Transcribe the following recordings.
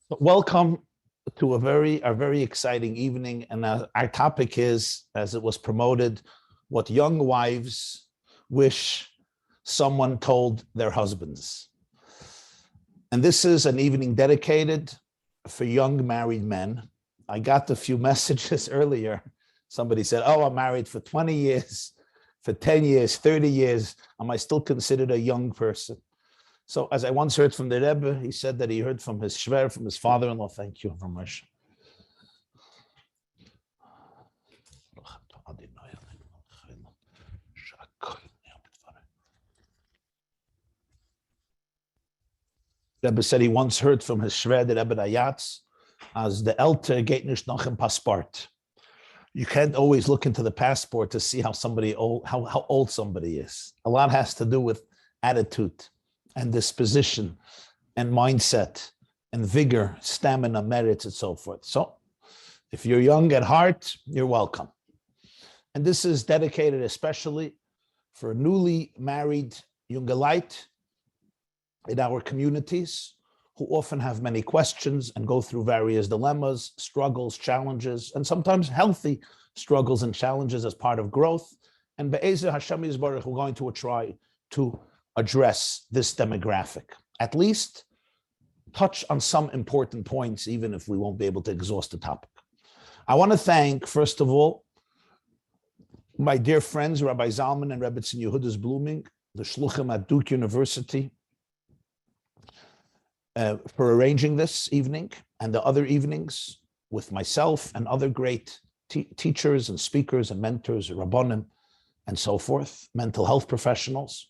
Welcome to a very exciting evening, and our topic is, as it was promoted, what young wives wish someone told their husbands. And this is an evening dedicated for young married men. I got a few messages earlier. Somebody said, "Oh, I'm married for 20 years, for 10 years, 30 years. Am I still considered a young person?" So as I once heard from the Rabbi, he said that he heard from his shver, from his father-in-law. Thank you very much. Rabbi said he once heard from his shver, the Rebbe Dayatz, as the Elter geht nicht noch im Passport. You can't always look into the passport to see how old somebody is. A lot has to do with attitude and disposition and mindset and vigor, stamina, merits, and so forth. So if you're young at heart, you're welcome. And this is dedicated especially for newly married Jungelite in our communities who often have many questions and go through various dilemmas, struggles, challenges, and sometimes healthy struggles and challenges as part of growth. And Be'ezer Hashem Yisbarach, we're going to try to address this demographic, at least touch on some important points, even if we won't be able to exhaust the topic. I want to thank, first of all, my dear friends, Rabbi Zalman and Rabbi Yehudas Blooming, the Shluchim at Duke University, for arranging this evening and the other evenings with myself and other great teachers and speakers and mentors, Rabbonim, and so forth, mental health professionals.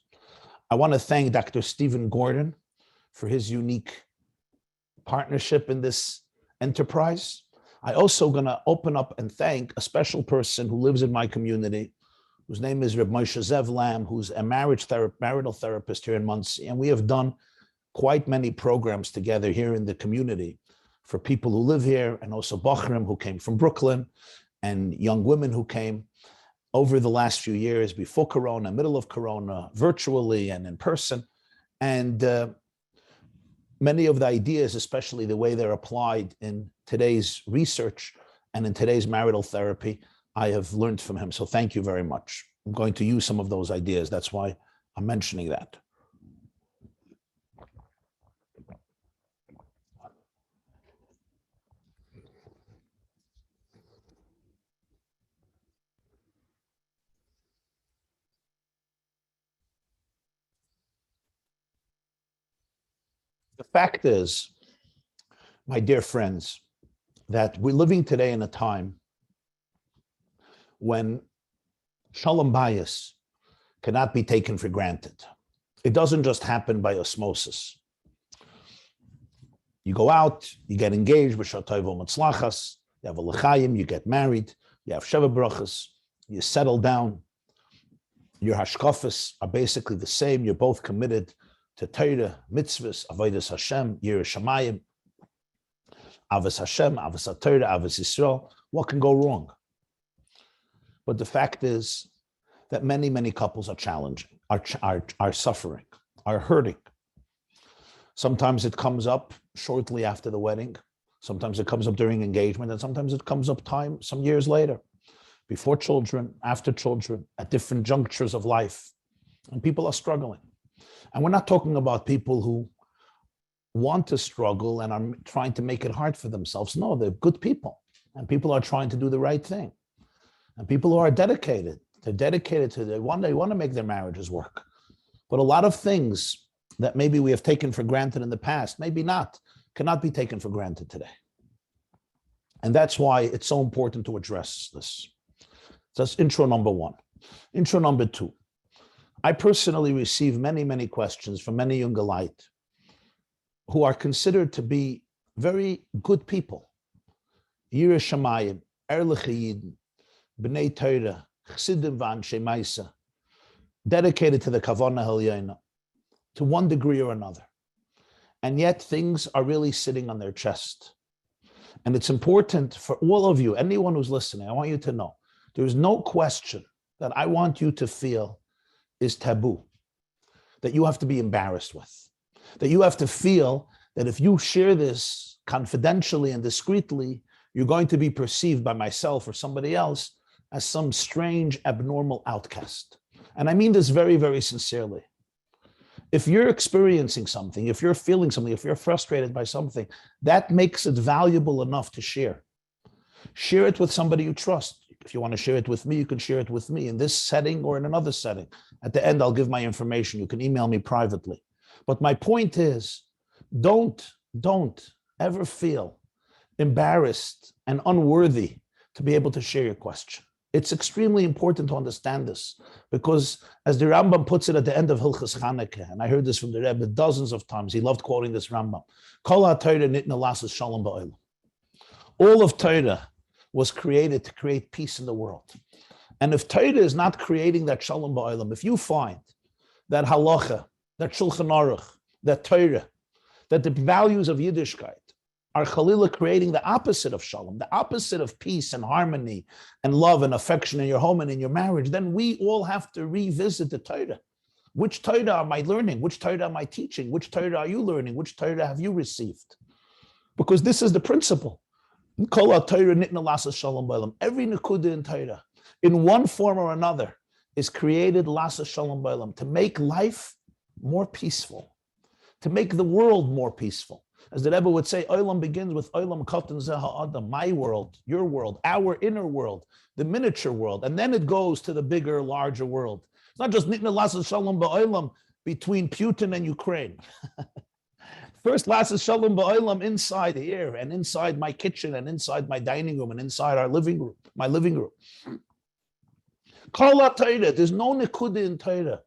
I want to thank Dr. Stephen Gordon for his unique partnership in this enterprise. I also going to open up and thank a special person who lives in my community, whose name is Reb Moshe Zev Lam, who's a marital therapist here in Monsey. And we have done quite many programs together here in the community for people who live here, and also Bachrim who came from Brooklyn, and young women who came over the last few years, before Corona, middle of Corona, virtually and in person. And many of the ideas, especially the way they're applied in today's research and in today's marital therapy, I have learned from him. So thank you very much. I'm going to use some of those ideas. That's why I'm mentioning that. The fact is, my dear friends, that we're living today in a time when shalom bayis cannot be taken for granted. It doesn't just happen by osmosis. You go out, you get engaged, b'shatayvo matzlachas, you have a l'chaim, you get married, you have sheva brachas, you settle down. Your hashkafas are basically the same. You're both committed to Torah, mitzvahs, avodas Hashem, Yireh Shamayim, avos Hashem, avos Torah, avos Yisrael. What can go wrong? But the fact is that many couples are challenging, are suffering, are hurting. Sometimes it comes up shortly after the wedding. Sometimes it comes up during engagement, and sometimes it comes up some years later, before children, after children, at different junctures of life. And people are struggling. And we're not talking about people who want to struggle and are trying to make it hard for themselves. No, they're good people. And people are trying to do the right thing. And people who are dedicated, they're dedicated to, they want to make their marriages work. But a lot of things that maybe we have taken for granted in the past, maybe not, cannot be taken for granted today. And that's why it's so important to address this. So that's intro number one. Intro number two. I personally receive many questions from many Jungelite who are considered to be very good people. Yireh Shamayim, Erliche Yidden, B'nai Torah, Chassidim v'Anshe Maisa, dedicated to the Kavanah Helyona, to one degree or another. And yet things are really sitting on their chest. And it's important for all of you, anyone who's listening, I want you to know, there's no question that I want you to feel is taboo, that you have to be embarrassed with, that you have to feel that if you share this confidentially and discreetly, you're going to be perceived by myself or somebody else as some strange, abnormal outcast. And I mean this very, very sincerely. If you're experiencing something, if you're feeling something, if you're frustrated by something, that makes it valuable enough to share. Share it with somebody you trust. If you want to share it with me, you can share it with me in this setting or in another setting. At the end, I'll give my information. You can email me privately. But my point is, don't ever feel embarrassed and unworthy to be able to share your question. It's extremely important to understand this because, as the Rambam puts it at the end of Hilchas Chanukah, and I heard this from the Rebbe dozens of times, he loved quoting this Rambam, Kol HaTorah nitna lasas shalom ba'olam. All of Torah was created to create peace in the world. And if Torah is not creating that shalom ba'olam, if you find that halacha, that Shulchan Aruch, that Torah, that the values of Yiddishkeit are Chalila creating the opposite of shalom, the opposite of peace and harmony and love and affection in your home and in your marriage, then we all have to revisit the Torah. Which Torah am I learning? Which Torah am I teaching? Which Torah are you learning? Which Torah have you received? Because this is the principle. Kol HaTorah nitna lasas shalom ba'olam. Every nekuda in Torah, in one form or another, is created lasas shalom ba'olam, to make life more peaceful, to make the world more peaceful. As the Rebbe would say, Olam begins with Olam Katan Zeh Ha'adam, my world, your world, our inner world, the miniature world, and then it goes to the bigger, larger world. It's not just Nitna Lasas Shalom Ba'olam between Putin and Ukraine. First, Lasas Shalom Ba'olam inside here, and inside my kitchen, and inside my dining room, and inside our living room, my living room. Kol HaTorah, there's no nekuda in Torah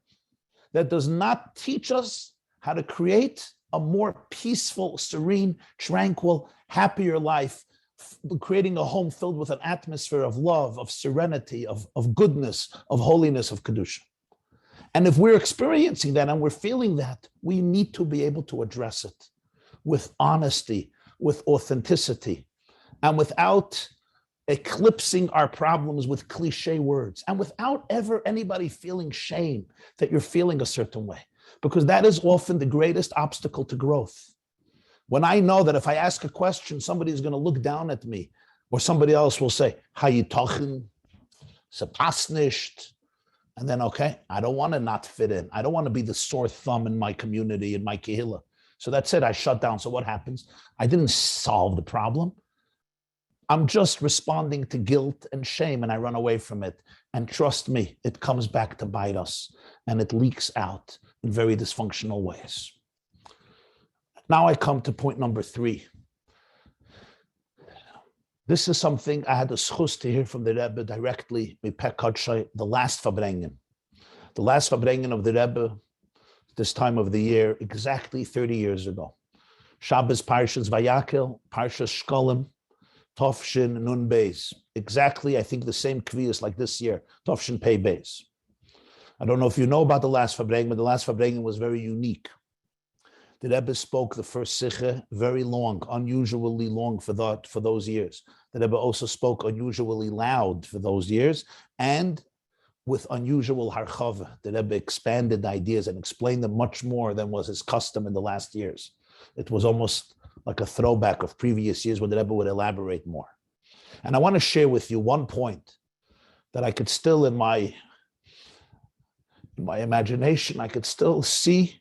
that does not teach us how to create a more peaceful, serene, tranquil, happier life, creating a home filled with an atmosphere of love, of serenity, of goodness, of holiness, of Kedusha. And if we're experiencing that and we're feeling that, we need to be able to address it with honesty, with authenticity, and without eclipsing our problems with cliche words, and without ever anybody feeling shame that you're feeling a certain way. Because that is often the greatest obstacle to growth. When I know that if I ask a question, somebody's going to look down at me, or somebody else will say, "How you talking? Se passt nicht." And then, okay, I don't want to not fit in. I don't want to be the sore thumb in my community, in my kehillah. So that's it. I shut down. So what happens? I didn't solve the problem. I'm just responding to guilt and shame, and I run away from it. And trust me, it comes back to bite us, and it leaks out in very dysfunctional ways. Now I come to point number 3. This is something I had the schus to hear from the Rebbe directly, the last Fabrengen. The last Fabrengen of the Rebbe, this time of the year, exactly 30 years ago. Shabbos Parshas Vayakel, Parshas Shkolim, Tovshin Nun Beis. Exactly, I think the same kviyas like this year, Tovshin Pei Beis. I don't know if you know about the last Fabrengen, but the last Fabrengen was very unique. The Rebbe spoke the first Sikha very long, unusually long for those years. The Rebbe also spoke unusually loud for those years, and with unusual harchava. The Rebbe expanded ideas and explained them much more than was his custom in the last years. It was almost like a throwback of previous years when the Rebbe would elaborate more. And I want to share with you one point that I could still, in my imagination, I could still see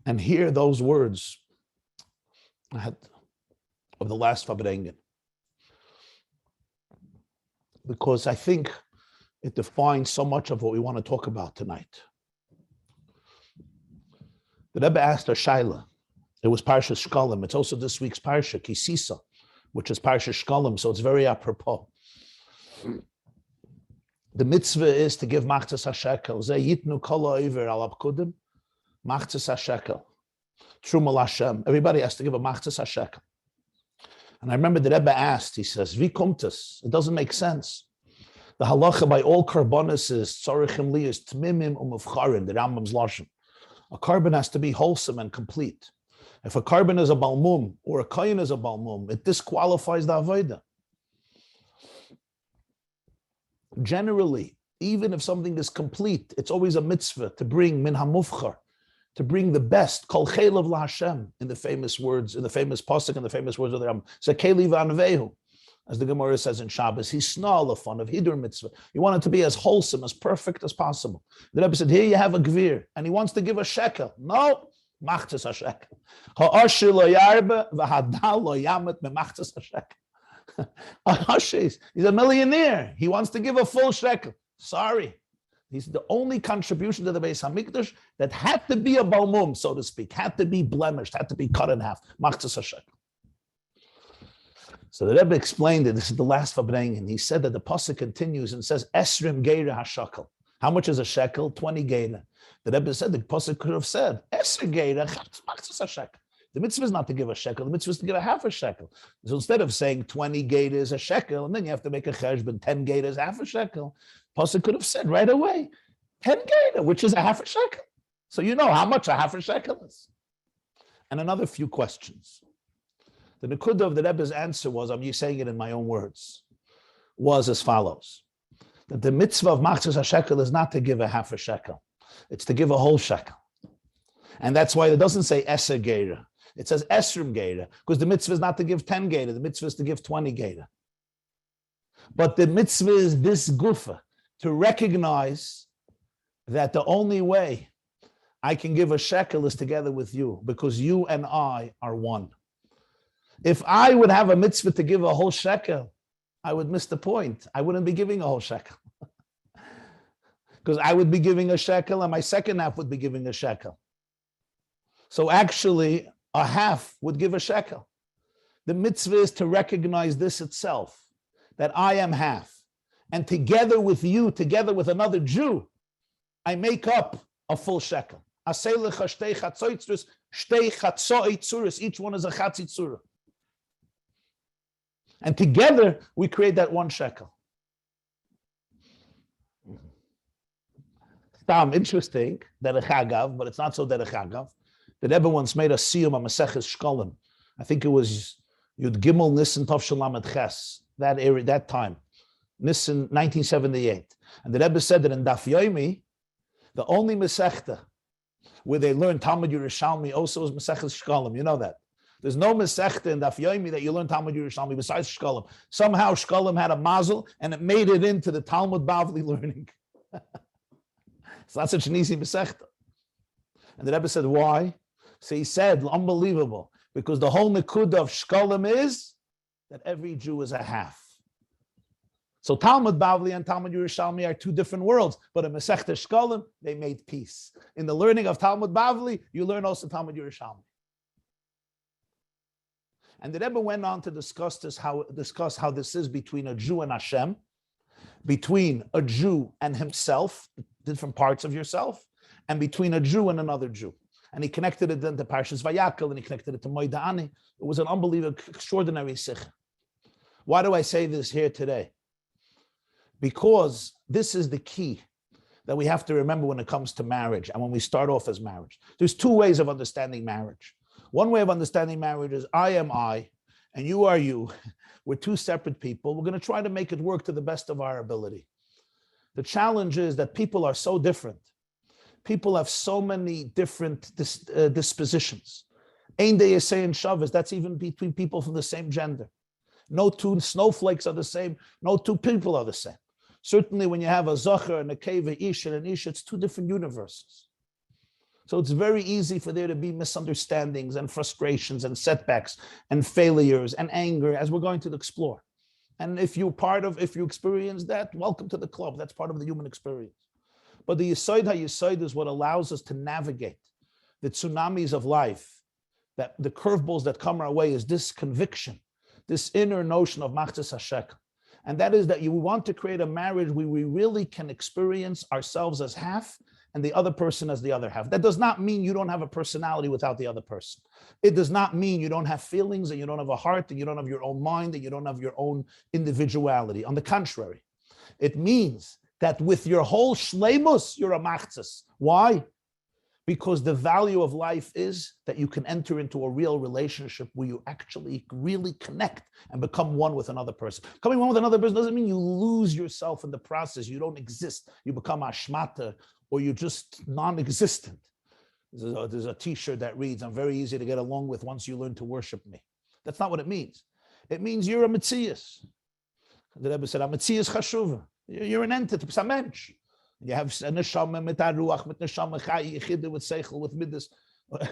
and hear those words of the last Fabrengen. Because I think it defines so much of what we want to talk about tonight. The Rebbe asked a Shaila. It was Parshas Shkolim. It's also this week's Parsha, Kisisa, which is Parshas Shkolim, so it's very apropos. The mitzvah is to give machzas hashekel. Ze yitnu kol ha'over al abkudim, machzas hashekel. Truma l'Hashem. Everybody has to give a machzas hashekel. And I remember the Rebbe asked, he says, "Vi kumtus?" It doesn't make sense. The halacha by all karbonis is tzorichim li is tmimim umufcharin, the Rambam's lashon. A carbon has to be wholesome and complete. If a carbon is a balmum or a kohen is a balmum, it disqualifies the avodah. Generally, even if something is complete, it's always a mitzvah to bring min hamufchar, to bring the best, kol chelav laHashem, in the famous words, in the famous pasuk, in the famous words of the Rambam, Zakeli v'anvehu, as the Gemara says in Shabbos, he's snarl of fun of Hidur mitzvah. You want it to be as wholesome, as perfect as possible. The Rebbe said, here you have a gvir, and he wants to give a shekel. No, machtzis a shekel. Ha'ashir lo yarbe, v'hadal lo yamet memachtzis a shekel. He's a millionaire. He wants to give a full shekel. Sorry. He's the only contribution to the Beis HaMikdash that had to be a balmum, so to speak, had to be blemished, had to be cut in half. Machtzis a shekel. So the Rebbe explained it. This is the last Fabrengen. He said that the pasuk continues and says, Esrim geira hashakel. How much is a shekel? 20 geira. The Rebbe said the pasuk could have said, Esrim geira, machtzis a shekel. The mitzvah is not to give a shekel. The mitzvah is to give a half a shekel. So instead of saying 20 geira is a shekel, and then you have to make a cheshbon, 10 geira is half a shekel, pasuk could have said right away, 10 geira, which is a half a shekel. So you know how much a half a shekel is. And another few questions. The nekudah of the Rebbe's answer was, I'm saying it in my own words, was as follows: that the mitzvah of machzis hashekel is not to give a half a shekel, it's to give a whole shekel. And that's why it doesn't say eser geira, it says esrim geira, because the mitzvah is not to give 10 geira, the mitzvah is to give 20 geira. But the mitzvah is this gufa, to recognize that the only way I can give a shekel is together with you, because you and I are one. If I would have a mitzvah to give a whole shekel, I would miss the point. I wouldn't be giving a whole shekel. Because I would be giving a shekel and my second half would be giving a shekel. So actually, a half would give a shekel. The mitzvah is to recognize this itself, that I am half. And together with you, together with another Jew, I make up a full shekel. Each one is a chatzitzura. And together, we create that one shekel. Interesting, derech hagav, but it's not so derech hagav. The Rebbe once made a siyum on Maseches Shkolim. I think it was Yud Gimel Nissen Tov Shalamet Ches, that time, Nissen 1978. And the Rebbe said that in Daf Yomi, the only Masechta where they learn Talmud Yerushalmi also is Maseches Shkolim. You know that. There's no Masechta in Daf Yomi that you learn Talmud Yerushalmi besides Shkolim. Somehow Shkolim had a mazel and it made it into the Talmud Bavli learning. It's not such an easy Masechta. And the Rebbe said, why? So he said, unbelievable, because the whole Nekudah of Shkolim is that every Jew is a half. So Talmud Bavli and Talmud Yerushalmi are two different worlds, but in Masechta Shkolim, they made peace. In the learning of Talmud Bavli, you learn also Talmud Yerushalmi. And the Rebbe went on to discuss how this is between a Jew and Hashem, between a Jew and himself, different parts of yourself, and between a Jew and another Jew. And he connected it then to Parshas Vayakal, and he connected it to Moed Ani. It was an unbelievable, extraordinary sikh. Why do I say this here today? Because this is the key that we have to remember when it comes to marriage and when we start off as marriage. There's two ways of understanding marriage. One way of understanding marriage is I am I, and you are you. We're two separate people. We're going to try to make it work to the best of our ability. The challenge is that people are so different. People have so many different dispositions. Ein deyasei and Shabbos, that's even between people from the same gender. No two snowflakes are the same. No two people are the same. Certainly when you have a Zachar and a Keva, Ish and an Ish, it's two different universes. So it's very easy for there to be misunderstandings and frustrations and setbacks and failures and anger, as we're going to explore. And if you experience that, welcome to the club. That's part of the human experience. But the Yesod HaYesod is what allows us to navigate the tsunamis of life, that the curveballs that come our way is this conviction, this inner notion of machzis hashekel. And that is that you want to create a marriage where we really can experience ourselves as half and the other person as the other half. That does not mean you don't have a personality without the other person. It does not mean you don't have feelings and you don't have a heart and you don't have your own mind and you don't have your own individuality. On the contrary, it means that with your whole shleimus, you're a machzis. Why? Because the value of life is that you can enter into a real relationship where you actually really connect and become one with another person. Coming one with another person doesn't mean you lose yourself in the process. You don't exist. You become ashmata, or you're just non-existent. There's a t-shirt that reads, I'm very easy to get along with once you learn to worship me. That's not what it means. It means you're a Metzias. The Rebbe said, a Metzias chashuva. You're an entity, it's a mensch. You have a neshama mit aruach, with neshama chai, yichide, with seichel, with midas,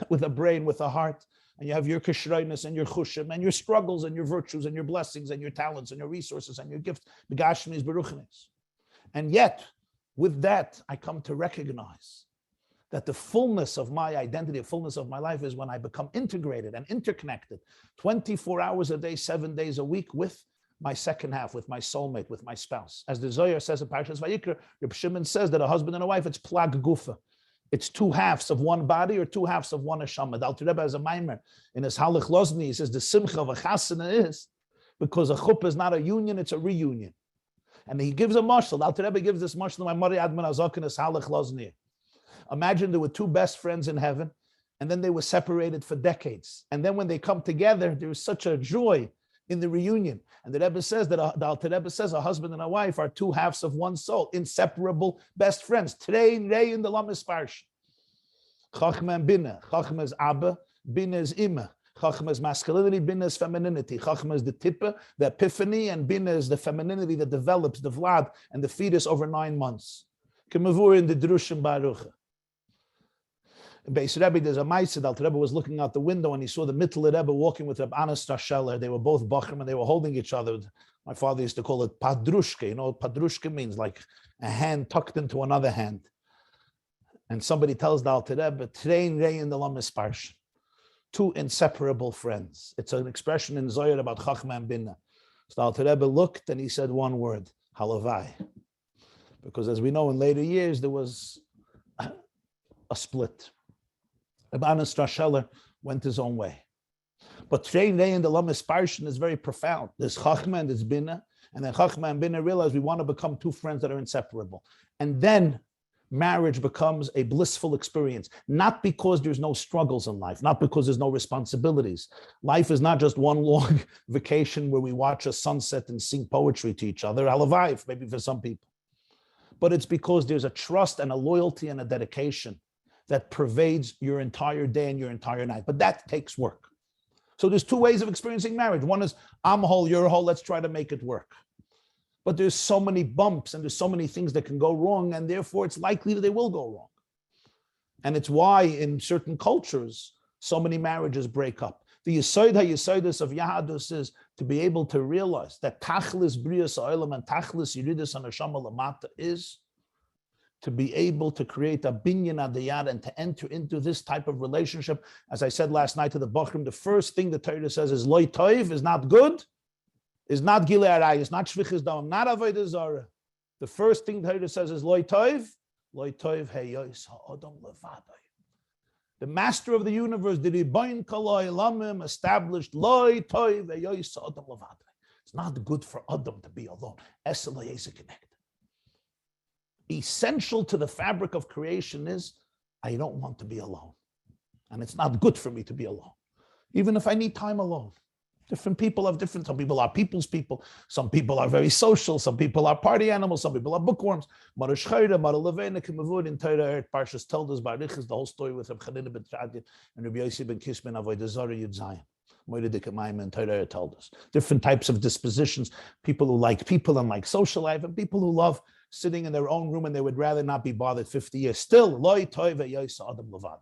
with a brain, with a heart. And you have your kishreines and your chushim and your struggles and your virtues and your blessings and your talents and your resources and your gifts. Begashmis, beruchnis. And yet, with that, I come to recognize that the fullness of my identity, the fullness of my life is when I become integrated and interconnected 24 hours a day, 7 days a week with my second half, with my soulmate, with my spouse. As the Zohar says in Parshas Vayikra, Reb Shimon says that a husband and a wife, it's plag gufa. It's two halves of one body or two halves of one neshama. The Alter Rebbe has a maimer in his Halach Lozni. He says the simcha of a chasana is because a chuppah is not a union, it's a reunion. And he gives a mashal. The Alter Rebbe gives this mashal to my Mari Adman Azok in his Halach Lozni. Imagine there were two best friends in heaven, and then they were separated for decades. And then when they come together, there is such a joy in the reunion. And the Rebbe says that the Alter Rebbe says a husband and a wife are two halves of one soul, inseparable best friends. Trein rei in the lamis parsh. Chachma and bina. Chachma is abba, bina is ima. Chachma is masculinity, bina is femininity. Chachma is the tippa, the epiphany, and bina is the femininity that develops the vlad and the fetus over 9 months. Kemavur in the drushim baruch. In Beis Rebbe, there's a ma'aseh. Alter Rebbe was looking out the window and he saw the Mittler Rebbe walking with Reb Anas Tasheller. They were both bachrim and they were holding each other. My father used to call it padrushka. You know what padrushka means? Like a hand tucked into another hand. And somebody tells the Alter Rebbe, Trein rei in the lamis parsh. Two inseparable friends. It's an expression in Zohar about Chachma and Bina. So the Alter Rebbe looked and he said one word, halavai. Because as we know in later years, there was a split. Rabbi Anas Tasheller went his own way. But Trein rei in the lamis parshin is very profound. There's Chachma and there's Bina, and then Chachma and Bina realize we want to become two friends that are inseparable. And then marriage becomes a blissful experience, not because there's no struggles in life, not because there's no responsibilities. Life is not just one long vacation where we watch a sunset and sing poetry to each other, halavai, maybe for some people. But it's because there's a trust and a loyalty and a dedication that pervades your entire day and your entire night. But that takes work. So there's two ways of experiencing marriage. One is, I'm whole, you're whole, let's try to make it work. But there's so many bumps and there's so many things that can go wrong, and therefore it's likely that they will go wrong. And it's why in certain cultures, so many marriages break up. The Yesod HaYesodus of Yahadus is to be able to realize that Tachlis Brias Ha'olam and Tachlis Yeridus HaNeshama Lamata is to be able to create a binyan adiyad and to enter into this type of relationship. As I said last night to the Bachrim, the first thing the Torah says is loy toiv, is not good, is not gilei arai, is not shvichas dam, not avodah zarah. The first thing the Torah says is loy toiv heyos ha'adam levadai. The master of the universe, the Ribono Kol Ha'olamim, established loy toiv heyos ha'adam levadai. It's not good for Adam to be alone. Esel ha'yezek connected. Essential to the fabric of creation is, I don't want to be alone. And it's not good for me to be alone. Even if I need time alone. Different people have different, some people are people's people, some people are very social, some people are party animals, some people are bookworms. In Torah, Parshas Toldos Barichas, the whole story with Reb Chanina ben Tradian and Rabbi Yossi ben Kisman Avodah Zarah Yud Zayin. In Torah told us different types of dispositions, people who like people and like social life, and people who love sitting in their own room and they would rather not be bothered 50 years. Still, loy toiv heyos ha'adam levadai.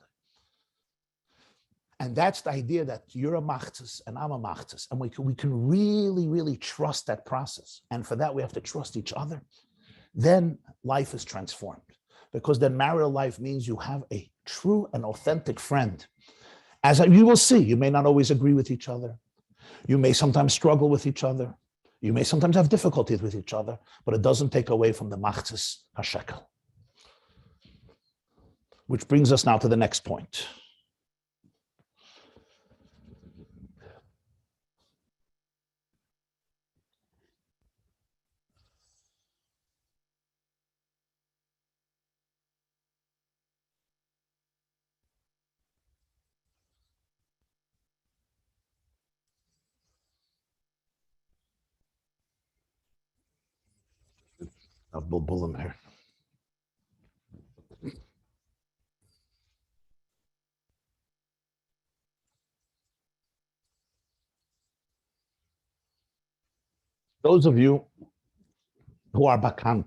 And that's the idea that you're a machzis and I'm a machzis. And we can really, really trust that process. And for that, we have to trust each other. Then life is transformed. Because then marital life means you have a true and authentic friend. As you will see, you may not always agree with each other. You may sometimes struggle with each other. You may sometimes have difficulties with each other, but it doesn't take away from the machzis hashekel. Which brings us now to the next point. Of Bulbulim here. Those of you who are bakant,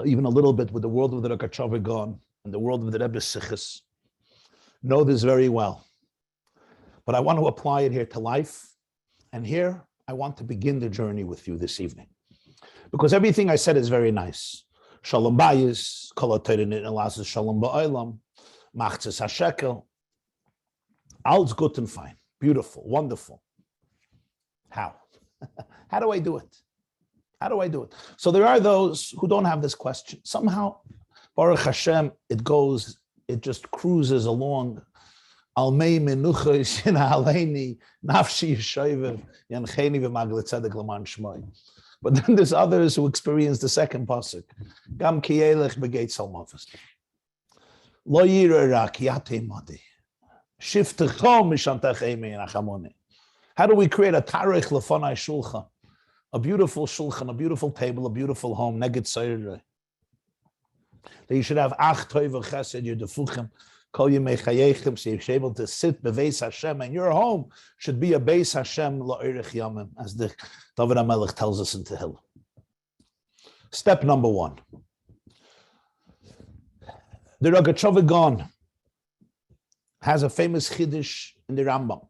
even a little bit with the world of the Rakachava gone and the world of the Rebbe Sichos, know this very well. But I want to apply it here to life. And here, I want to begin the journey with you this evening. Because everything I said is very nice. Shalom bayis, kol ha'torin elas shalom ba'olam, machzes hashekel. All's good and fine, beautiful, wonderful. How? How do I do it? How do I do it? So there are those who don't have this question. Somehow, Baruch Hashem, it just cruises along. Almei menucha shina aleini nafshi yishovev yancheni v'magle tzedek l'man shmoi. But then there's others who experience the second pasuk. Gam ki yelech begeit salmafas. Lo yira ra ki yate madi. Shiftecho mishantech eimei nachamone. How do we create a tarich lefonai shulchan? A beautiful shulchan, a beautiful table, a beautiful home, neged seirei. That you should have ach toiv chesed yedefuchem. So you should be able to sit beveis Hashem, and your home should be a beis Hashem la'irich yamim, as the David HaMelech tells us in Tehillah. Step number 1. The Rogatchover Gaon has a famous chiddush in the Rambam.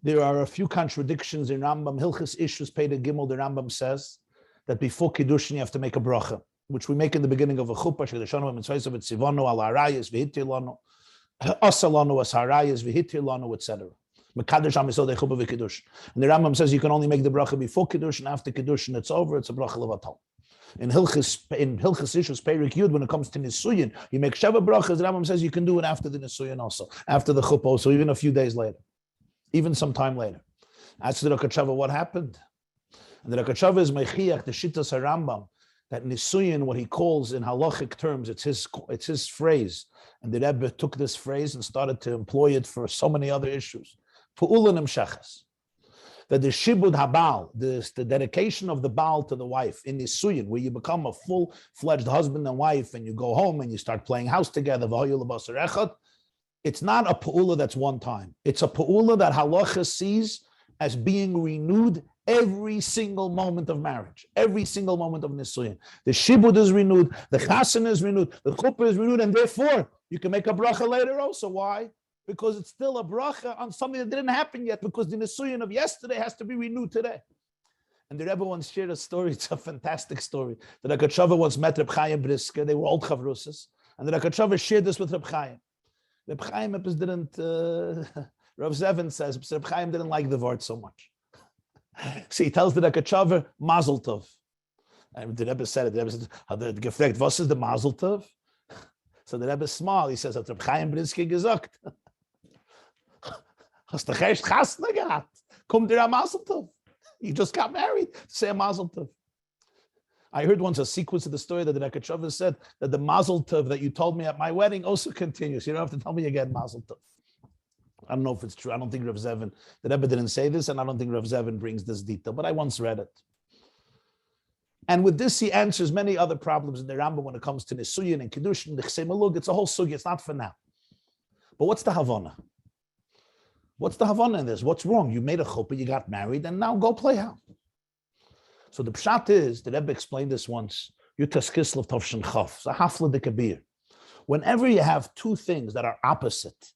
There are a few contradictions in Rambam. Hilchos Ishus Pei Gimel, the Rambam says that before Kiddushin you have to make a bracha, which we make in the beginning of a chuppah, shedeshanu mitzvayis v'tzivanu al harayis v'hitilanu, asalanu as harayis v'hitilanu, etc. Mekadosh amisodei chuppah v'kiddush. And the Rambam says you can only make the bracha before kiddush, and after kiddush and it's over, it's a bracha levatal. In Hilchos Ishus Perik Yud, when it comes to nisuyin, you make sheva brachas. The Rambam says you can do it after the nisuyin also, after the chuppah also, even a few days later, even some time later. As to the Rakachava, what happened? And the Rakachava is mechiach the shittas harambam, that nisuyin, what he calls in halachic terms, it's his phrase. And the Rebbe took this phrase and started to employ it for so many other issues. Pu'ulan imshechas. That the shibud habal, the dedication of the baal to the wife in nisuyin, where you become a full-fledged husband and wife, and you go home and you start playing house together, it's not a pu'ula that's one time. It's a pu'ula that halacha sees as being renewed every single moment of marriage, every single moment of nisuyin. The shibud is renewed, the chasen is renewed, the chuppah is renewed, and therefore you can make a bracha later also. Why? Because it's still a bracha on something that didn't happen yet, because the nisuyin of yesterday has to be renewed today. And the Rebbe once shared a story. It's a fantastic story. The Rakachava once met Reb Chaim Brisker. They were old chavrusas, and the Rakachava shared this with Reb Chaim. Reb Chaim didn't. Rav Zevin says Reb Chaim didn't like the word so much. So he tells the Rakachava Mazel Tov. And the Rebbe said it. The Rebbe said, "Had gefragt, was is the Mazel Tov?" So the Rebbe smiled. He says, "Hat Reb Chaim Brisker gesagt, hast du erst Chasna gehabt? Kommt dir a Mazel Tov? You just got married. Say a Mazel Tov." I heard once a sequence of the story that the Rakachava said that the Mazel Tov that you told me at my wedding also continues. You don't have to tell me again Mazel Tov. I don't know if it's true. I don't think Rav Zevin, the Rebbe didn't say this, and I don't think Rav Zevin brings this detail, but I once read it. And with this, he answers many other problems in the Rambam when it comes to Nisuyin and Kiddushin, the Chsei Malug. It's a whole sugi. It's not for now. But what's the Havana? What's the Havana in this? What's wrong? You made a chuppah, you got married, and now go play house. So the pshat is, the Rebbe explained this once, Yutas Kislev Tovshin Chaf, it's a hafla de kabir. Whenever you have two things that are opposite,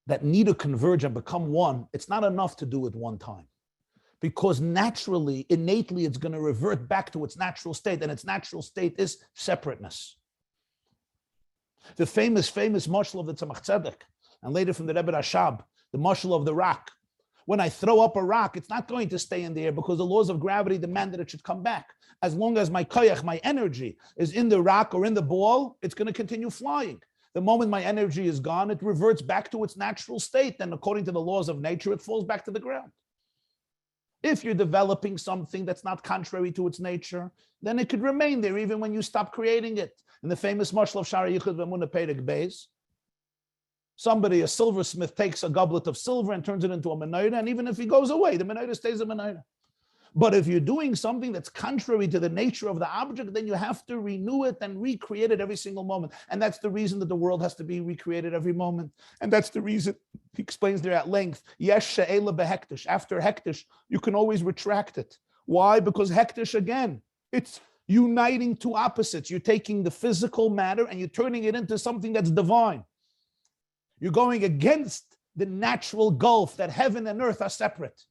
that need to converge and become one, it's not enough to do it one time. Because naturally, innately, it's going to revert back to its natural state, and its natural state is separateness. The famous mashal of the Tzemach Tzedek, and later from the Rebbe Rashab, the mashal of the rock. When I throw up a rock, it's not going to stay in the air because the laws of gravity demand that it should come back. As long as my koyach, my energy, is in the rock or in the ball, it's going to continue flying. The moment my energy is gone, it reverts back to its natural state. And according to the laws of nature, it falls back to the ground. If you're developing something that's not contrary to its nature, then it could remain there even when you stop creating it. In the famous mashal of Shara Yichud V'Emunah Perek Beis, somebody, a silversmith, takes a goblet of silver and turns it into a menorah, and even if he goes away, the menorah stays a menorah. But if you're doing something that's contrary to the nature of the object, then you have to renew it and recreate it every single moment. And that's the reason that the world has to be recreated every moment. And that's the reason, he explains there at length, yesh she'ela behektish. After hektish, you can always retract it. Why? Because hektish, again, it's uniting two opposites. You're taking the physical matter and you're turning it into something that's divine. You're going against the natural gulf that heaven and earth are separate.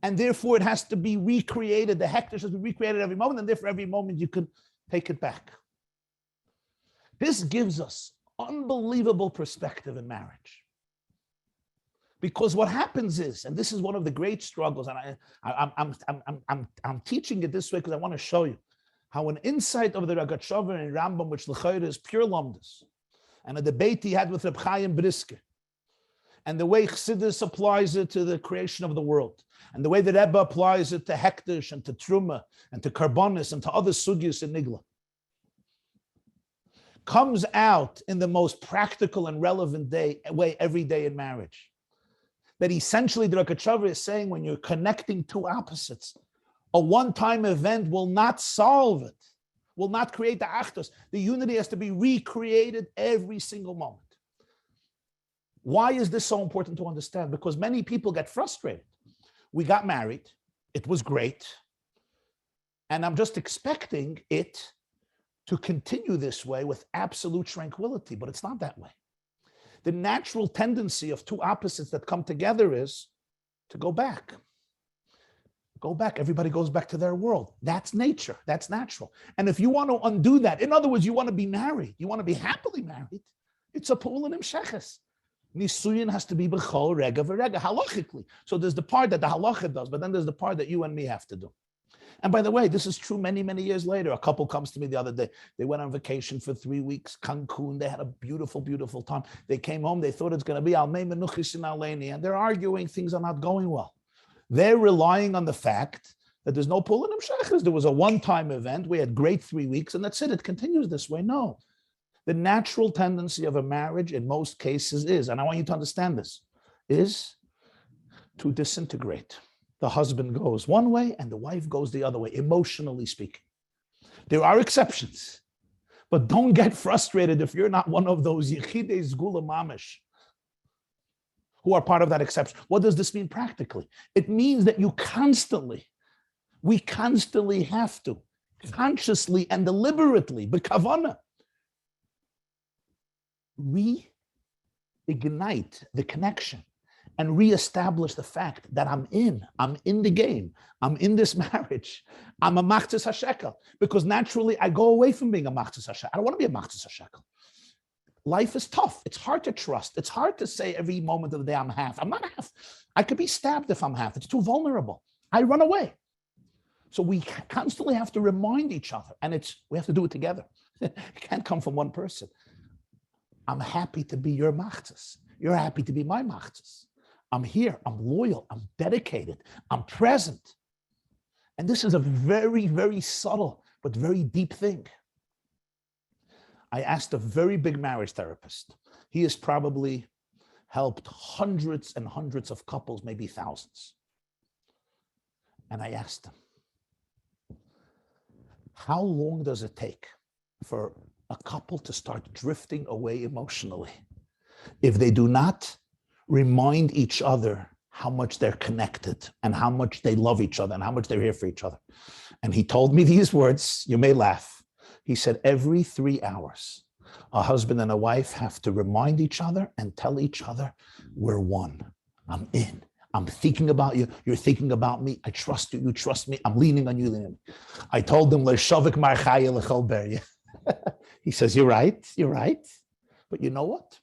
And therefore it has to be recreated. The hektish has to be recreated every moment, and therefore every moment you can take it back. This gives us unbelievable perspective in marriage. Because what happens is, and this is one of the great struggles, and I'm teaching it this way because I want to show you how an insight of the Jacobson and Rambam, which l'chayra is pure lumdus, and a debate he had with Reb Chaim Brisker, and the way Chassidus applies it to the creation of the world, and the way the Rebbe applies it to Hektish and to Truma and to Karbonis and to other sugyas in Nigla, comes out in the most practical and relevant way every day in marriage. That essentially the Jacobson is saying when you're connecting two opposites, a one-time event will not solve it, will not create the achdus. The unity has to be recreated every single moment. Why is this so important to understand? Because many people get frustrated. We got married, it was great, and I'm just expecting it to continue this way with absolute tranquility, but it's not that way. The natural tendency of two opposites that come together is to go back. Go back. Everybody goes back to their world. That's nature. That's natural. And if you want to undo that, in other words, you want to be married, you want to be happily married, it's a pul and imsheches. Nisuyin has to be b'chol rega v'rega, halachically. So there's the part that the halacha does, but then there's the part that you and me have to do. And by the way, this is true many, many years later. A couple comes to me the other day. They went on vacation for 3 weeks, Cancun. They had a beautiful, beautiful time. They came home. They thought it's going to be Almei Menuchis in Aleni. And they're arguing things are not going well. They're relying on the fact that there's no pull in Shechas. There was a one-time event. We had great 3 weeks, and that's it. It continues this way. No. The natural tendency of a marriage in most cases is, and I want you to understand this, is to disintegrate. The husband goes one way and the wife goes the other way, emotionally speaking. There are exceptions, but don't get frustrated if you're not one of those yichidei zgula mamish who are part of that exception. What does this mean practically? It means that we constantly have to, consciously and deliberately, b'kavana, reignite the connection and reestablish the fact that I'm in the game, I'm in this marriage, I'm a machzis hashekel, because naturally I go away from being a machzis hashekel. I don't want to be a machzis hashekel. Life is tough. It's hard to trust. It's hard to say every moment of the day I'm half. I'm not half. I could be stabbed if I'm half. It's too vulnerable. I run away. So we constantly have to remind each other, and we have to do it together. It can't come from one person. I'm happy to be your machzis. You're happy to be my machzis. I'm here, I'm loyal, I'm dedicated, I'm present. And this is a very, very subtle, but very deep thing. I asked a very big marriage therapist. He has probably helped hundreds and hundreds of couples, maybe thousands. And I asked him, how long does it take for a couple to start drifting away emotionally if they do not remind each other how much they're connected and how much they love each other and how much they're here for each other? And he told me these words, you may laugh. He said, every 3 hours, a husband and a wife have to remind each other and tell each other, we're one. I'm in. I'm thinking about you. You're thinking about me. I trust you. You trust me. I'm leaning on you. Leaning on me. I told him, he says, you're right. You're right. But you know what?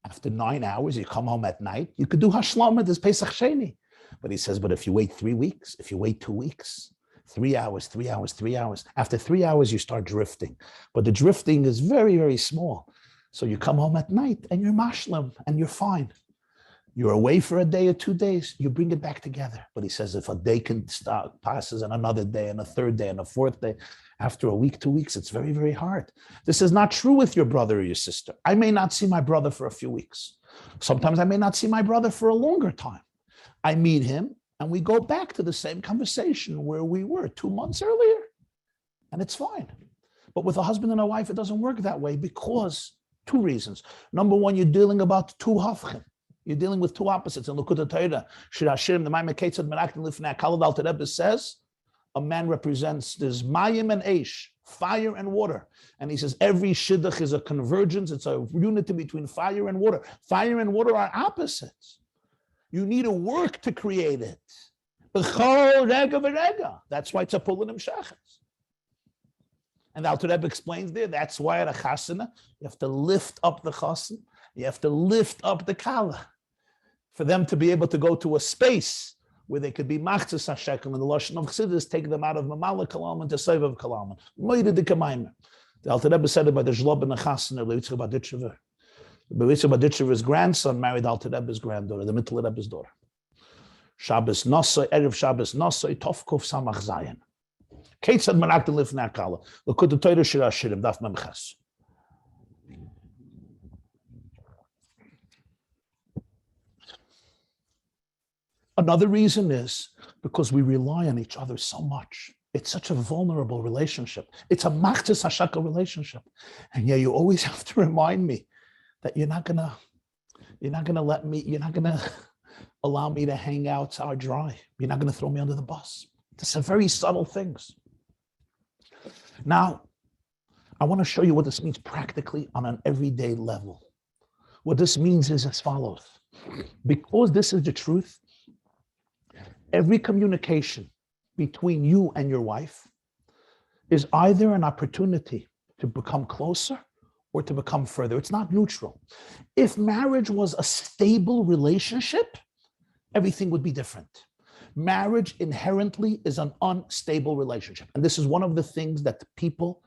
After 9 hours, you come home at night, you could do Hashlama, there's Pesach Sheni. But he says, but if you wait 3 weeks, if you wait 2 weeks, 3 hours, 3 hours, 3 hours, after 3 hours, you start drifting. But the drifting is very, very small. So you come home at night and you're mashlam and you're fine. You're away for a day or 2 days, you bring it back together. But he says, if a day passes and another day and a third day and a fourth day, after a week, 2 weeks, it's very, very hard. This is not true with your brother or your sister. I may not see my brother for a few weeks. Sometimes I may not see my brother for a longer time. I meet him and we go back to the same conversation where we were 2 months earlier, and it's fine. But with a husband and a wife, it doesn't work that way because 2 reasons. Number one, you're dealing about 2 hafchim. You're dealing with 2 opposites. In Likutei Torah, Shir Hashirim, the Maimer Ketzad Menachem Lifnei Kala, the Alter Rebbe says, a man represents, there's mayim and eish, fire and water. And he says every shidduch is a convergence. It's a unity between fire and water. Fire and water are opposites. You need to work to create it. B'chol rega v'rega. That's why it's a pulim shachas. And the Alter Rebbe explains there, that's why at a chasana, you have to lift up the chasan, you have to lift up the kala for them to be able to go to a space where they could be machzis hashekel, and the lashon of chassidus take them out of mamala kalam into sevav kalam. Moide de kamayim. The Alter Rebbe said it by the Zlob and the chasana, Levitzchak Baditchever. Levitzchak Baditchever's grandson married Alter Rebbe's granddaughter, the Mittel Rebbe's daughter. Shabbos Nosoi, Erev Shabbos Nosoi, Tovkov Samach Zayin. Ketzad Menachem Lifnei Kala, Likutei Torah Shir Hashirim, Daf Mem Ches. Another reason is because we rely on each other so much. It's such a vulnerable relationship. It's a machzis hashaka relationship. And yeah, you always have to remind me that you're not gonna allow me to hang out dry. You're not gonna throw me under the bus. These are very subtle things. Now, I want to show you what this means practically on an everyday level. What this means is as follows. Because this is the truth, every communication between you and your wife is either an opportunity to become closer or to become further. It's not neutral. If marriage was a stable relationship, everything would be different. Marriage inherently is an unstable relationship. And this is one of the things that people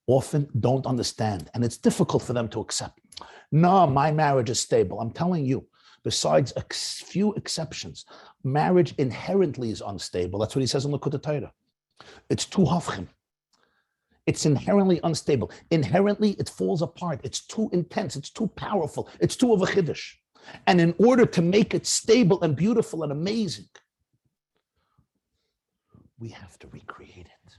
often don't understand. And it's difficult for them to accept. No, my marriage is stable. I'm telling you, besides a few exceptions, marriage inherently is unstable. That's what he says in Likutei Torah. It's 2 hafchim. It's inherently unstable. Inherently, it falls apart. It's too intense. It's too powerful. It's too of a chiddush. And in order to make it stable and beautiful and amazing, we have to recreate it.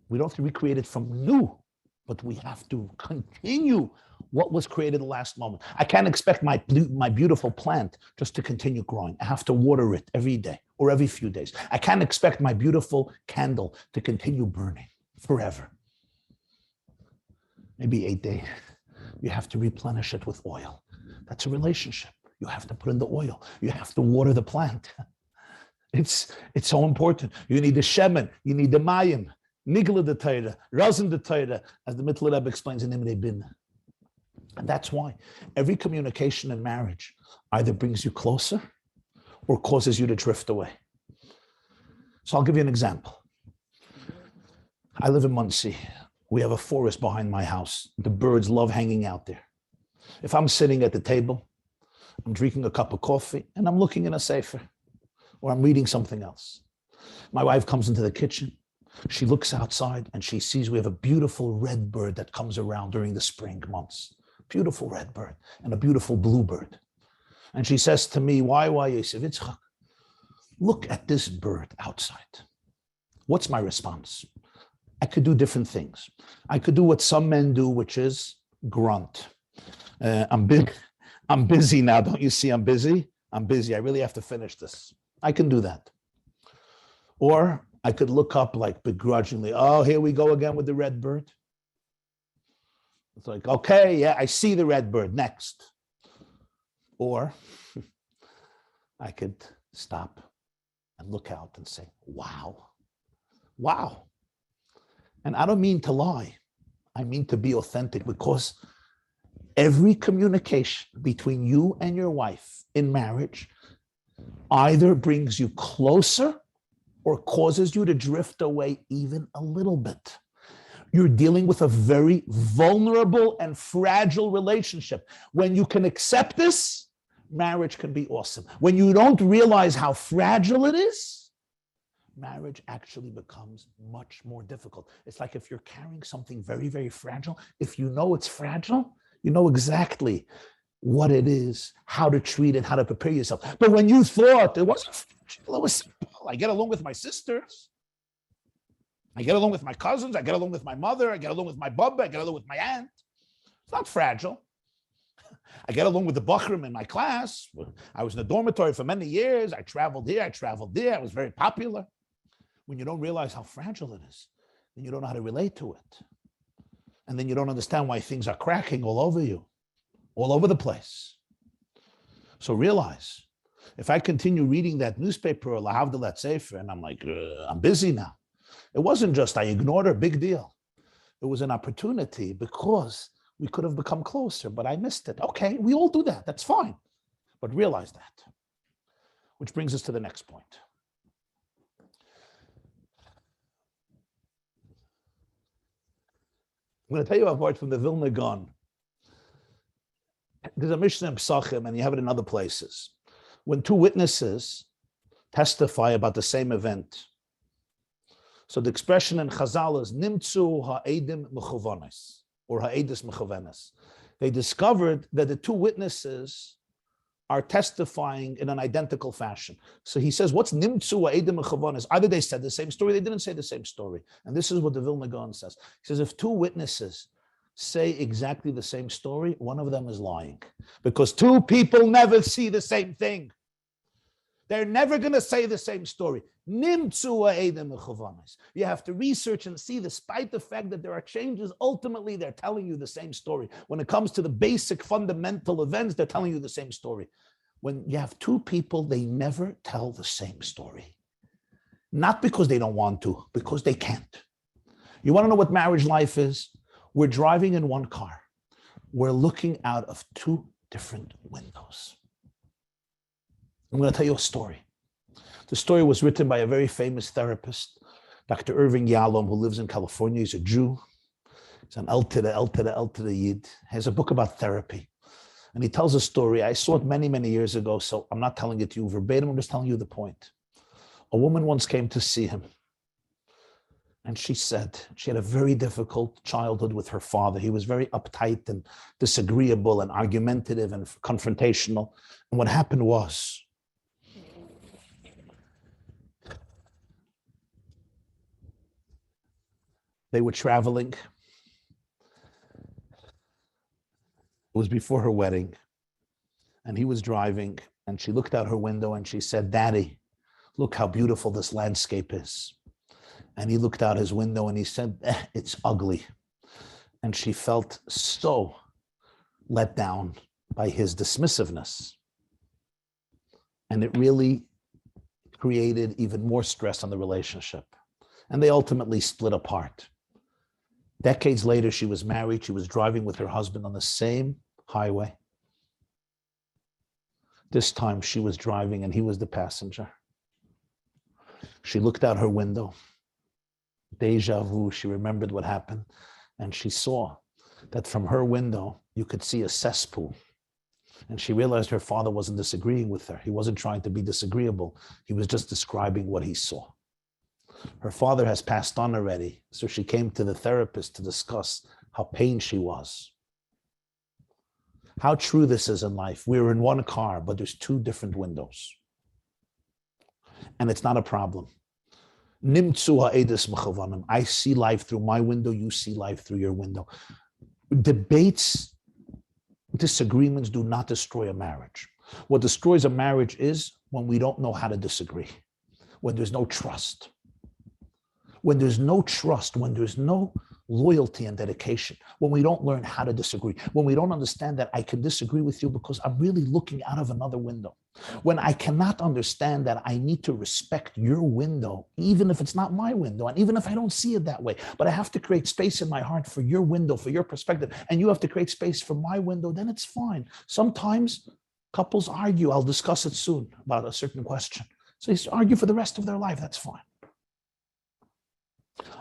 We don't have to recreate it from new, but we have to continue what was created the last moment. I can't expect my beautiful plant just to continue growing. I have to water it every day or every few days. I can't expect my beautiful candle to continue burning forever. Maybe 8 days. You have to replenish it with oil. That's a relationship. You have to put in the oil. You have to water the plant. It's so important. You need the shemen. You need the mayim. Nigla de Torah, Razin de Torah, as the Mittel Rebbe explains in Imrei Bin. And that's why every communication in marriage either brings you closer or causes you to drift away. So I'll give you an example. I live in Muncie. We have a forest behind my house. The birds love hanging out there. If I'm sitting at the table, I'm drinking a cup of coffee, and I'm looking in a sefer, or I'm reading something else. My wife comes into the kitchen. She looks outside and she sees we have a beautiful red bird that comes around during the spring months. Beautiful red bird and a beautiful bluebird. And she says to me, why, Yosef Yitzchak? Look at this bird outside. What's my response? I could do different things. I could do what some men do, which is grunt. I'm busy now. Don't you see I'm busy? I'm busy. I really have to finish this. I can do that. Or I could look up like begrudgingly, oh, here we go again with the red bird. It's like, okay, yeah, I see the red bird, next. Or I could stop and look out and say, wow, wow. And I don't mean to lie. I mean to be authentic, because every communication between you and your wife in marriage either brings you closer or causes you to drift away even a little bit. You're dealing with a very vulnerable and fragile relationship. When you can accept this, marriage can be awesome. When you don't realize how fragile it is, marriage actually becomes much more difficult. It's like if you're carrying something very, very fragile, if you know it's fragile, you know exactly what it is, how to treat it, how to prepare yourself. But when you thought it wasn't It was simple. I get along with my sisters. I get along with my cousins. I get along with my mother. I get along with my bubba. I get along with my aunt. It's not fragile. I get along with the Bachrim in my class. I was in the dormitory for many years. I traveled here. I traveled there. I was very popular. When you don't realize how fragile it is, then you don't know how to relate to it. And then you don't understand why things are cracking all over you, all over the place. So realize, if I continue reading that newspaper or Lahavdalat Sefer, and I'm like, I'm busy now. It wasn't just I ignored her, big deal. It was an opportunity because we could have become closer, but I missed it. Okay, we all do that. That's fine. But realize that. Which brings us to the next point. I'm going to tell you a part from the Vilna Gaon. There's a Mishnah in Psachim, and you have it in other places. When two witnesses testify about the same event, so the expression in Chazal is Nimtzu ha'edim mechuvanes, or ha'edis mechuvanes. They discovered that the two witnesses are testifying in an identical fashion. So he says, what's Nimtzu ha'edim mechuvanes? Either they said the same story, they didn't say the same story. And this is what the Vilna Gaon says. He says, if two witnesses say exactly the same story, one of them is lying. Because two people never see the same thing. They're never going to say the same story. You have to research and see, despite the fact that there are changes, ultimately they're telling you the same story. When it comes to the basic fundamental events, they're telling you the same story. When you have two people, they never tell the same story. Not because they don't want to, because they can't. You want to know what marriage life is? We're driving in one car. We're looking out of two different windows. I'm going to tell you a story. The story was written by a very famous therapist, Dr. Irving Yalom, who lives in California. He's a Jew. He's an El Tida Yid. He has a book about therapy. And he tells a story. I saw it many, many years ago, so I'm not telling it to you verbatim. I'm just telling you the point. A woman once came to see him. And she said she had a very difficult childhood with her father. He was very uptight and disagreeable and argumentative and confrontational. And what happened was, they were traveling. It was before her wedding. And he was driving. And she looked out her window and she said, "Daddy, look how beautiful this landscape is." And he looked out his window and he said, "It's ugly." And she felt so let down by his dismissiveness. And it really created even more stress on the relationship. And they ultimately split apart. Decades later, she was married. She was driving with her husband on the same highway. This time she was driving and he was the passenger. She looked out her window. Deja vu, she remembered what happened. And she saw that from her window, you could see a cesspool. And she realized her father wasn't disagreeing with her. He wasn't trying to be disagreeable. He was just describing what he saw. Her father has passed on already, so she came to the therapist to discuss how pained she was. How true this is in life. We're in one car, but there's two different windows. And it's not a problem. I see life through my window, you see life through your window. Debates, disagreements do not destroy a marriage. What destroys a marriage is when we don't know how to disagree, when there's no trust. When there's no trust, when there's no loyalty and dedication, when we don't learn how to disagree, when we don't understand that I can disagree with you because I'm really looking out of another window, when I cannot understand that I need to respect your window, even if it's not my window, and even if I don't see it that way, but I have to create space in my heart for your window, for your perspective, and you have to create space for my window, then it's fine. Sometimes couples argue. I'll discuss it soon about a certain question. So they argue for the rest of their life. That's fine.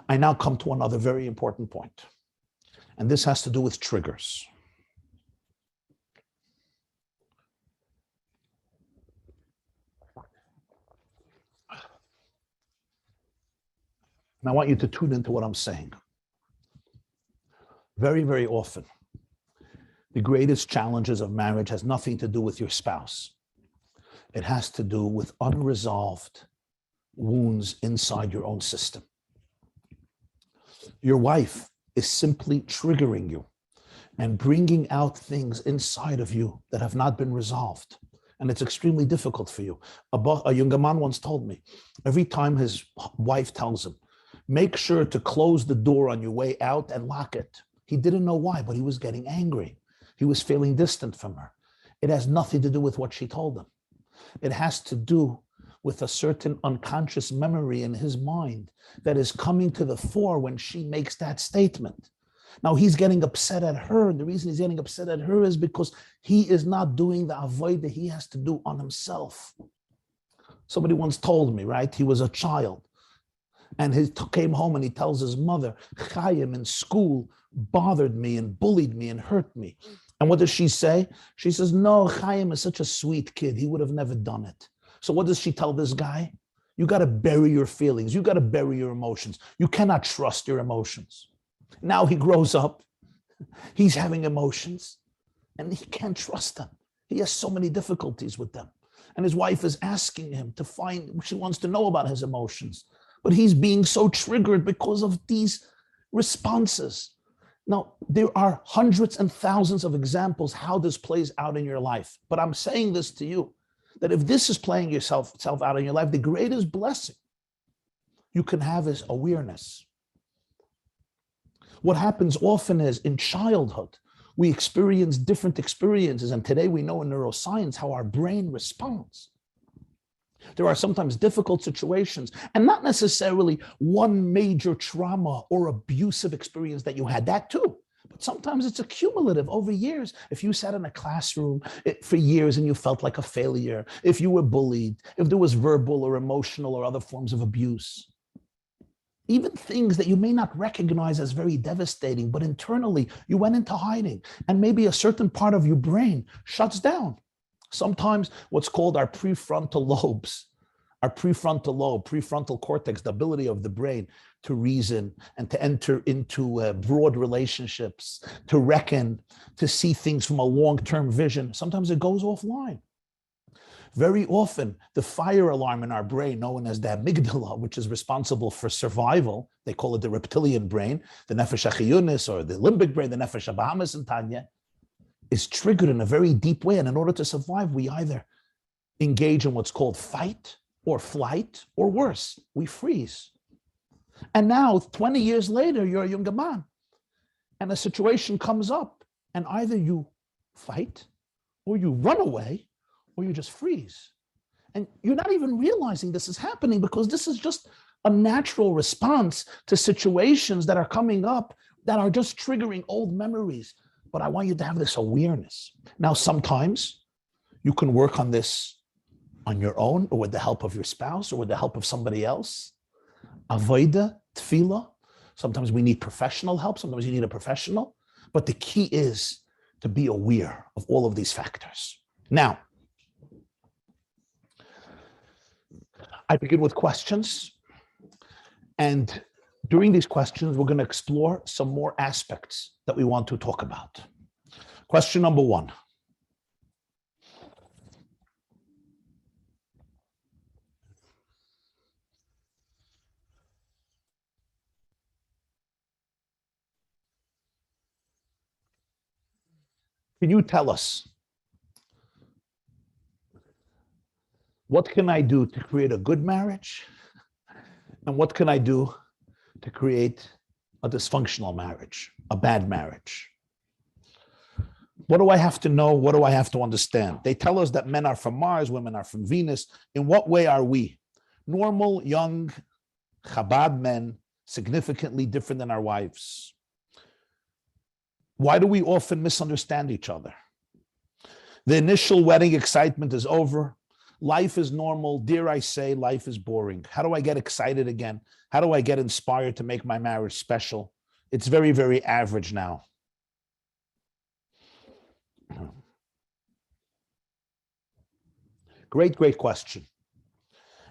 I now come to another very important point, and this has to do with triggers. And I want you to tune into what I'm saying. Very, very often, the greatest challenges of marriage has nothing to do with your spouse. It has to do with unresolved wounds inside your own system. Your wife is simply triggering you and bringing out things inside of you that have not been resolved. And it's extremely difficult for you. A younger man once told me, every time his wife tells him, make sure to close the door on your way out and lock it. He didn't know why, but he was getting angry. He was feeling distant from her. It has nothing to do with what she told him. It has to do with a certain unconscious memory in his mind that is coming to the fore when she makes that statement. Now he's getting upset at her, and the reason he's getting upset at her is because he is not doing the avoid that he has to do on himself. Somebody once told me, right? He was a child, and he came home and he tells his mother, Chaim in school bothered me and bullied me and hurt me. And what does she say? She says, no, Chaim is such a sweet kid. He would have never done it. So what does she tell this guy? You got to bury your feelings. You got to bury your emotions. You cannot trust your emotions. Now he grows up. He's having emotions and he can't trust them. He has so many difficulties with them. And his wife is asking him to find, she wants to know about his emotions, but he's being so triggered because of these responses. Now, there are hundreds and thousands of examples how this plays out in your life. But I'm saying this to you, that if this is playing itself out in your life, the greatest blessing you can have is awareness. What happens often is in childhood, we experience different experiences. And today we know in neuroscience how our brain responds. There are sometimes difficult situations and not necessarily one major trauma or abusive experience that you had, that too. But sometimes it's accumulative over years. If you sat in a classroom for years and you felt like a failure, if you were bullied, if there was verbal or emotional or other forms of abuse, even things that you may not recognize as very devastating, but internally you went into hiding and maybe a certain part of your brain shuts down. Sometimes what's called our prefrontal lobes, our prefrontal lobe, prefrontal cortex, the ability of the brain to reason and to enter into broad relationships, to reckon, to see things from a long-term vision. Sometimes it goes offline. Very often, the fire alarm in our brain, known as the amygdala, which is responsible for survival, they call it the reptilian brain, the nefesh achiyunis, or the limbic brain, the nefesh habahamis in Tanya, is triggered in a very deep way. And in order to survive, we either engage in what's called fight or flight, or worse, we freeze. And now, 20 years later, you're a younger man, and a situation comes up, and either you fight, or you run away, or you just freeze. And you're not even realizing this is happening because this is just a natural response to situations that are coming up that are just triggering old memories. But I want you to have this awareness. Now, sometimes you can work on this on your own or with the help of your spouse or with the help of somebody else. Avoida, tefillah. Sometimes we need professional help. Sometimes you need a professional. But the key is to be aware of all of these factors. Now, I begin with questions. And during these questions, we're going to explore some more aspects that we want to talk about. Question number one. Can you tell us, what can I do to create a good marriage? And what can I do to create a dysfunctional marriage, a bad marriage? What do I have to know? What do I have to understand? They tell us that men are from Mars, women are from Venus. In what way are we, normal, young, Chabad men, significantly different than our wives? Why do we often misunderstand each other? The initial wedding excitement is over. Life is normal. Dare I say, life is boring. How do I get excited again? How do I get inspired to make my marriage special? It's very, very average now. Great, great question.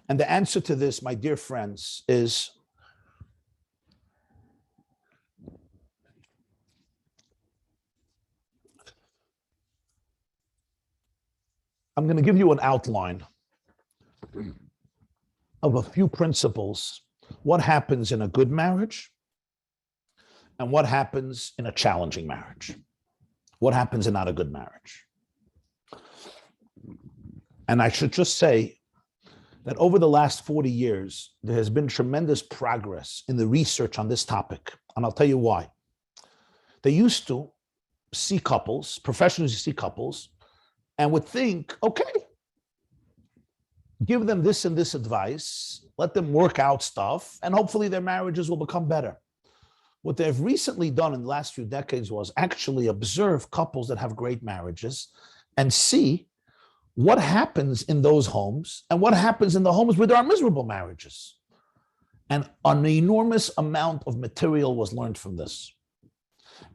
And the answer to this, my dear friends, is I'm going to give you an outline of a few principles. What happens in a good marriage and what happens in a challenging marriage? What happens in not a good marriage? And I should just say that over the last 40 years, there has been tremendous progress in the research on this topic. And I'll tell you why. They used to see couples, professionals see couples, and would think, okay, give them this and this advice, let them work out stuff, and hopefully their marriages will become better. What they've recently done in the last few decades was actually observe couples that have great marriages and see what happens in those homes and what happens in the homes where there are miserable marriages. And an enormous amount of material was learned from this.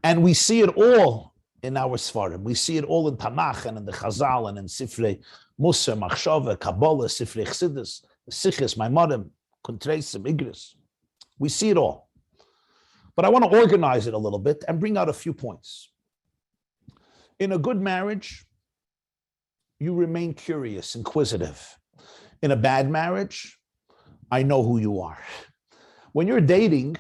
And we see it all in our Sfarim. We see it all in Tanakh and in the Chazal and in Sifrei Musa, Machshava, Kabbalah, Sifrei Chassidus, Sichos, Maimonim, Kuntreisim, Igris. We see it all. But I want to organize it a little bit and bring out a few points. In a good marriage, you remain curious, inquisitive. In a bad marriage, I know who you are. When you're dating,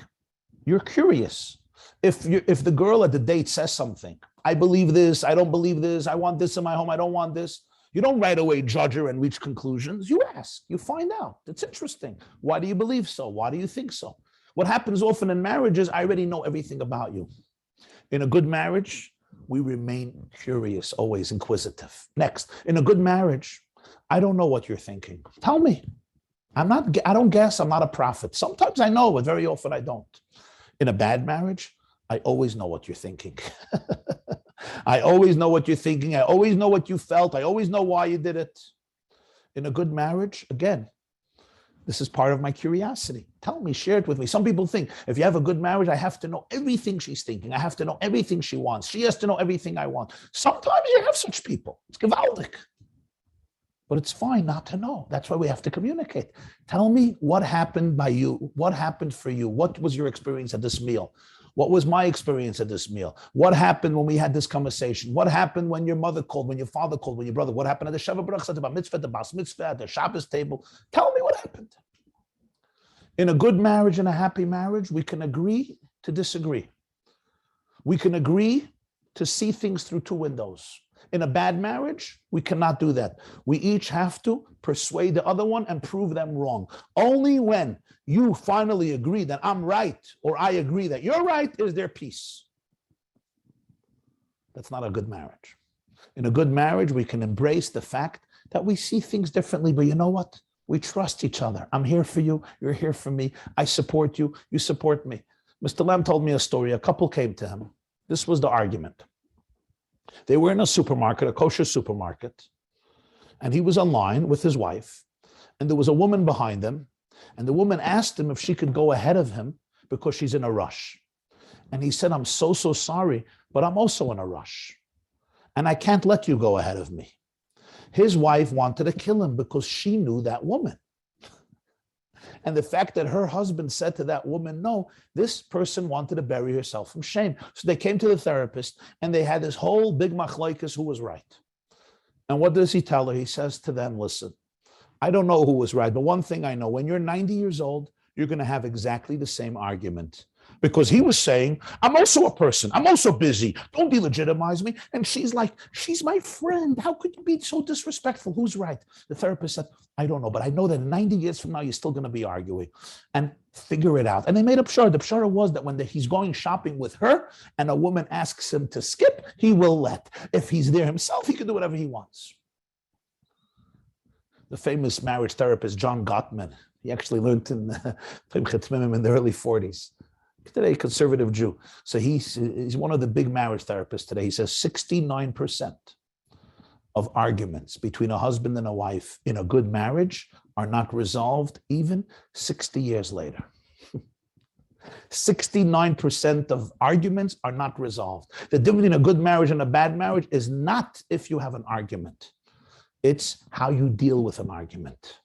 you're curious. If the girl at the date says something, I believe this, I don't believe this, I want this in my home, I don't want this, you don't right away judge her and reach conclusions. You ask, you find out. It's interesting. Why do you believe so? Why do you think so? What happens often in marriages, I already know everything about you. In a good marriage, we remain curious, always inquisitive. Next, in a good marriage, I don't know what you're thinking. Tell me. I don't guess, I'm not a prophet. Sometimes I know, but very often I don't. In a bad marriage, I always know what you're thinking. I always know what you're thinking. I always know what you felt. I always know why you did it. In a good marriage, again, this is part of my curiosity. Tell me, share it with me. Some people think if you have a good marriage, I have to know everything she's thinking. I have to know everything she wants. She has to know everything I want. Sometimes you have such people. It's gewaldig. But it's fine not to know. That's why we have to communicate. Tell me what happened by you. What happened for you? What was your experience at this meal? What was my experience at this meal? What happened when we had this conversation? What happened when your mother called, when your father called, when your brother? What happened at the Sheva Brachas, at the Bar Mitzvah, the Bas Mitzvah, at the Shabbos table? Tell me what happened. In a good marriage and a happy marriage, we can agree to disagree. We can agree to see things through two windows. In a bad marriage, we cannot do that. We each have to persuade the other one and prove them wrong. Only when you finally agree that I'm right or I agree that you're right is there peace. That's not a good marriage. In a good marriage, we can embrace the fact that we see things differently, but you know what? We trust each other. I'm here for you. You're here for me. I support you. You support me. Mr. Lam told me a story. A couple came to him. This was the argument. They were in a supermarket, a kosher supermarket, and he was online with his wife, and there was a woman behind them, and the woman asked him if she could go ahead of him because she's in a rush. And he said, I'm so sorry, but I'm also in a rush, and I can't let you go ahead of me. His wife wanted to kill him because she knew that woman. And the fact that her husband said to that woman, no, this person wanted to bury herself from shame. So they came to the therapist and they had this whole big machlokes who was right. And what does he tell her? He says to them, listen, I don't know who was right, but one thing I know, when you're 90 years old, you're going to have exactly the same argument. Because he was saying, I'm also a person. I'm also busy. Don't delegitimize me. And she's like, she's my friend. How could you be so disrespectful? Who's right? The therapist said, I don't know, but I know that 90 years from now, you're still going to be arguing. And figure it out. And they made up pshara. The pshara was that when he's going shopping with her and a woman asks him to skip, he will let. If he's there himself, he can do whatever he wants. The famous marriage therapist, John Gottman, he actually learned in the early 40s. Today, a conservative Jew. So he's one of the big marriage therapists today. He says 69% of arguments between a husband and a wife in a good marriage are not resolved even 60 years later. 69% of arguments are not resolved. The difference between a good marriage and a bad marriage is not if you have an argument. It's how you deal with an argument.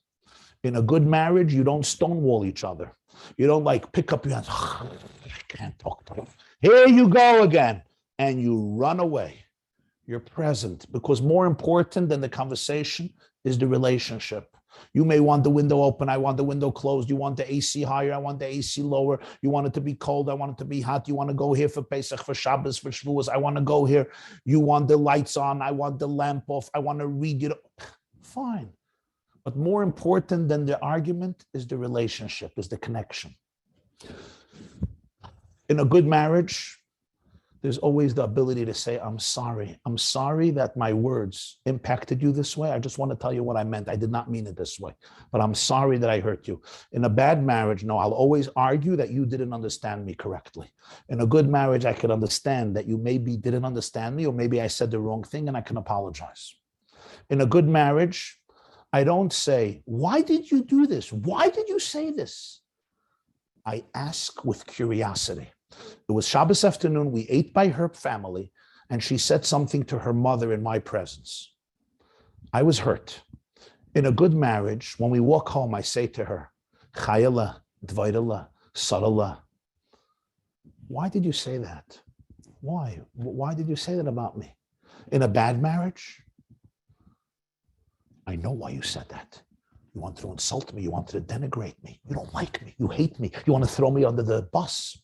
In a good marriage, you don't stonewall each other. You don't like pick up your hands. I can't talk to him. Here you go again. And you run away. You're present, because more important than the conversation is the relationship. You may want the window open. I want the window closed. You want the AC higher. I want the AC lower. You want it to be cold. I want it to be hot. You want to go here for Pesach, for Shabbos, for Shavuos. I want to go here. You want the lights on. I want the lamp off. I want to read you. Fine. But more important than the argument is the relationship, is the connection. In a good marriage, there's always the ability to say, I'm sorry. I'm sorry that my words impacted you this way. I just want to tell you what I meant. I did not mean it this way, but I'm sorry that I hurt you. In a bad marriage, no, I'll always argue that you didn't understand me correctly. In a good marriage, I could understand that you maybe didn't understand me, or maybe I said the wrong thing and I can apologize. In a good marriage, I don't say, why did you do this? Why did you say this? I ask with curiosity. It was Shabbos afternoon. We ate by her family, and she said something to her mother in my presence. I was hurt. In a good marriage, when we walk home, I say to her, Chayala, Dvaidala, Sadala. Why did you say that? Why? Why did you say that about me? In a bad marriage, I know why you said that. You wanted to insult me. You wanted to denigrate me. You don't like me. You hate me. You want to throw me under the bus.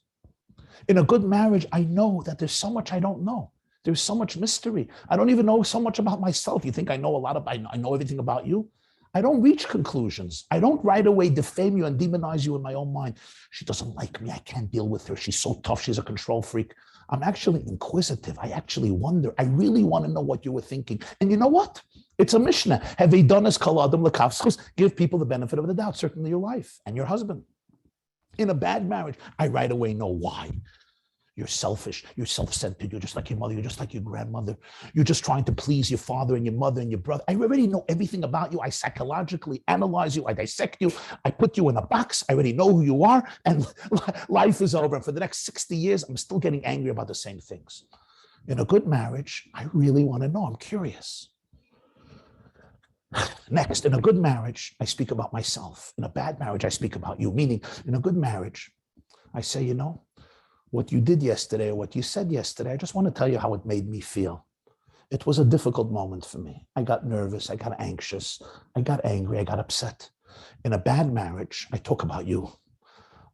In a good marriage, I know that there's so much I don't know. There's so much mystery. I don't even know so much about myself. You think I know I know everything about you? I don't reach conclusions. I don't right away defame you and demonize you in my own mind. She doesn't like me. I can't deal with her. She's so tough. She's a control freak. I'm actually inquisitive. I actually wonder. I really want to know what you were thinking. And you know what? It's a Mishnah. Give people the benefit of the doubt, certainly your wife and your husband. In a bad marriage, I right away know why. You're selfish. You're self-centered. You're just like your mother. You're just like your grandmother. You're just trying to please your father and your mother and your brother. I already know everything about you. I psychologically analyze you. I dissect you. I put you in a box. I already know who you are. And life is over. And for the next 60 years, I'm still getting angry about the same things. In a good marriage, I really want to know. I'm curious. Next, in a good marriage, I speak about myself. In a bad marriage, I speak about you. Meaning, in a good marriage, I say, you know, what you did yesterday or what you said yesterday, I just want to tell you how it made me feel. It was a difficult moment for me. I got nervous. I got anxious. I got angry. I got upset. In a bad marriage, I talk about you.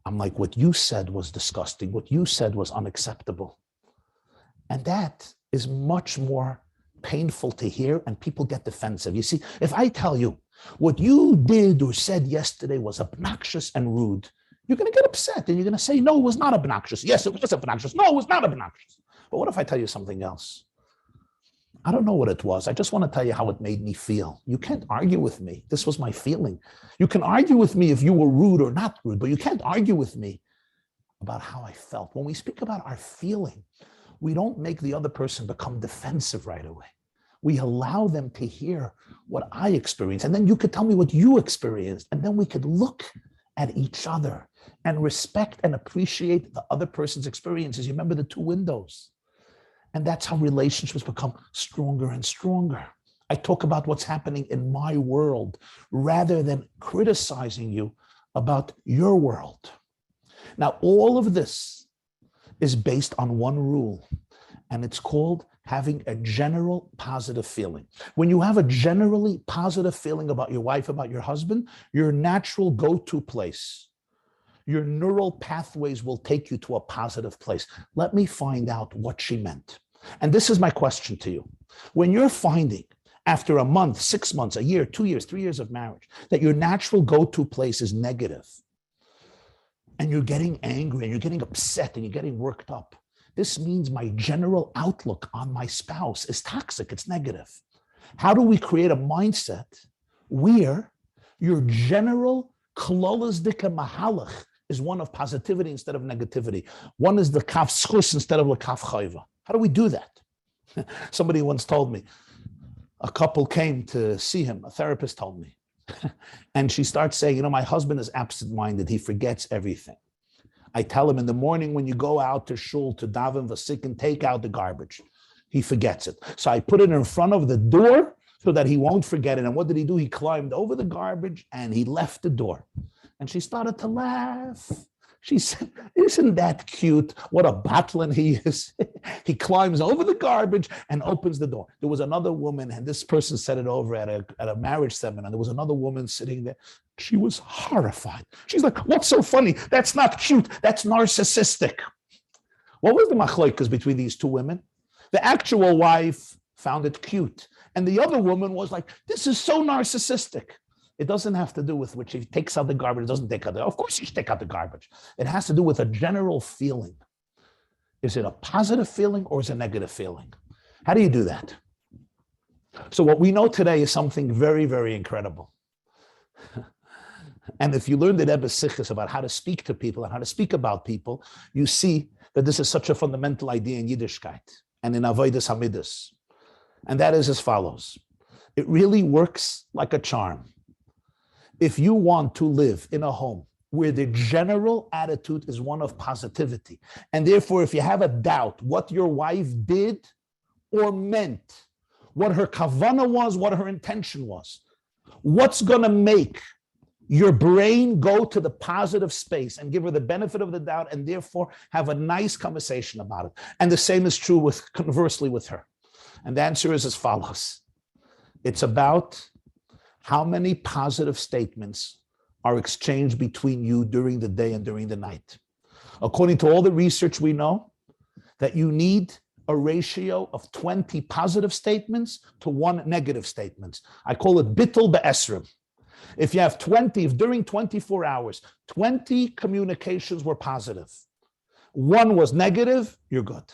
I'm like, what you said was disgusting. What you said was unacceptable. And that is much more painful to hear, and people get defensive. You see, if I tell you what you did or said yesterday was obnoxious and rude, you're going to get upset and you're going to say, no, it was not obnoxious. Yes, it was obnoxious. No, it was not obnoxious. But what if I tell you something else? I don't know what it was. I just want to tell you how it made me feel. You can't argue with me. This was my feeling. You can argue with me if you were rude or not rude, but you can't argue with me about how I felt. When we speak about our feeling, we don't make the other person become defensive right away. We allow them to hear what I experienced. And then you could tell me what you experienced. And then we could look at each other and respect and appreciate the other person's experiences. You remember the two windows. And that's how relationships become stronger and stronger. I talk about what's happening in my world rather than criticizing you about your world. Now, all of this is based on one rule, and it's called having a general positive feeling. When you have a generally positive feeling about your wife, about your husband, your natural go-to place, your neural pathways will take you to a positive place. Let me find out what she meant. And this is my question to you. When you're finding after a month, 6 months, a year, 2 years, 3 years of marriage, that your natural go-to place is negative, and you're getting angry and you're getting upset and you're getting worked up, this means my general outlook on my spouse is toxic, it's negative. How do we create a mindset where your general klolas dika mahalach is one of positivity instead of negativity? One is the kaf schus instead of the kaf chayva. How do we do that? Somebody once told me, a couple came to see him, a therapist told me, and she starts saying, you know, my husband is absent-minded, he forgets everything. I tell him in the morning when you go out to shul, to daven vasik, and take out the garbage, he forgets it. So I put it in front of the door so that he won't forget it. And what did he do? He climbed over the garbage and he left the door. And she started to laugh. She said, isn't that cute? What a batlin he is. He climbs over the garbage and opens the door. There was another woman, and this person said it over at a marriage seminar. There was another woman sitting there. She was horrified. She's like, what's so funny? That's not cute. That's narcissistic. What was the machlokas between these two women? The actual wife found it cute. And the other woman was like, this is so narcissistic. It doesn't have to do with which he takes out the garbage, it doesn't take out the, of course you should take out the garbage. It has to do with a general feeling. Is it a positive feeling or is it a negative feeling? How do you do that? So what we know today is something very, very incredible. And if you learn the Rebbe's sichos about how to speak to people and how to speak about people, you see that this is such a fundamental idea in Yiddishkeit and in Avodas Hamidus. And that is as follows. It really works like a charm. If you want to live in a home where the general attitude is one of positivity, and therefore if you have a doubt what your wife did or meant, what her kavanah was, what her intention was, what's going to make your brain go to the positive space and give her the benefit of the doubt and therefore have a nice conversation about it. And the same is true conversely with her. And the answer is as follows. It's about how many positive statements are exchanged between you during the day and during the night. According to all the research we know, that you need a ratio of 20 positive statements to 1 negative statement. I call it bittul be'esrim. If you have 20, if during 24 hours, 20 communications were positive, 1 was negative, you're good.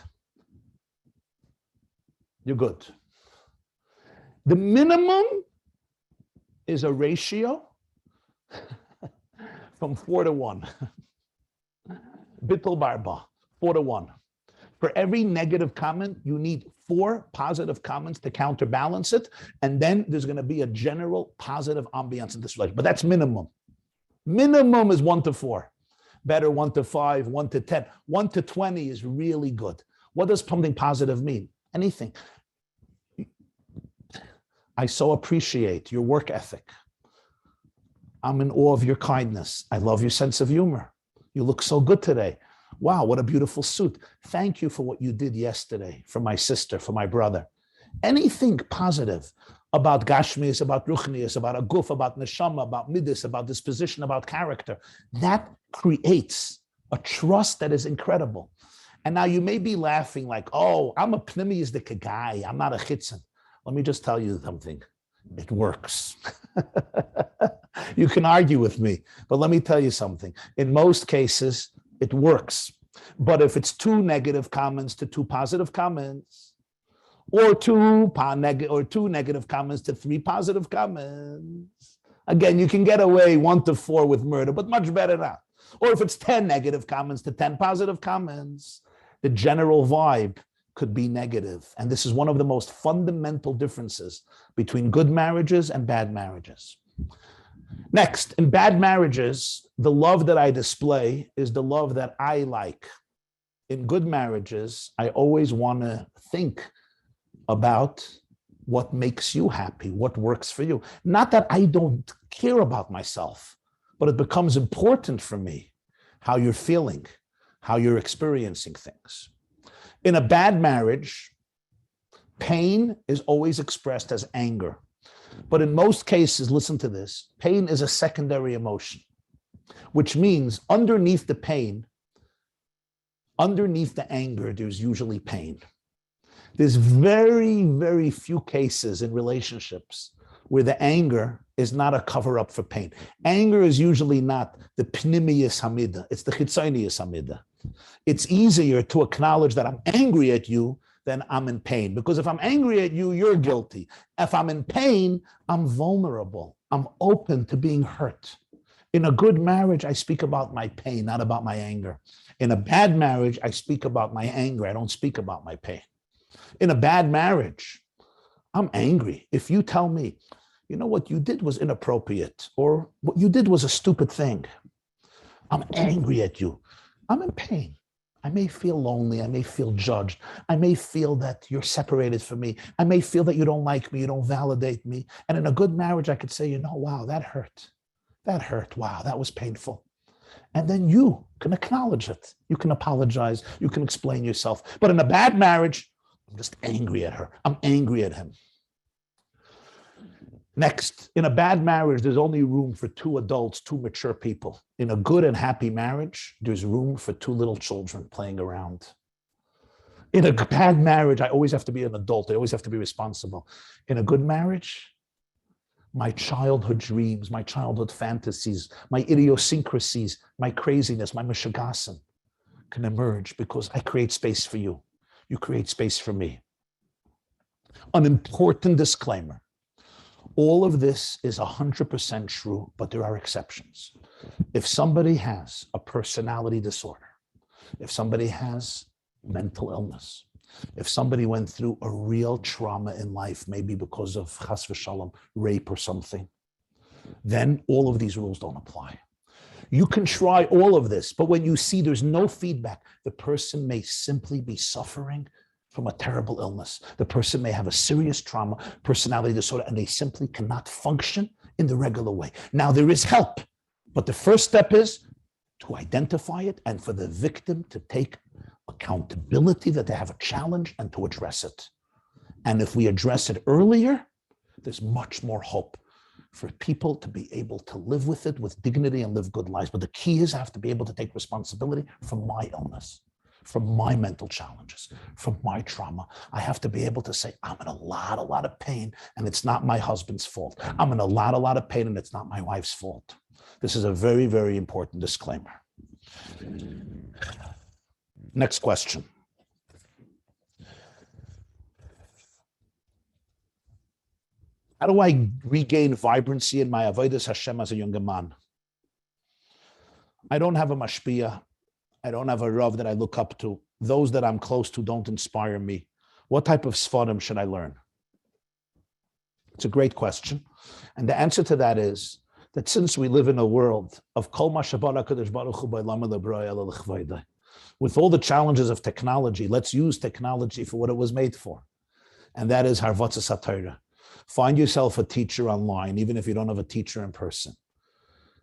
You're good. The minimum is a ratio from 4 to 1. Bittul barba, 4 to 1. For every negative comment, you need 4 positive comments to counterbalance it. And then there's going to be a general positive ambiance in this relationship. But that's minimum. Minimum is 1 to 4. Better 1 to 5, 1 to 10. 1 to 20 is really good. What does something positive mean? Anything. I so appreciate your work ethic. I'm in awe of your kindness. I love your sense of humor. You look so good today. Wow, what a beautiful suit. Thank you for what you did yesterday for my sister, for my brother. Anything positive about Gashmias, about Ruchnias, about a guf, about neshama, about midas, about disposition, about character, that creates a trust that is incredible. And now you may be laughing like, oh, I'm a pneumistic guy. I'm not a chitzon. Let me just tell you something. It works. You can argue with me, but let me tell you something. In most cases, it works. But if it's 2 negative comments to 2 positive comments, or 2 negative comments to 3 positive comments, again, you can get away 1 to 4 with murder, but much better not. Or if it's 10 negative comments to 10 positive comments, the general vibe could be negative. And this is one of the most fundamental differences between good marriages and bad marriages. Next, in bad marriages, the love that I display is the love that I like. In good marriages, I always want to think about what makes you happy, what works for you. Not that I don't care about myself, but it becomes important for me how you're feeling, how you're experiencing things. In a bad marriage, pain is always expressed as anger. But in most cases, listen to this, pain is a secondary emotion, which means underneath the pain, underneath the anger, there's usually pain. There's very, very few cases in relationships where the anger is not a cover-up for pain. Anger is usually not the pnimiyas hamida, it's the chitzonius hamida. It's easier to acknowledge that I'm angry at you than I'm in pain. Because if I'm angry at you, you're guilty. If I'm in pain, I'm vulnerable. I'm open to being hurt. In a good marriage, I speak about my pain, not about my anger. In a bad marriage, I speak about my anger. I don't speak about my pain. In a bad marriage, I'm angry. If you tell me, you know, what you did was inappropriate, or what you did was a stupid thing, I'm angry at you. I'm in pain. I may feel lonely. I may feel judged. I may feel that you're separated from me. I may feel that you don't like me. You don't validate me. And in a good marriage, I could say, you know, wow, that hurt. That hurt. Wow, that was painful. And then you can acknowledge it. You can apologize. You can explain yourself. But in a bad marriage, I'm just angry at her. I'm angry at him. Next, in a bad marriage, there's only room for two adults, two mature people. In a good and happy marriage, there's room for two little children playing around. In a bad marriage, I always have to be an adult. I always have to be responsible. In a good marriage, my childhood dreams, my childhood fantasies, my idiosyncrasies, my craziness, my mishagasan can emerge because I create space for you. You create space for me. An important disclaimer. All of this is 100% true, but there are exceptions. If somebody has a personality disorder, if somebody has mental illness, if somebody went through a real trauma in life, maybe because of chas v'shalom, rape or something, then all of these rules don't apply. You can try all of this, but when you see there's no feedback, the person may simply be suffering from a terrible illness. The person may have a serious trauma, personality disorder, and they simply cannot function in the regular way. Now, there is help, but the first step is to identify it and for the victim to take accountability that they have a challenge and to address it. And if we address it earlier, there's much more hope for people to be able to live with it with dignity and live good lives. But the key is I have to be able to take responsibility for my illness, from my mental challenges, from my trauma. I have to be able to say, I'm in a lot of pain, and it's not my husband's fault. I'm in a lot of pain, and it's not my wife's fault. This is a very, very important disclaimer. Next question. How do I regain vibrancy in my avodas Hashem as a younger man? I don't have a mashpia. I don't have a Rav that I look up to. Those that I'm close to don't inspire me. What type of Sfarim should I learn? It's a great question. And the answer to that is that since we live in a world of Kol Ma Shabara Kadosh Baruch Hu B'Olam Lebroi Ela L'Chvayda, with all the challenges of technology, let's use technology for what it was made for. And that is Harvatzas HaTorah. Find yourself a teacher online, even if you don't have a teacher in person.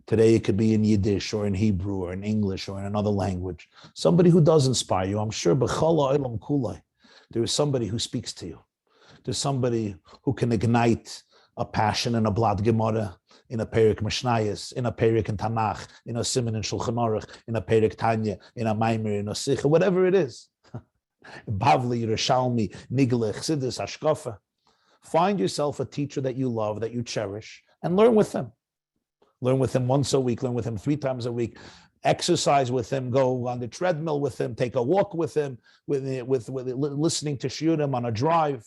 Today, it could be in Yiddish or in Hebrew or in English or in another language. Somebody who does inspire you. I'm sure B'chol Ha'olam Kulai, there is somebody who speaks to you. There's somebody who can ignite a passion in a Blad Gemara, in a Perik Mishnayos, in a Perik in Tanakh, in a Siman in Shulchan Aruch, in a Perik Tanya, in a Maimer, in a Sicha, whatever it is. Bavli, Yerushalmi, Nigla, Chassidus, Hashkafa. Find yourself a teacher that you love, that you cherish, and learn with them. Learn with him once a week, learn with him 3 times a week, exercise with him, go on the treadmill with him, take a walk with him, with listening to shiurim on a drive.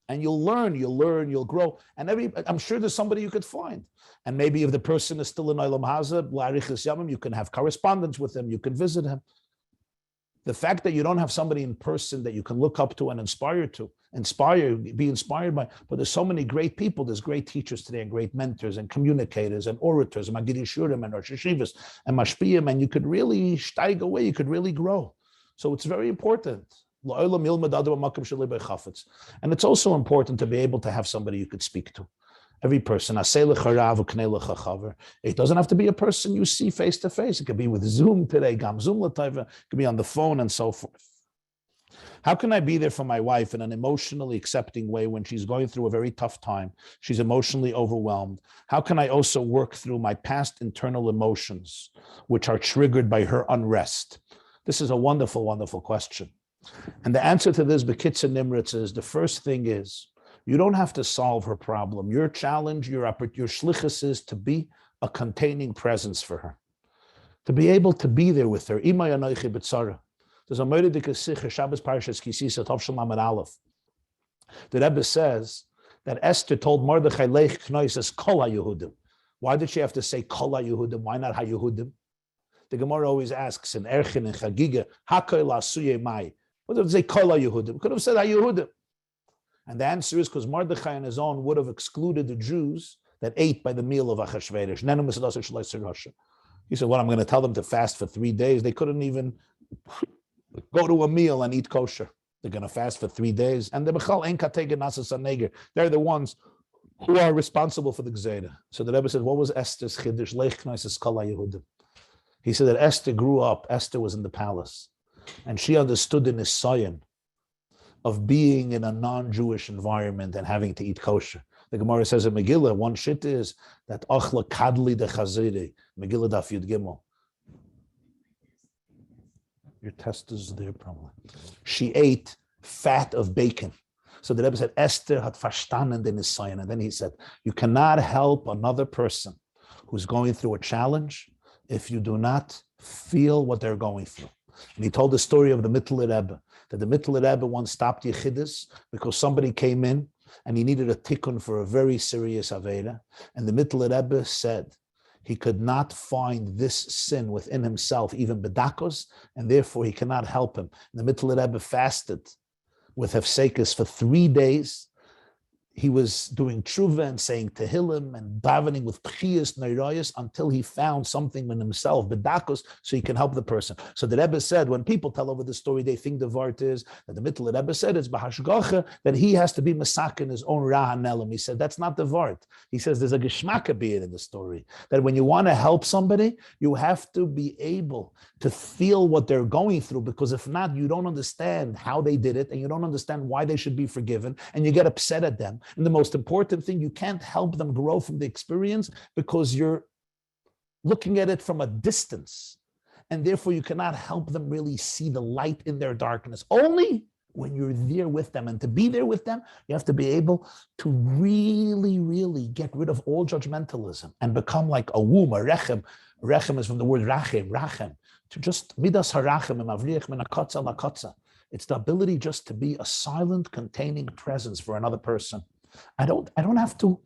And you'll learn, you'll grow. And I'm sure there's somebody you could find. And maybe if the person is still in Olam Hazeh, La'arichas Yamim, you can have correspondence with him, you can visit him. The fact that you don't have somebody in person that you can look up to and be inspired by, but there's so many great people. There's great teachers today and great mentors and communicators and orators and Magidi Shurim and Rosh Yeshivas and Mashpiyim, and you could really steig away, you could really grow. So it's very important. And it's also important to be able to have somebody you could speak to. Every person. It doesn't have to be a person you see face to face. It could be with Zoom today, Gam Zoom Lataiva. It could be on the phone and so forth. How can I be there for my wife in an emotionally accepting way when she's going through a very tough time? She's emotionally overwhelmed. How can I also work through my past internal emotions, which are triggered by her unrest? This is a wonderful, wonderful question. And the answer to this, Bekitz and Nimritz, is the first thing is, you don't have to solve her problem. Your challenge, your shlichus is to be a containing presence for her, to be able to be there with her. There's a Moedik Sikh, Shabbos Parashas Kisisa, Tov Shalom Amud Aleph. The Rebbe says that Esther told Mordechai, Leich Knois as Kol HaYehudim. Why did she have to say Kol HaYehudim? Why not HaYehudim? The Gemara always asks in Erchin and Chagiga, HaKol HaSuye Mai. What did it say Kol HaYehudim? Could have said HaYehudim. And the answer is because Mordechai on his own would have excluded the Jews that ate by the meal of Achashverosh. He said, well, I'm going to tell them to fast for 3 days. They couldn't even go to a meal and eat kosher. They're going to fast for 3 days. And they're the ones who are responsible for the Gzeira. So the Rebbe said, what was Esther's Chiddush? Lech Knois es Kol HaYehudim. He said that Esther grew up, Esther was in the palace, and she understood the nisayon of being in a non-Jewish environment and having to eat kosher. The Gemara says in Megillah, one shit is that achla kadli de chaziri, Megillah daf yud gimel. Your test is there probably. She ate fat of bacon. So the Rebbe said, Esther hat verstanden den nisayon. And then he said, you cannot help another person who's going through a challenge if you do not feel what they're going through. And he told the story of the Mittler Rebbe, that the Mittler Rebbe once stopped Yechidus because somebody came in and he needed a tikkun for a very serious Aveda. And the Mittler Rebbe said he could not find this sin within himself, even bedakos, and therefore he cannot help him. And the Mittler Rebbe fasted with Hefsekis for 3 days. He was doing tshuva and saying tehillim and davening with pchiyas neirayas until he found something in himself, bedakos, so he can help the person. So the Rebbe said, when people tell over the story, they think the vart is that the Mittler Rebbe said it's b'hashgacha, that he has to be masak in his own rahanelim. He said that's not the vart. He says there's a geschmacka being in the story, that when you want to help somebody, you have to be able to feel what they're going through, because if not, you don't understand how they did it, and you don't understand why they should be forgiven, and you get upset at them. And the most important thing, you can't help them grow from the experience because you're looking at it from a distance. And therefore, you cannot help them really see the light in their darkness. Only when you're there with them. And to be there with them, you have to be able to really, really get rid of all judgmentalism and become like a womb, a rechem. Rechem is from the word rachem, to just midas harachem, mavriach min hakatza lakatza. It's the ability just to be a silent, containing presence for another person. I don't have to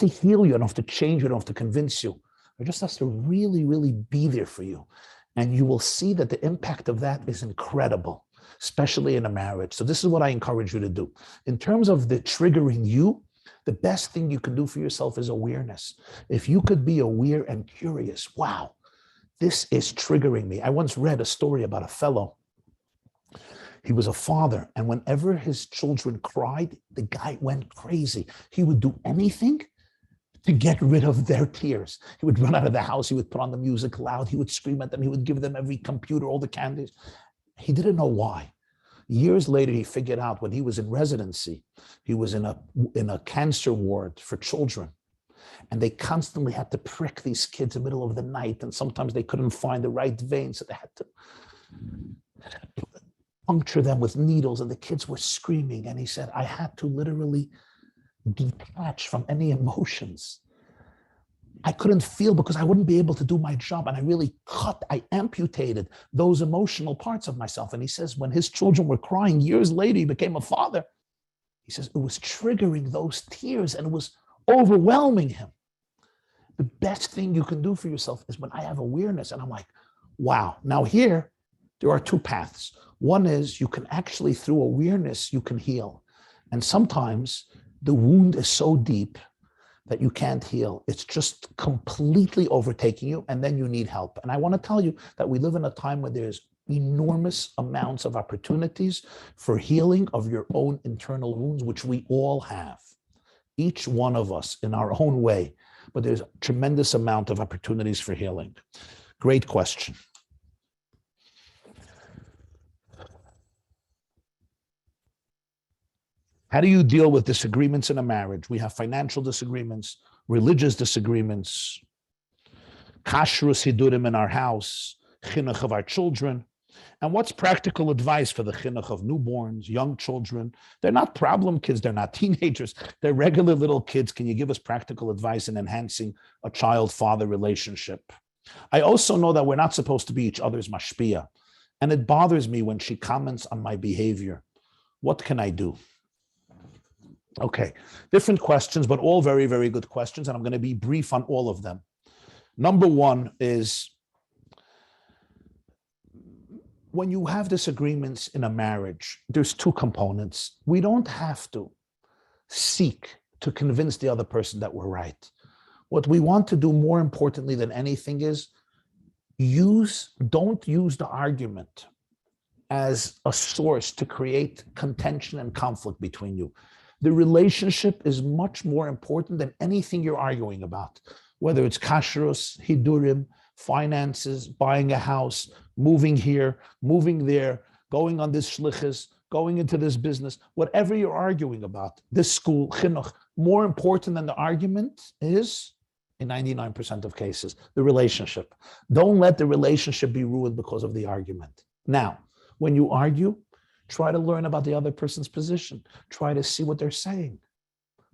heal you. I don't have to change you. I don't have to convince you. I just have to really, really be there for you. And you will see that the impact of that is incredible, especially in a marriage. So this is what I encourage you to do. In terms of the triggering you, the best thing you can do for yourself is awareness. If you could be aware and curious, wow, this is triggering me. I once read a story about a fellow. He was a father, and whenever his children cried, the guy went crazy. He would do anything to get rid of their tears. He would run out of the house. He would put on the music loud. He would scream at them. He would give them every computer, all the candies. He didn't know why. Years later, he figured out when he was in residency, he was in a cancer ward for children. And they constantly had to prick these kids in the middle of the night. And sometimes they couldn't find the right vein. So they had to puncture them with needles, and the kids were screaming. And he said, I had to literally detach from any emotions. I couldn't feel because I wouldn't be able to do my job. And I amputated those emotional parts of myself. And he says, when his children were crying, years later, he became a father. He says, it was triggering those tears and it was overwhelming him. The best thing you can do for yourself is when I have awareness and I'm like, wow. Now here, there are two paths. One is you can actually, through awareness, you can heal. And sometimes the wound is so deep that you can't heal. It's just completely overtaking you, and then you need help. And I want to tell you that we live in a time where there's enormous amounts of opportunities for healing of your own internal wounds, which we all have, each one of us in our own way. But there's a tremendous amount of opportunities for healing. Great question. How do you deal with disagreements in a marriage? We have financial disagreements, religious disagreements, kashrus hidurim in our house, chinuch of our children. And what's practical advice for the chinuch of newborns, young children? They're not problem kids. They're not teenagers. They're regular little kids. Can you give us practical advice in enhancing a child-father relationship? I also know that we're not supposed to be each other's mashpia. And it bothers me when she comments on my behavior. What can I do? Okay, different questions, but all very, very good questions. And I'm going to be brief on all of them. Number one is, when you have disagreements in a marriage, there's two components. We don't have to seek to convince the other person that we're right. What we want to do more importantly than anything is don't use the argument as a source to create contention and conflict between you. The relationship is much more important than anything you're arguing about, whether it's kashrus, hidurim, finances, buying a house, moving here, moving there, going on this shlichus, going into this business, whatever you're arguing about, this school, chinuch, more important than the argument is, in 99% of cases, the relationship. Don't let the relationship be ruined because of the argument. Now, when you argue, try to learn about the other person's position. Try to see what they're saying.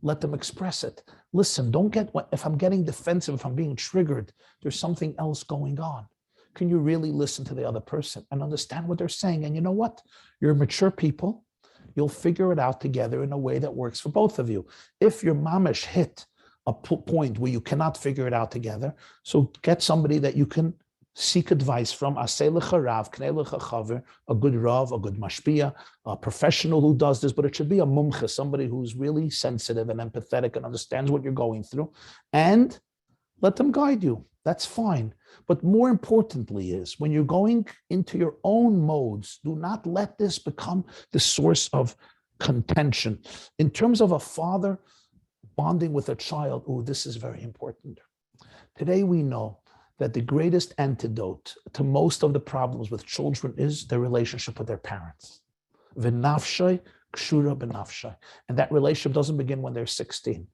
Let them express it. Listen, don't get, if I'm getting defensive, if I'm being triggered, there's something else going on. Can you really listen to the other person and understand what they're saying? And you know what? You're mature people. You'll figure it out together in a way that works for both of you. If your mamish hit a point where you cannot figure it out together, so get somebody that you can seek advice from, a good rav, a good mashpia, a professional who does this, but it should be a mumche, somebody who's really sensitive and empathetic and understands what you're going through, and let them guide you. That's fine. But more importantly is, when you're going into your own modes, do not let this become the source of contention. In terms of a father bonding with a child, this is very important. Today we know that the greatest antidote to most of the problems with children is their relationship with their parents. V'nafshay kshura b'nafshay. And that relationship doesn't begin when they're 16.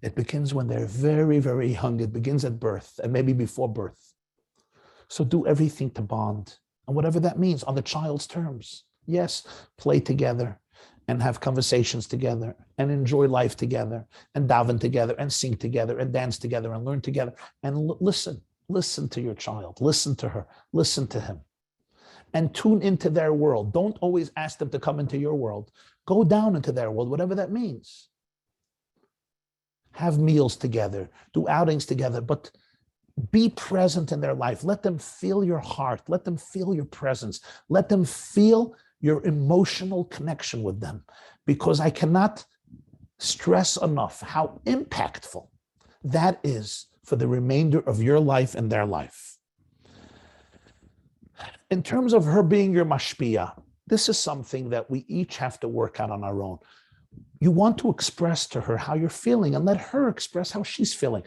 It begins when they're very, very young. It begins at birth and maybe before birth. So do everything to bond. And whatever that means, on the child's terms. Yes, play together and have conversations together and enjoy life together and daven together and sing together and dance together and learn together. And listen to your child, listen to her, listen to him. And tune into their world. Don't always ask them to come into your world. Go down into their world, whatever that means. Have meals together, do outings together, but be present in their life. Let them feel your heart. Let them feel your presence. Let them feel your emotional connection with them, because I cannot stress enough how impactful that is for the remainder of your life and their life. In terms of her being your mashpia, this is something that we each have to work out on our own. You want to express to her how you're feeling and let her express how she's feeling.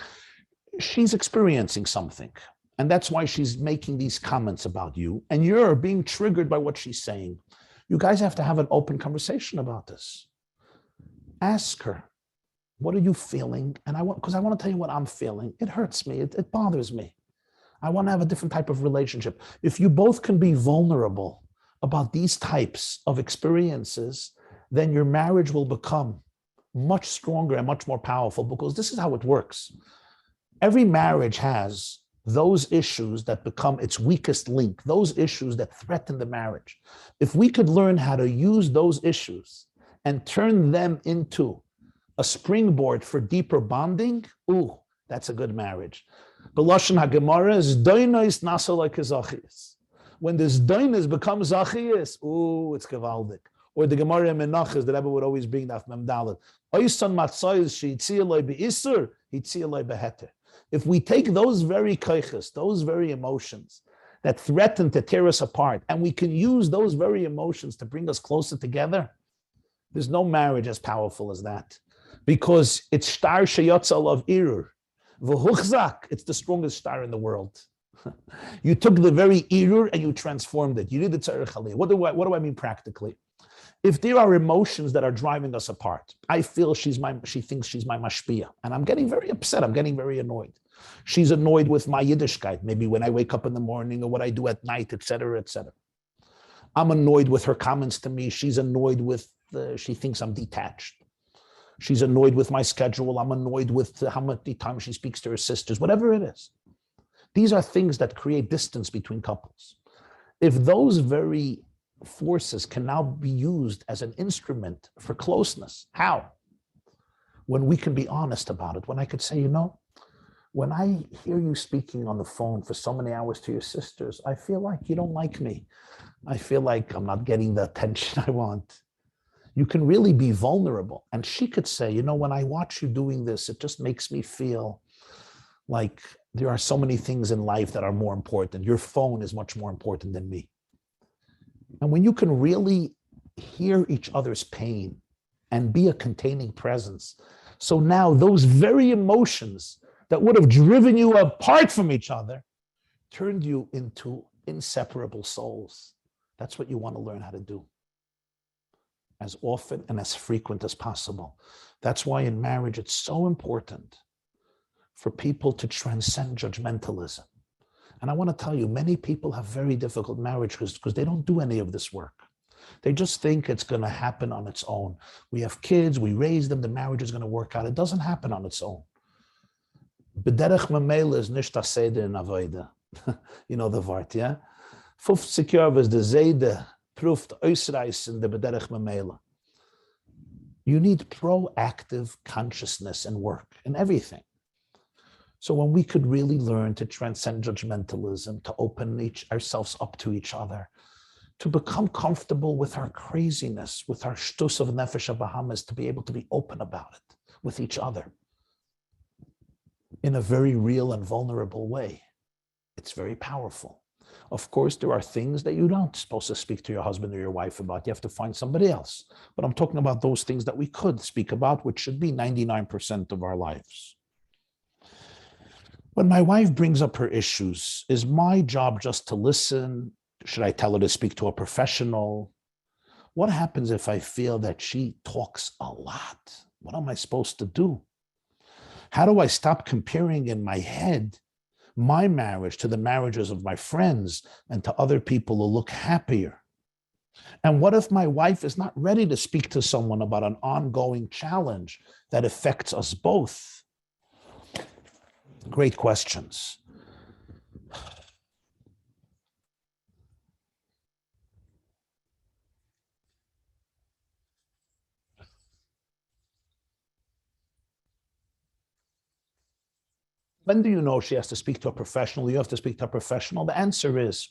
She's experiencing something, and that's why she's making these comments about you, and you're being triggered by what she's saying. You guys have to have an open conversation about this. Ask her, what are you feeling? And because I want to tell you what I'm feeling. It hurts me. It bothers me. I want to have a different type of relationship. If you both can be vulnerable about these types of experiences, then your marriage will become much stronger and much more powerful, because this is how it works. Every marriage has those issues that become its weakest link, those issues that threaten the marriage. If we could learn how to use those issues and turn them into a springboard for deeper bonding, that's a good marriage. The Lashon HaGemara is doinos nasa like zachiyas. When this doinos becomes zachiyas, it's gewaldig. Or the Gemara in Menachos, the Rebbe would always bring that from Dalet. Oysan matzayis sheyitzia loy be'isur, yitzia loy beheter. If we take those very koiches, those very emotions that threaten to tear us apart, and we can use those very emotions to bring us closer together, there's no marriage as powerful as that. Because it's shtar sheyotzal of irur. V'huchzak, it's the strongest shtar in the world. You took the very irur and you transformed it. You did the tzarech aliyah. What do I mean practically? If there are emotions that are driving us apart, I feel she thinks she's my mashpia, and I'm getting very upset, I'm getting very annoyed. She's annoyed with my Yiddishkeit, maybe when I wake up in the morning or what I do at night, etc., etc. I'm annoyed with her comments to me. She's annoyed with, she thinks I'm detached. She's annoyed with my schedule. I'm annoyed with how much time she speaks to her sisters, whatever it is. These are things that create distance between couples. If those very forces can now be used as an instrument for closeness, how? When we can be honest about it, when I could say, when I hear you speaking on the phone for so many hours to your sisters, I feel like you don't like me. I feel like I'm not getting the attention I want. You can really be vulnerable. And she could say, when I watch you doing this, it just makes me feel like there are so many things in life that are more important. Your phone is much more important than me. And when you can really hear each other's pain and be a containing presence, so now those very emotions that would have driven you apart from each other, turned you into inseparable souls. That's what you want to learn how to do as often and as frequent as possible. That's why in marriage, it's so important for people to transcend judgmentalism. And I want to tell you, many people have very difficult marriages because they don't do any of this work. They just think it's going to happen on its own. We have kids, we raise them, the marriage is going to work out. It doesn't happen on its own. B'derech memela is nicht a seder in avoida. You know the word, yeah? 50 Jahre was the Zede proved ausreißen the b'derech memela. You need proactive consciousness and work in everything. So when we could really learn to transcend judgmentalism, to open ourselves up to each other, to become comfortable with our craziness, with our shtus of nefesh Bahamas, to be able to be open about it with each other in a very real and vulnerable way. It's very powerful. Of course, there are things that you're not supposed to speak to your husband or your wife about. You have to find somebody else. But I'm talking about those things that we could speak about, which should be 99% of our lives. When my wife brings up her issues, is my job just to listen? Should I tell her to speak to a professional? What happens if I feel that she talks a lot? What am I supposed to do? How do I stop comparing in my head my marriage to the marriages of my friends and to other people who look happier? And what if my wife is not ready to speak to someone about an ongoing challenge that affects us both? Great questions. When do you know she has to speak to a professional? You have to speak to a professional. The answer is,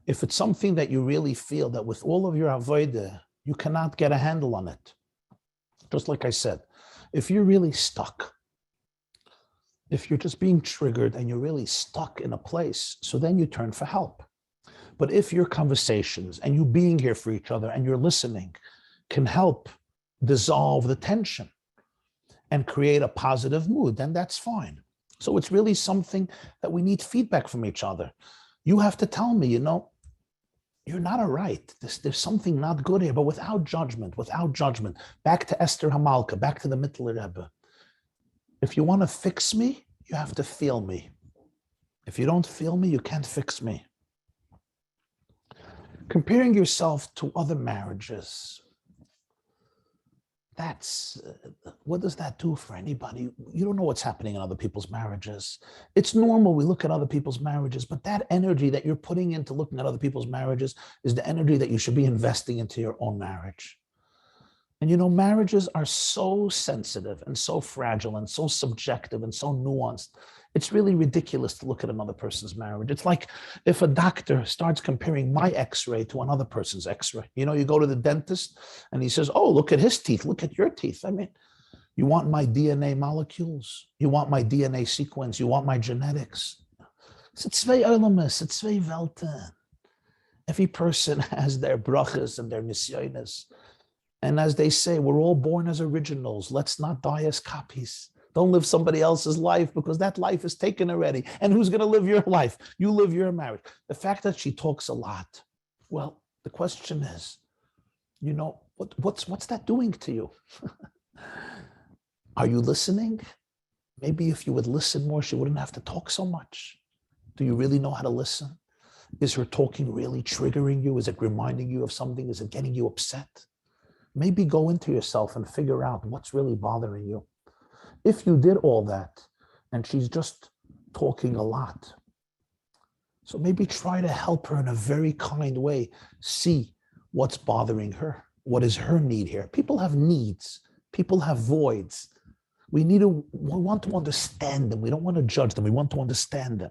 if it's something that you really feel that with all of your avodah, you cannot get a handle on it. Just like I said, if you're really stuck, if you're just being triggered and you're really stuck in a place, so then you turn for help. But if your conversations and you being here for each other and you're listening can help dissolve the tension and create a positive mood, then that's fine. So it's really something that we need feedback from each other. You have to tell me, you're not all right. There's something not good here, but without judgment. Back to Esther Hamalka, back to the Mittler Rebbe. If you want to fix me, you have to feel me. If you don't feel me, you can't fix me. Comparing yourself to other marriages, what does that do for anybody? You don't know what's happening in other people's marriages. It's normal we look at other people's marriages, but that energy that you're putting into looking at other people's marriages is the energy that you should be investing into your own marriage. And marriages are so sensitive and so fragile and so subjective and so nuanced. It's really ridiculous to look at another person's marriage. It's like if a doctor starts comparing my x-ray to another person's x-ray. You go to the dentist and he says, oh, look at his teeth, look at your teeth. I mean, you want my DNA molecules? You want my DNA sequence? You want my genetics? It's zwei Olames, it's zwei Welten. Every person has their brachas and their nisyonis. And as they say, we're all born as originals. Let's not die as copies. Don't live somebody else's life because that life is taken already. And who's going to live your life? You live your marriage. The fact that she talks a lot, well, the question is, what's that doing to you? Are you listening? Maybe if you would listen more, she wouldn't have to talk so much. Do you really know how to listen? Is her talking really triggering you? Is it reminding you of something? Is it getting you upset? Maybe go into yourself and figure out what's really bothering you. If you did all that and she's just talking a lot, so maybe try to help her in a very kind way, see what's bothering her. What is her need here? People have needs. People have voids. We want to understand them. We don't want to judge them. We want to understand them.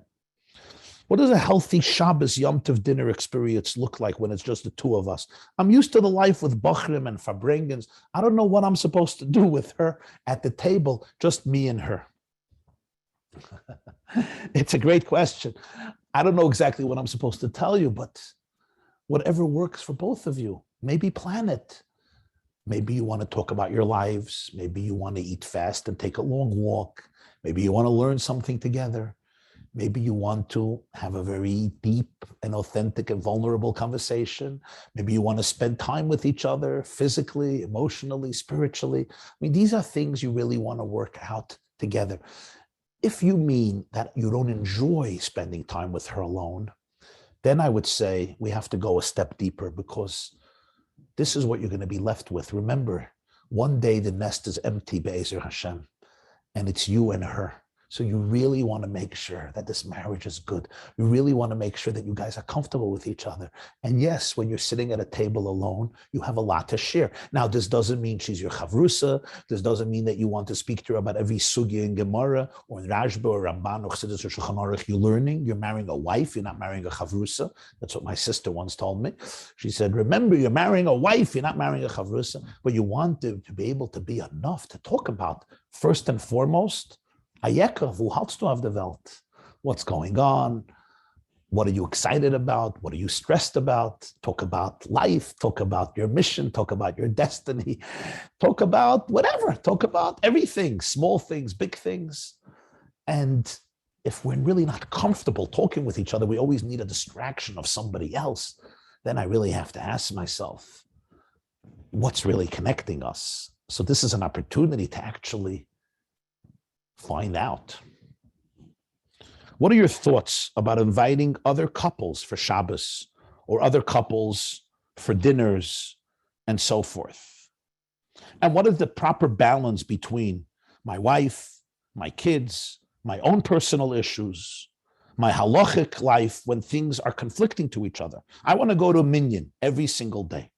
What does a healthy Shabbos Yom Tov dinner experience look like when it's just the two of us? I'm used to the life with Bachrim and Fabrengens. I don't know what I'm supposed to do with her at the table, just me and her. It's a great question. I don't know exactly what I'm supposed to tell you, but whatever works for both of you, maybe plan it. Maybe you want to talk about your lives. Maybe you want to eat fast and take a long walk. Maybe you want to learn something together. Maybe you want to have a very deep and authentic and vulnerable conversation. Maybe you want to spend time with each other physically, emotionally, spiritually. I mean, these are things you really want to work out together. If you mean that you don't enjoy spending time with her alone, then I would say we have to go a step deeper, because this is what you're going to be left with. Remember, one day the nest is empty, Be'ezer Hashem, and it's you and her. So you really want to make sure that this marriage is good. You really want to make sure that you guys are comfortable with each other. And yes, when you're sitting at a table alone, you have a lot to share. Now, this doesn't mean she's your chavrusa. This doesn't mean that you want to speak to her about every sugya in Gemara or in Rashba or Ramban or Chassidus or Shulchan Aruch. You're learning. You're marrying a wife. You're not marrying a chavrusa. That's what my sister once told me. She said, remember, you're marrying a wife. You're not marrying a chavrusa. But you want to be able to be enough to talk about, first and foremost, Ayeka, wo hältst du auf der Welt? What's going on? What are you excited about? What are you stressed about? Talk about life, talk about your mission, talk about your destiny, talk about whatever, talk about everything, small things, big things. And if we're really not comfortable talking with each other, we always need a distraction of somebody else, then I really have to ask myself, what's really connecting us? So this is an opportunity to actually find out. What are your thoughts about inviting other couples for Shabbos or other couples for dinners and so forth? And what is the proper balance between my wife, my kids, my own personal issues, my halachic life when things are conflicting to each other? I want to go to a minyan every single day.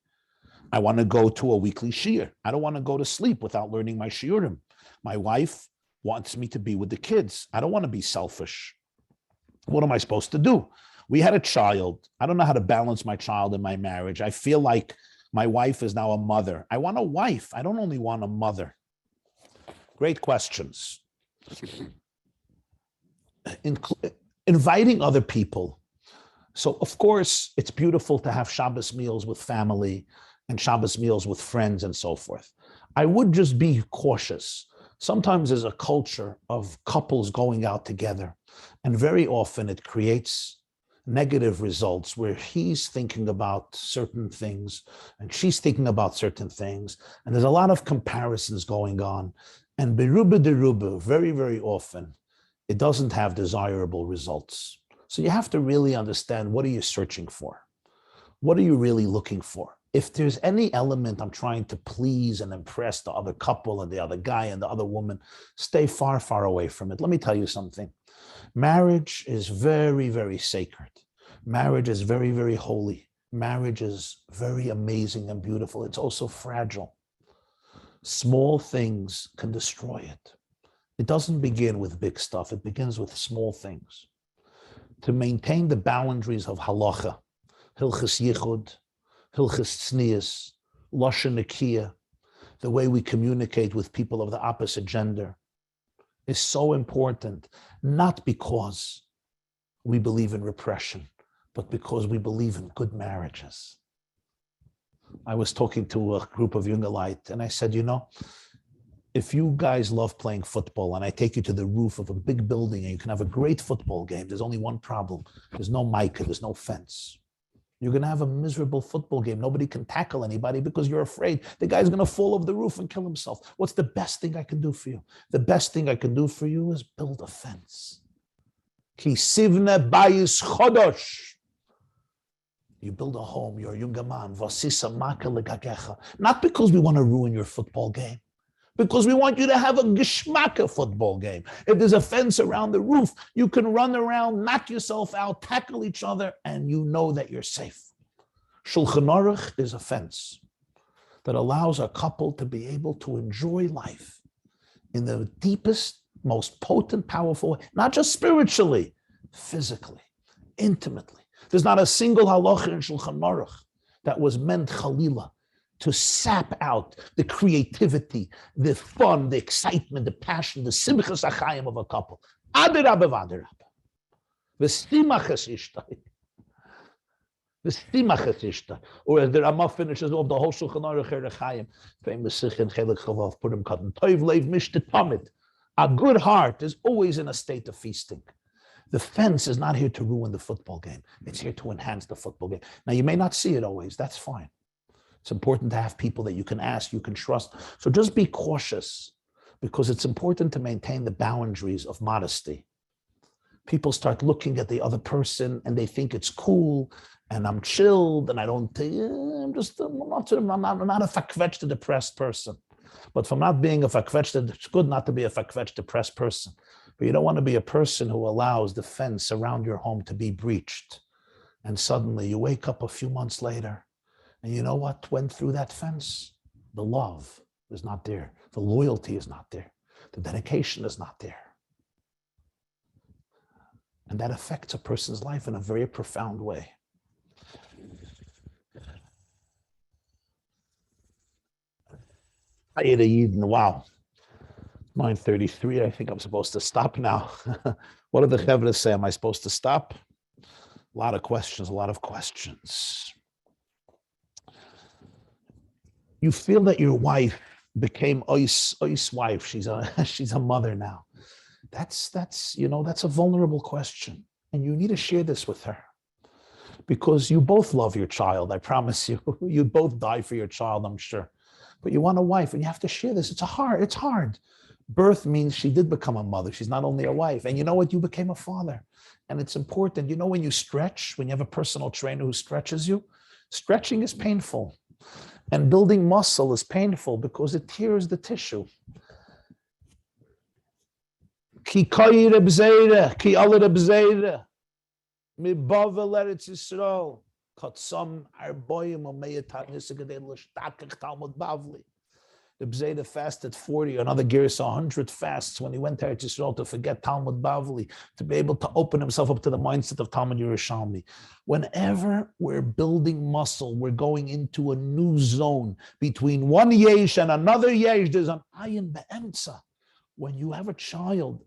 I want to go to a weekly shiur. I don't want to go to sleep without learning my shiurim. My wife wants me to be with the kids. I don't want to be selfish. What am I supposed to do? We had a child. I don't know how to balance my child in my marriage. I feel like my wife is now a mother. I want a wife. I don't only want a mother. Great questions. Inviting other people. So, of course, it's beautiful to have Shabbos meals with family and Shabbos meals with friends and so forth. I would just be cautious. Sometimes there's a culture of couples going out together, and very often it creates negative results where he's thinking about certain things and she's thinking about certain things, and there's a lot of comparisons going on. And beruba deruba, very, very often, it doesn't have desirable results. So you have to really understand, what are you searching for? What are you really looking for? If there's any element I'm trying to please and impress the other couple and the other guy and the other woman, stay far, far away from it. Let me tell you something. Marriage is very, very sacred. Marriage is very, very holy. Marriage is very amazing and beautiful. It's also fragile. Small things can destroy it. It doesn't begin with big stuff. It begins with small things. To maintain the boundaries of halacha, hilchas yichud, hilchas tznius, lashon nekiah, the way we communicate with people of the opposite gender, is so important, not because we believe in repression, but because we believe in good marriages. I was talking to a group of Jungelite, and I said, you know, if you guys love playing football and I take you to the roof of a big building and you can have a great football game, there's only one problem. There's no mica, there's no fence. You're going to have a miserable football game. Nobody can tackle anybody because you're afraid the guy's going to fall off the roof and kill himself. What's the best thing I can do for you? The best thing I can do for you is build a fence. Ki sivne bayis chodosh. You build a home, you're a younger man. Vasisa maka legagecha. Not because we want to ruin your football game, because we want you to have a geschmacka football game. If there's a fence around the roof, you can run around, knock yourself out, tackle each other, and you know that you're safe. Shulchan Aruch is a fence that allows a couple to be able to enjoy life in the deepest, most potent, powerful way, not just spiritually, physically, intimately. There's not a single halacha in Shulchan Aruch that was meant chalila to sap out the creativity, the fun, the excitement, the passion, the simchas achayim of a couple. Adarabba v'adarabba. V'stimachas ishtai. V'stimachas ishtai. Or as the Ramah finishes off the whole Shulchan Aruch Erechayim, famous Sikh and Chelik Chavav Purim Katan, Toiv leiv mishte tamid. A good heart is always in a state of feasting. The fence is not here to ruin the football game. It's here to enhance the football game. Now, you may not see it always. That's fine. It's important to have people that you can ask, you can trust. So just be cautious, because it's important to maintain the boundaries of modesty. People start looking at the other person and they think it's cool, and I'm chilled, and I don't, I'm not a fakvetch, depressed person. But from not being a fakvetch, it's good not to be a fakvetch, depressed person. But you don't want to be a person who allows the fence around your home to be breached. And suddenly you wake up a few months later, and you know what went through that fence? The love is not there. The loyalty is not there. The dedication is not there. And that affects a person's life in a very profound way. Wow. 9:33. I think I'm supposed to stop now. What do the Chevra say? Am I supposed to stop? A lot of questions, a lot of questions. You feel that your wife became Ois wife. She's a mother now. That's a vulnerable question. And you need to share this with her. Because you both love your child, I promise you. You both die for your child, I'm sure. But you want a wife, and you have to share this. It's hard. Birth means she did become a mother. She's not only a wife. And you know what? You became a father. And it's important. You know, when you stretch, when you have a personal trainer who stretches you, stretching is painful. And building muscle is painful because it tears the tissue. Ki koyre b'zeire, ki alere b'zeire, mi bavel eretz Yisrael, katsam arboyim omeyetat nisegedei l'shtakach Talmud Bavli. The B'zeida fasted 40, another Gersa 100 fasts when he went to Eretz Yisrael to forget Talmud Bavli, to be able to open himself up to the mindset of Talmud Yerushalmi. Whenever we're building muscle, we're going into a new zone between one yesh and another yesh. There's an ayin be'emtza. When you have a child,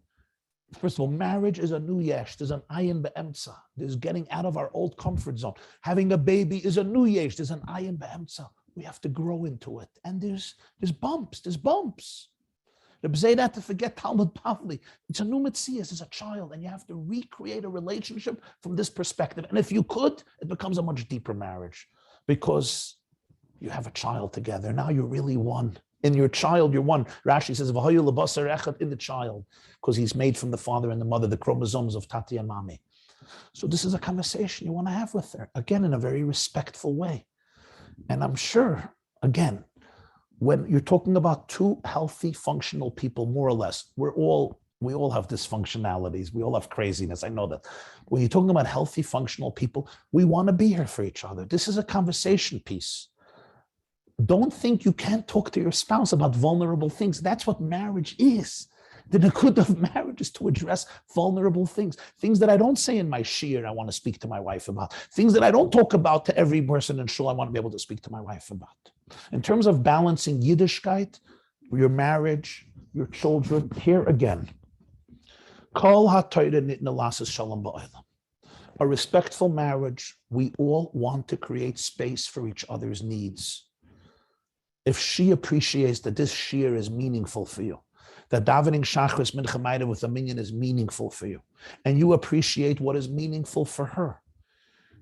first of all, marriage is a new yesh. There's an ayin be'emtza. There's getting out of our old comfort zone. Having a baby is a new yesh. There's an ayin be'emtza. We have to grow into it. And there's bumps. The B'zeida had to forget Talmud Bavli. It's a new Metzias as a child, and you have to recreate a relationship from this perspective. And if you could, it becomes a much deeper marriage because you have a child together. Now you're really one. In your child, you're one. Rashi says, "V'hayu l'basar echad," in the child, because he's made from the father and the mother, the chromosomes of Tati and Mami. So this is a conversation you want to have with her, again, in a very respectful way. And I'm sure, again, when you're talking about two healthy, functional people, more or less, we all have dysfunctionalities. We all have craziness. I know that. When you're talking about healthy, functional people, we want to be here for each other. This is a conversation piece. Don't think you can't talk to your spouse about vulnerable things. That's what marriage is. The nikud of marriage is to address vulnerable things that I don't say in my shir, I want to speak to my wife about. Things that I don't talk about to every person in shul, I want to be able to speak to my wife about. In terms of balancing Yiddishkeit, your marriage, your children, here again. Kol ha'torah nitna lasas shalom ba'olam. A respectful marriage, we all want to create space for each other's needs. If she appreciates that this shir is meaningful for you, that davening shachris mincha ma'ariv with a minyan is meaningful for you, and you appreciate what is meaningful for her,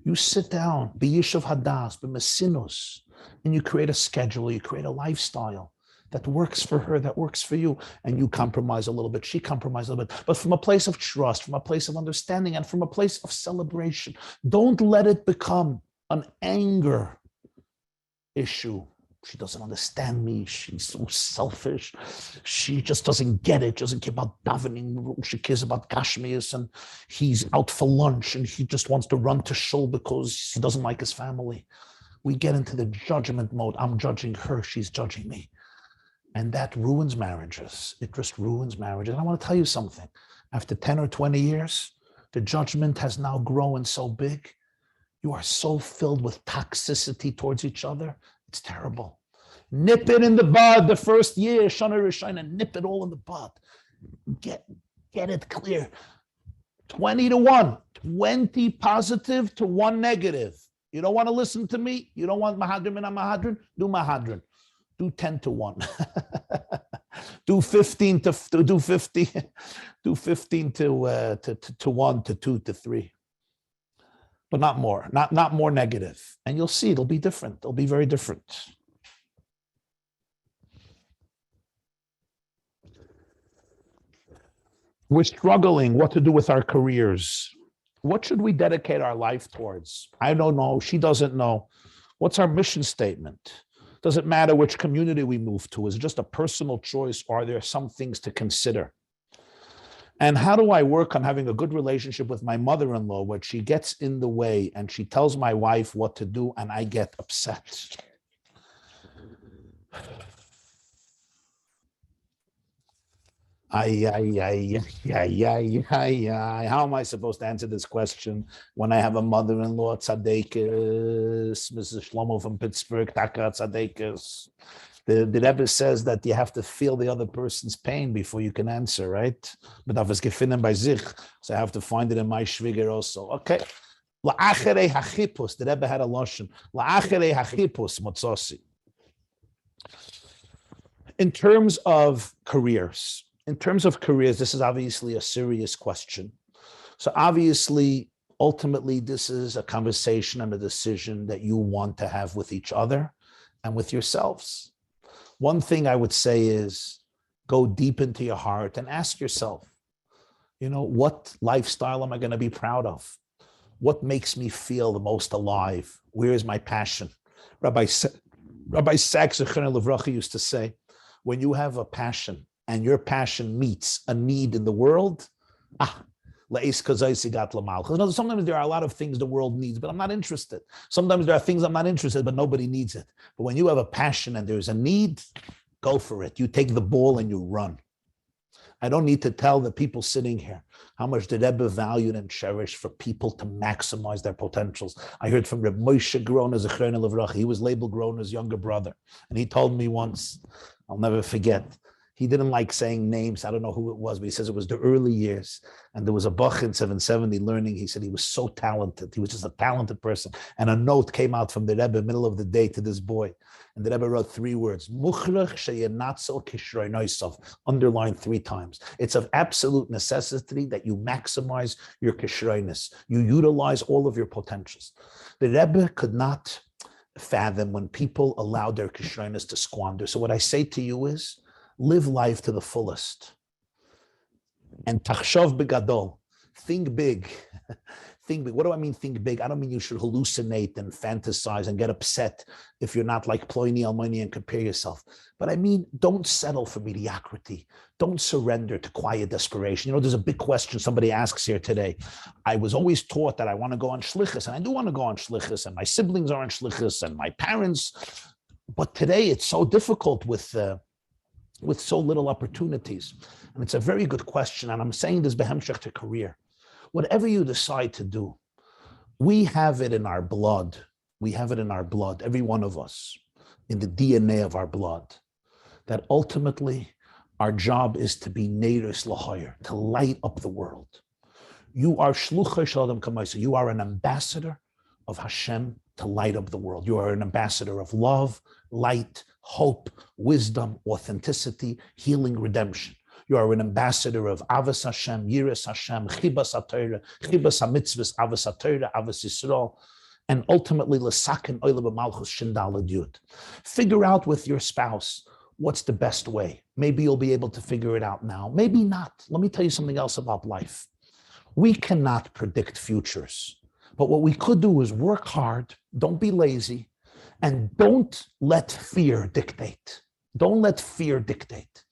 you sit down, b'yishuv hadas, b'mesinus, and you create a schedule, you create a lifestyle that works for her, that works for you, and you compromise a little bit, she compromises a little bit, but from a place of trust, from a place of understanding, and from a place of celebration. Don't let it become an anger issue. She doesn't understand me. She's so selfish. She just doesn't get it. She doesn't care about davening. She cares about Gashmias, and he's out for lunch, and he just wants to run to shul because he doesn't like his family. We get into the judgment mode. I'm judging her. She's judging me. And that ruins marriages. It just ruins marriages. And I want to tell you something. After 10 or 20 years, the judgment has now grown so big. You are so filled with toxicity towards each other. It's terrible. Nip it in the bud the first year, Shana Rishon, and nip it all in the bud. Get it clear. 20-1, 20 positive to 1 negative. You don't want to listen to me? You don't want Mahadrim and Mahadrin? Do Mahadrin. Do 10-1. Do 15 to do 50, do 15 to 1 to 2 to 3. But not more, not more negative. And you'll see it'll be different. It'll be very different. We're struggling what to do with our careers. What should we dedicate our life towards? I don't know. She doesn't know. What's our mission statement? Does it matter which community we move to? Is it just a personal choice, or are there some things to consider? And how do I work on having a good relationship with my mother-in-law when she gets in the way and she tells my wife what to do and I get upset? How am I supposed to answer this question when I have a mother-in-law, Tzadekis, Mrs. Shlomo from Pittsburgh, Taka Tzadekis? The Rebbe says that you have to feel the other person's pain before you can answer, right? But I was gefunden bei sich, so I have to find it in my shviger also. Okay. La'achere hachipus, the Rebbe had a lotion. La'achere hachipus motzosi. In terms of careers, this is obviously a serious question. So obviously, ultimately, this is a conversation and a decision that you want to have with each other and with yourselves. One thing I would say is go deep into your heart and ask yourself, what lifestyle am I going to be proud of? What makes me feel the most alive? Where is my passion? Rabbi Sachs used to say, when you have a passion and your passion meets a need in the world, sometimes there are a lot of things the world needs, but I'm not interested. Sometimes there are things I'm not interested, but nobody needs it. But when you have a passion and there's a need, go for it. You take the ball and you run. I don't need to tell the people sitting here how much the Rebbe valued and cherished for people to maximize their potentials. I heard from Reb Moshe Grona Zechrona Livracha. He was labeled Grona's younger brother. And he told me once, I'll never forget, he didn't like saying names. I don't know who it was, but he says it was the early years. And there was a Bach in 770 learning. He said he was so talented. He was just a talented person. And a note came out from the Rebbe middle of the day to this boy. And the Rebbe wrote 3 words, Muchrach sheyenatzel kishroinosav, underlined 3 times. It's of absolute necessity that you maximize your kishroinis. You utilize all of your potentials. The Rebbe could not fathom when people allowed their kishroinis to squander. So what I say to you is, live life to the fullest. And tachshav begadol, think big. Think big. What do I mean think big? I don't mean you should hallucinate and fantasize and get upset if you're not like Ploini Almoni and compare yourself. But I mean, don't settle for mediocrity. Don't surrender to quiet desperation. There's a big question somebody asks here today. I was always taught that I want to go on shlichus, and I do want to go on shlichus, and my siblings are on shlichus, and my parents. But today it's so difficult with so little opportunities. And it's a very good question. And I'm saying this behemshech to career. Whatever you decide to do, we have it in our blood. We have it in our blood, every one of us, in the DNA of our blood, that ultimately our job is to be neiros lahoyer, to light up the world. You are shluchah shalom kamaisa. You are an ambassador of Hashem to light up the world. You are an ambassador of love, light, hope, wisdom, authenticity, healing, redemption. You are an ambassador of Avos Hashem, Yiras Hashem, Chibas HaTorah, Chibas HaMitzvahs, Avos HaTorah, Avos Yisrael, and ultimately L'saken Oila B'malchus Shindal Yud. Figure out with your spouse what's the best way. Maybe you'll be able to figure it out now. Maybe not. Let me tell you something else about life. We cannot predict futures, but what we could do is work hard, don't be lazy, and don't let fear dictate. Don't let fear dictate.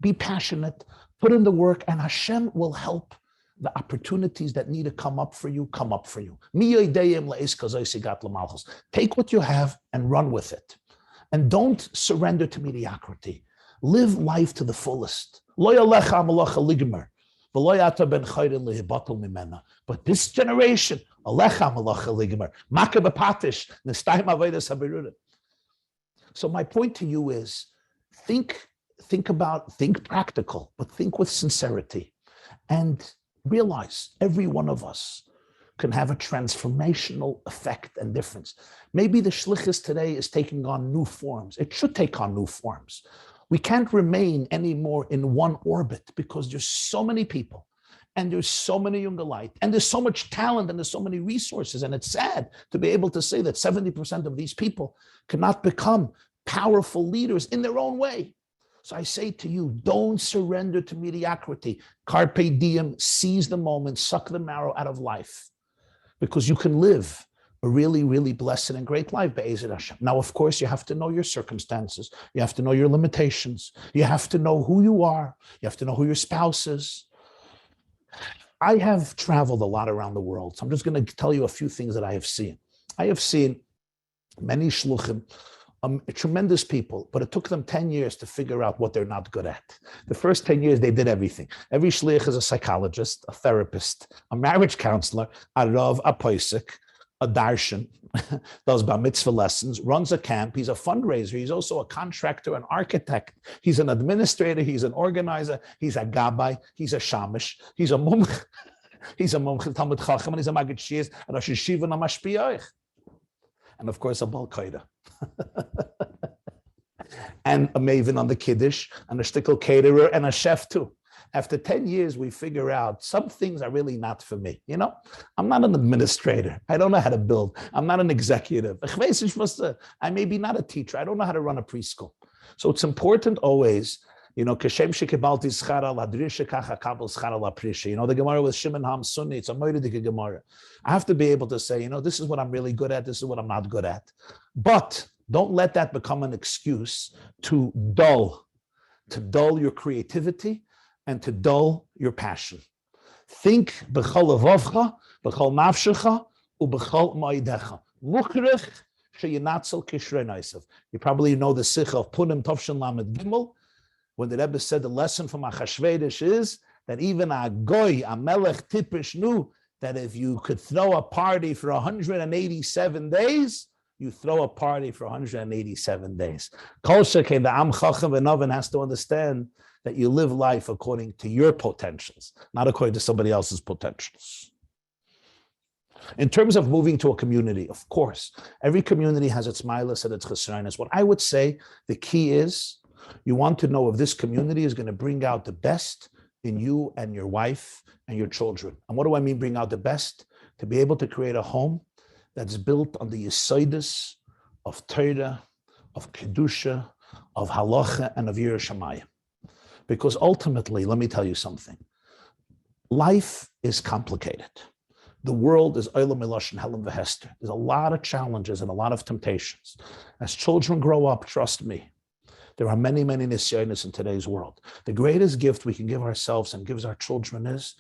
Be passionate, put in the work, and Hashem will help the opportunities that need to come up for you, come up for you. Take what you have and run with it. And don't surrender to mediocrity. Live life to the fullest. But this generation, so my point to you is, think practical, but think with sincerity, and realize every one of us can have a transformational effect and difference. Maybe the shlichus today is taking on new forms. It should take on new forms. We can't remain anymore in one orbit because there's so many people and there's so many younger light and there's so much talent and there's so many resources. And it's sad to be able to say that 70% of these people cannot become powerful leaders in their own way. So I say to you, don't surrender to mediocrity. Carpe diem, seize the moment, suck the marrow out of life, because you can live a really, really blessed and great life, Be'ezer Hashem. Now, of course, you have to know your circumstances. You have to know your limitations. You have to know who you are. You have to know who your spouse is. I have traveled a lot around the world, so I'm just going to tell you a few things that I have seen. I have seen many shluchim, tremendous people, but it took them 10 years to figure out what they're not good at. The first 10 years, they did everything. Every shliach is a psychologist, a therapist, a marriage counselor, a rav, a posek, a darshan, does bar mitzvah lessons, runs a camp. He's a fundraiser. He's also a contractor, an architect. He's an administrator. He's an organizer. He's a gabbai. He's a shamish. He's a mumch. He's a mumch, Talmud Chacham, and he's a magid shias, and a shishiva, and a mashpiyach. And of course, a bal qaeda. And a maven on the kiddush, and a shtickle caterer, and a chef too. After 10 years, we figure out some things are really not for me. You know, I'm not an administrator. I don't know how to build. I'm not an executive. I may be not a teacher. I don't know how to run a preschool. So it's important always, you know, the Gemara with Shimon Ham Sunni, it's a Moedik Gemara. I have to be able to say, you know, this is what I'm really good at. This is what I'm not good at. But don't let that become an excuse to dull your creativity and to dull your passion. Think b'chol levavcha, b'chol nafshecha, u'b'chol ma'idecha. Mukhrich sheyinatzel kishrei naisav. You probably know the Sikha of Punim Tovshin Lamed Gimel, when the Rebbe said the lesson from Achashverosh is that even a goy, a melech tipish, knew that if you could throw a party for 187 days, you throw a party for 187 days. Kol shekei, the Am Chacham V'Noven has to understand that you live life according to your potentials, not according to somebody else's potentials. In terms of moving to a community, of course, every community has its milas and its chesronos. What I would say, the key is, you want to know if this community is going to bring out the best in you and your wife and your children. And what do I mean bring out the best? To be able to create a home that's built on the yesodus of Torah, of Kedusha, of Halacha, and of Yireh Shamayim. Because ultimately, let me tell you something. Life is complicated. The world is Olam Milosh and Helam V'Hester. There's a lot of challenges and a lot of temptations. As children grow up, trust me, there are many, many nisyonos in today's world. The greatest gift we can give ourselves and gives our children is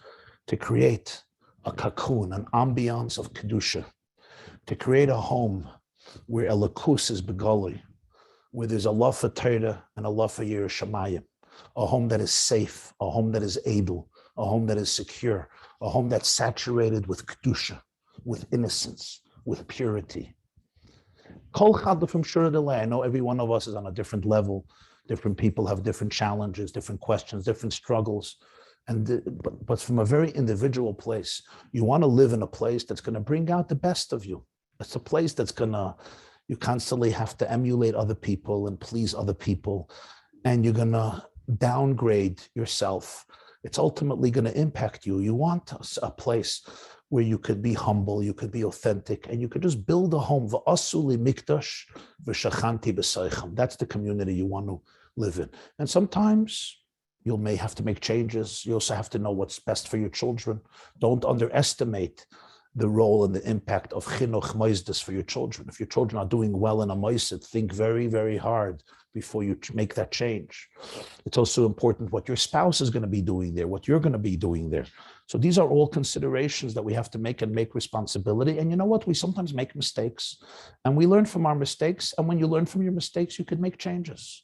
to create a cocoon, an ambiance of Kedusha, to create a home where Elokus is Begoli, where there's a love for Torah and a love for Yireh Shamayim, a home that is safe, a home that is able, a home that is secure, a home that's saturated with Kedusha, with innocence, with purity. Kol chad from Shura Delay. I know every one of us is on a different level. Different people have different challenges, different questions, different struggles. But from a very individual place, you want to live in a place that's going to bring out the best of you. It's a place that's you constantly have to emulate other people and please other people, and you're going to downgrade yourself. It's ultimately going to impact you. You want a place where you could be humble, you could be authentic, and you could just build a home. V'asuli mikdash v'shachanti b'soichem. That's the community you want to live in. And sometimes you may have to make changes. You also have to know what's best for your children. Don't underestimate the role and the impact of chinuch moisdes for your children. If your children are doing well in a moisid, think very, very hard before you make that change. It's also important what your spouse is going to be doing there, what you're going to be doing there. So these are all considerations that we have to make and make responsibility. And you know what? We sometimes make mistakes and we learn from our mistakes. And when you learn from your mistakes, you can make changes.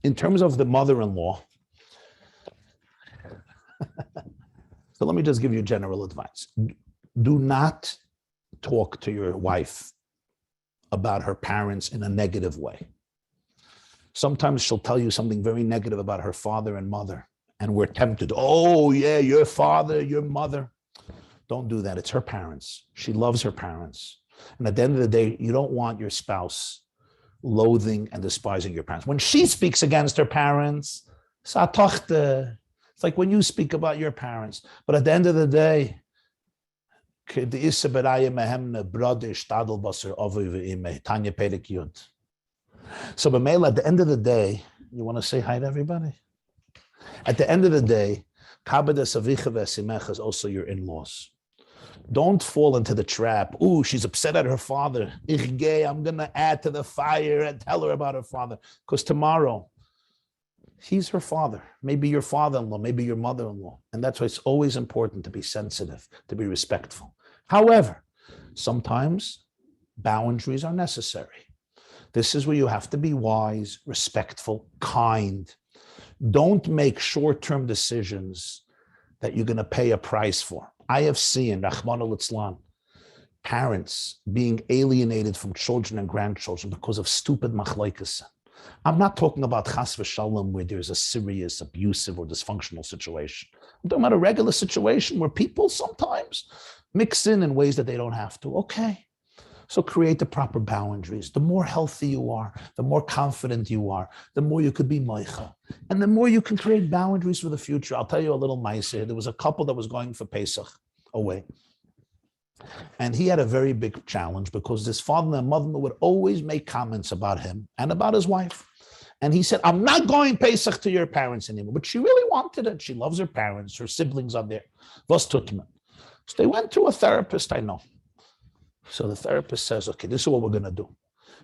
In terms of the mother-in-law, so let me just give you general advice. Do not talk to your wife about her parents in a negative way. Sometimes she'll tell you something very negative about her father and mother, and we're tempted. Oh, yeah, your father, your mother. Don't do that. It's her parents. She loves her parents. And at the end of the day, you don't want your spouse loathing and despising your parents. When she speaks against her parents, it's like when you speak about your parents. But at the end of the day, so B'meila, at the end of the day, you want to say hi to everybody? At the end of the day, is also your in-laws. Don't fall into the trap. Ooh, she's upset at her father. I'm going to add to the fire and tell her about her father. Because tomorrow, he's her father. Maybe your father-in-law, maybe your mother-in-law. And that's why it's always important to be sensitive, to be respectful. However, sometimes boundaries are necessary. This is where you have to be wise, respectful, kind. Don't make short-term decisions that you're going to pay a price for. I have seen, Rahman al-Islam, parents being alienated from children and grandchildren because of stupid machlokes. I'm not talking about chas v'shalom where there's a serious, abusive, or dysfunctional situation. I'm talking about a regular situation where people sometimes mix in ways that they don't have to. Okay. So create the proper boundaries. The more healthy you are, the more confident you are, the more you could be moicha. And the more you can create boundaries for the future. I'll tell you a little ma'aseh. There was a couple that was going for Pesach away. And he had a very big challenge because his father and mother would always make comments about him and about his wife. And he said, I'm not going Pesach to your parents anymore. But she really wanted it. She loves her parents. Her siblings are there. Was tut man. So they went to a therapist, I know. So the therapist says, okay, this is what we're going to do.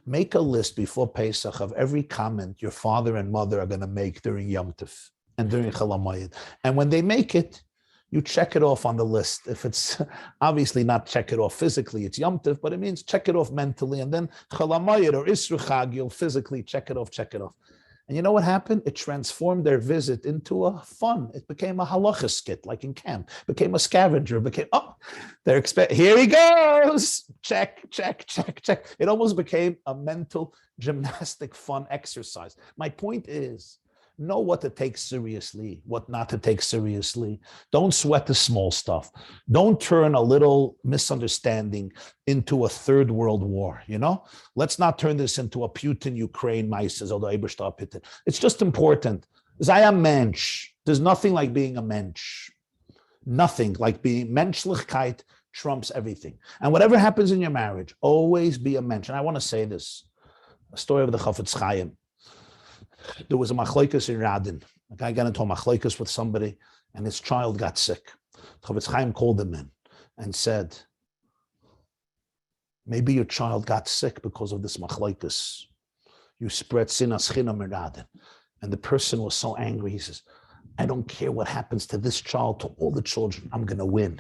Make a list before Pesach of every comment your father and mother are going to make during Yom Tov and during Chol HaMoed. And when they make it, you check it off on the list. If it's obviously not check it off physically, it's Yom Tov, but it means check it off mentally. And then Chol HaMoed or Isru Chag, you'll physically check it off. And you know what happened? It transformed their visit into a fun. It became a halacha skit, like in camp. It became a scavenger. They're here he goes. Check. It almost became a mental gymnastic fun exercise. My point is, know what to take seriously, what not to take seriously. Don't sweat the small stuff. Don't turn a little misunderstanding into a third world war, Let's not turn this into a Putin-Ukraine mices, although it's just important. Sei a mensch. There's nothing like being a mensch. Nothing like being menschlichkeit trumps everything. And whatever happens in your marriage, always be a mensch. And I want to say this, a story of the Chafetz Chaim. There was a machlokes in Radin. A guy got into a machlokes with somebody, and his child got sick. Chafetz Chaim called him in and said, maybe your child got sick because of this machlokes. You spread sinas chinam in Radin. And the person was so angry. He says, I don't care what happens to this child, to all the children, I'm going to win.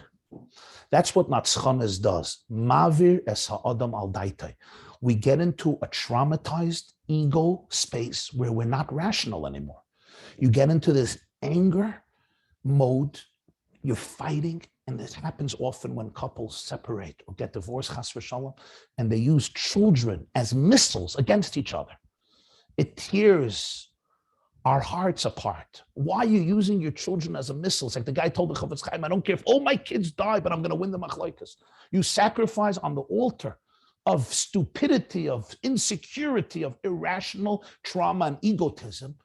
That's what Natschanes does. Mavir es ha'adam al daitai. We get into a traumatized ego space where we're not rational anymore. You get into this anger mode, you're fighting, and this happens often when couples separate or get divorced, chas v'shalom, and they use children as missiles against each other. It tears our hearts apart. Why are you using your children as a missile? It's like the guy told the Chafetz Chaim, I don't care if all my kids die, but I'm going to win the machlokes. You sacrifice on the altar of stupidity, of insecurity, of irrational trauma and egotism,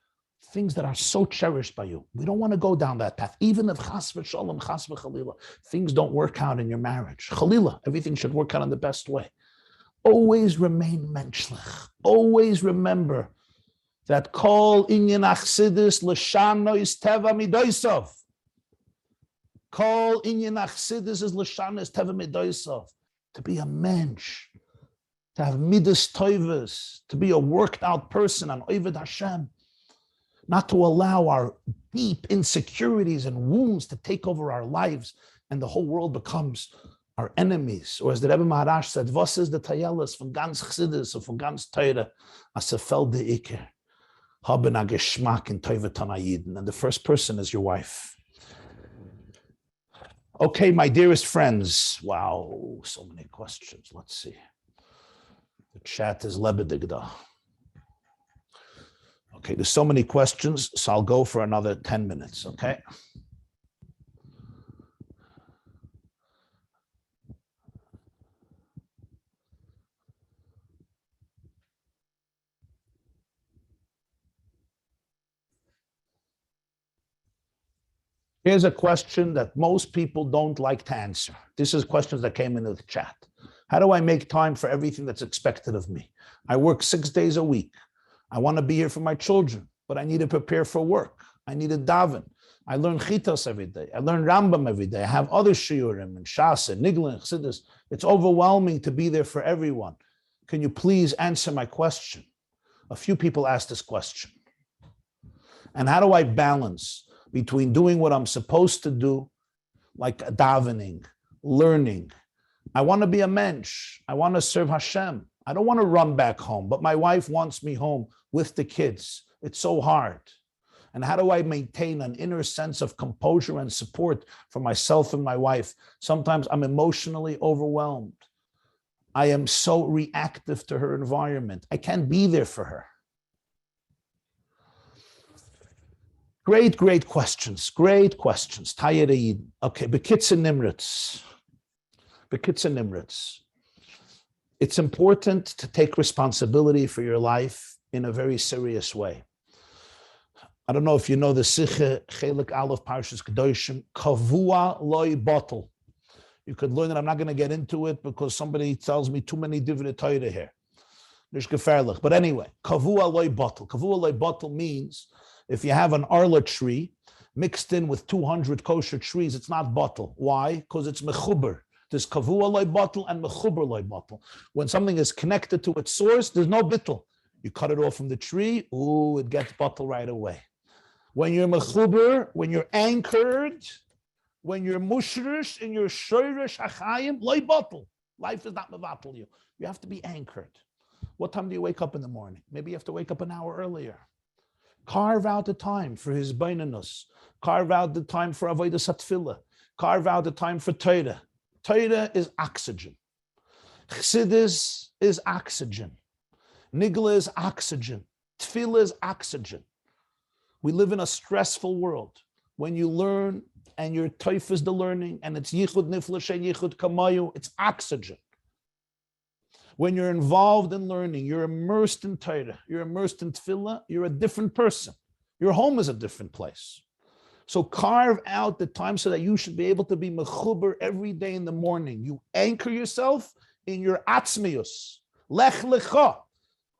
things that are so cherished by you. We don't want to go down that path. Even if chas v'shalom, chas v'chalila, things don't work out in your marriage. Chalila, everything should work out in the best way. Always remain menschlich. Always remember that kol inyan achsidus l'shanois teva midoisov. Kol inyan achsidus is l'shanois teva midoisov. To be a mensch, to have midas toivas, to be a worked out person, an oived Hashem, not to allow our deep insecurities and wounds to take over our lives and the whole world becomes our enemies. Or as the Rebbe Maharash said, was is the tayelas von ganz chsidus or von ganz teure, as a feld de iker, haben a geschmack in teuve tanayiden. And the first person is your wife. Okay, my dearest friends. Wow, so many questions. Let's see. The chat is lebedigda. Okay, there's so many questions, so I'll go for another 10 minutes, okay? Here's a question that most people don't like to answer. This is questions that came into the chat. How do I make time for everything that's expected of me? I work 6 days a week. I want to be here for my children, but I need to prepare for work. I need to daven. I learn chitos every day. I learn Rambam every day. I have other shiurim and Shas and Nigla and Chassidus. It's overwhelming to be there for everyone. Can you please answer my question? A few people asked this question. And how do I balance between doing what I'm supposed to do, like davening, learning? I want to be a mensch. I want to serve Hashem. I don't want to run back home, but my wife wants me home with the kids. It's so hard. And how do I maintain an inner sense of composure and support for myself and my wife? Sometimes I'm emotionally overwhelmed. I am so reactive to her environment. I can't be there for her. Great, great questions. Great questions. Okay, Bekitz and Nimritz. Bekitz and Nimritz. It's important to take responsibility for your life in a very serious way. I don't know if you know the Sikhe Chelik Aleph Parshas Kedoshim, Kavua Loi Bottle. You could learn it. I'm not going to get into it because somebody tells me too many divrei Torah here. There's gefährlich. But anyway, Kavua Loi Bottle. Kavua Loi Bottle means if you have an arla tree mixed in with 200 kosher trees, it's not bottle. Why? Because it's mechuber. There's kavua loy bottle and mechuber loy bottle. When something is connected to its source, there's no bittul. You cut it off from the tree, it gets bottle right away. When you're mechuber, when you're anchored, when you're mushrish in your shoyrish hachayim, loy bottle. Life is not mevatel you. You have to be anchored. What time do you wake up in the morning? Maybe you have to wake up an hour earlier. Carve out the time for his beinanus. Carve out the time for avodas hatfilah. Carve out the time for Torah. Torah is oxygen. Chassidus is oxygen. Nigla is oxygen. Tefillah is oxygen. We live in a stressful world. When you learn and your toif is the learning and it's yichud nifla shein yichud kamayu, it's oxygen. When you're involved in learning, you're immersed in Torah, you're immersed in Tefillah, you're a different person. Your home is a different place. So carve out the time so that you should be able to be mechuber every day in the morning. You anchor yourself in your atzmius. Lech lecha.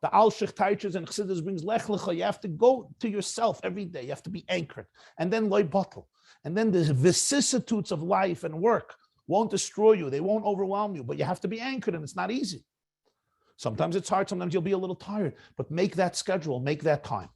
The Al-Shech Taichas and Chassidus brings lech lecha. You have to go to yourself every day. You have to be anchored. And then loy bottle. And then the vicissitudes of life and work won't destroy you. They won't overwhelm you. But you have to be anchored, and it's not easy. Sometimes it's hard. Sometimes you'll be a little tired. But make that schedule. Make that time.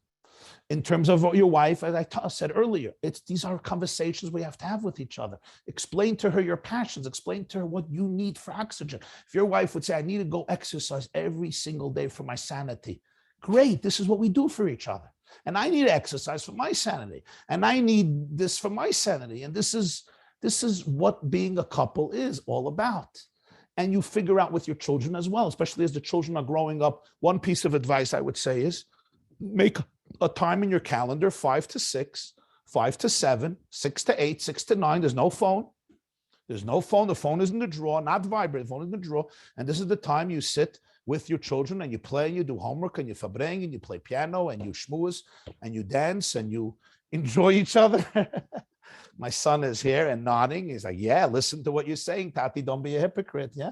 In terms of your wife, as I said earlier, these are conversations we have to have with each other. Explain to her your passions. Explain to her what you need for oxygen. If your wife would say, I need to go exercise every single day for my sanity. Great. This is what we do for each other. And I need to exercise for my sanity. And I need this for my sanity. And this is what being a couple is all about. And you figure out with your children as well, especially as the children are growing up. One piece of advice I would say is make a time in your calendar, 5 to 6, 5 to 7, 6 to 8, 6 to 9. There's no phone. There's no phone. The phone is in the drawer, not vibrate. The phone is in the drawer. And this is the time you sit with your children and you play and you do homework and you fabreng and you play piano and you schmooze and you dance and you enjoy each other. My son is here and nodding. He's like, yeah, listen to what you're saying, Tati. Don't be a hypocrite, yeah?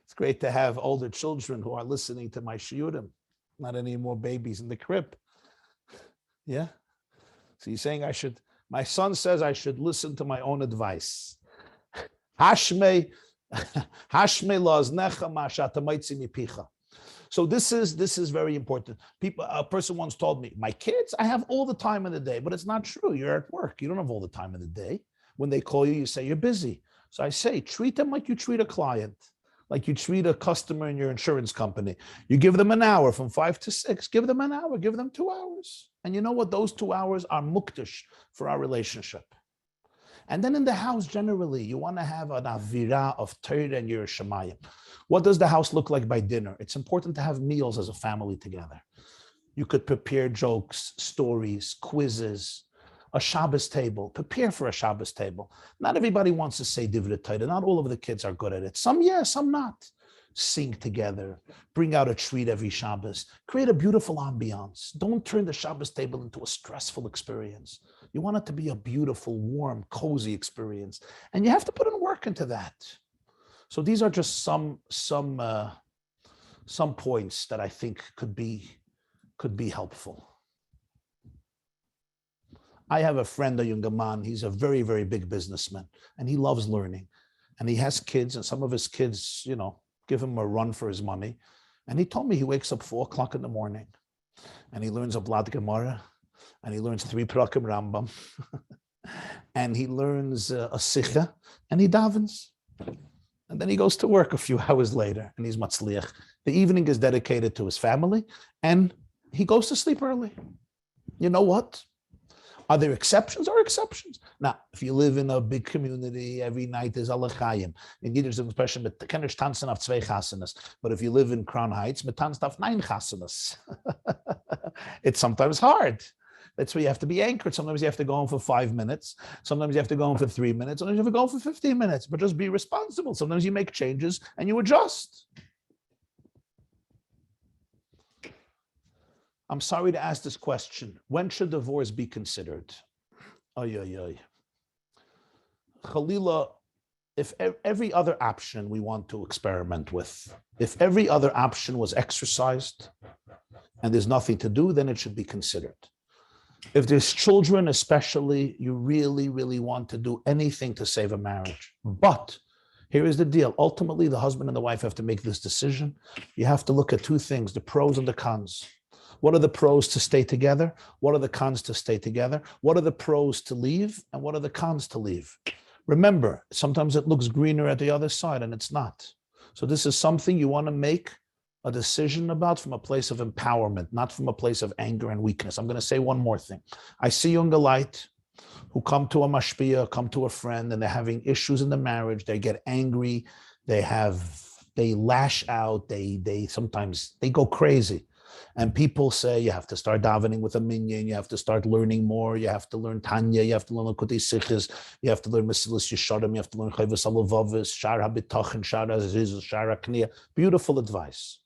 It's great to have older children who are listening to my shiurim, not any more babies in the crib. Yeah? So you're saying my son says I should listen to my own advice. Hashme la'aznecha ma she'ata motzi mipicha. So this is very important. A person once told me, my kids, I have all the time in the day, but it's not true. You're at work. You don't have all the time in the day. When they call you, you say you're busy. So I say, treat them like you treat a client, like you treat a customer in your insurance company. You give them an hour from 5 to 6, give them an hour, give them 2 hours. And you know what? Those 2 hours are mukdash for our relationship. And then in the house, generally, you want to have an avira of Torah and Yiras Shamayim. What does the house look like by dinner? It's important to have meals as a family together. You could prepare jokes, stories, quizzes, a Shabbos table. Prepare for a Shabbos table. Not everybody wants to say divrei Torah. Not all of the kids are good at it. Some yes, some not. sing together, bring out a treat every Shabbos, create a beautiful ambiance. Don't turn the Shabbos table into a stressful experience. You want it to be a beautiful, warm, cozy experience. And you have to put in work into that. So these are just some points that I think could be helpful. I have a friend, a younger man. He's a very, very big businessman, and he loves learning. And he has kids, and some of his kids, give him a run for his money. And he told me he wakes up 4 o'clock in the morning, and he learns a Blad Gemara, and he learns 3 Prakim Rambam, and he learns a Sicha, and he davens. And then he goes to work a few hours later, and he's matzliach. The evening is dedicated to his family, and he goes to sleep early. You know what? Are there exceptions? There are exceptions. Now, if you live in a big community, every night is alachayim. In Yiddish, there's an expression, but tanzen auf 2 chasanas. But if you live in Crown Heights, tanzen auf 9 chasanas. It's sometimes hard. That's where you have to be anchored. Sometimes you have to go home for 5 minutes. Sometimes you have to go home for 3 minutes. Sometimes you have to go home for 15 minutes. But just be responsible. Sometimes you make changes and you adjust. I'm sorry to ask this question. When should divorce be considered? Khalila, if every other option we want to experiment with, if every other option was exercised and there's nothing to do, then it should be considered. If there's children, especially, you really, really want to do anything to save a marriage. But here is the deal. Ultimately, the husband and the wife have to make this decision. You have to look at 2 things, the pros and the cons. What are the pros to stay together? What are the cons to stay together? What are the pros to leave? And what are the cons to leave? Remember, sometimes it looks greener at the other side, and it's not. So this is something you want to make a decision about from a place of empowerment, not from a place of anger and weakness. I'm going to say one more thing. I see young light who come to a mashpia, come to a friend, and they're having issues in the marriage. They get angry. They lash out. They sometimes go crazy. And people say you have to start davening with a minyan, you have to start learning more, you have to learn Tanya, you have to learn Lakutei Sichos, you have to learn Mesilas Yesharim, you have to learn Chovos HaLevavos, Shar HaBitachon, Shar HaZizos, Shar HaKniyah. Beautiful advice.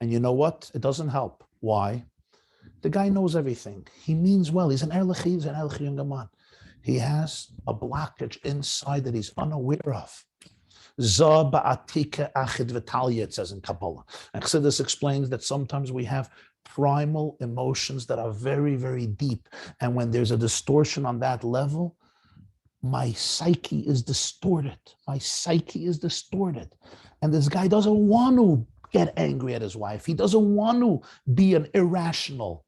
And you know what? It doesn't help. Why? The guy knows everything. He means well. He's an Erlich young man. He has a blockage inside that he's unaware of. Zah ba'atika achid v'talya, it says in Kabbalah. And Chassidus explains that sometimes we have primal emotions that are very, very deep. And when there's a distortion on that level, my psyche is distorted. My psyche is distorted. And this guy doesn't want to get angry at his wife. He doesn't want to be an irrational,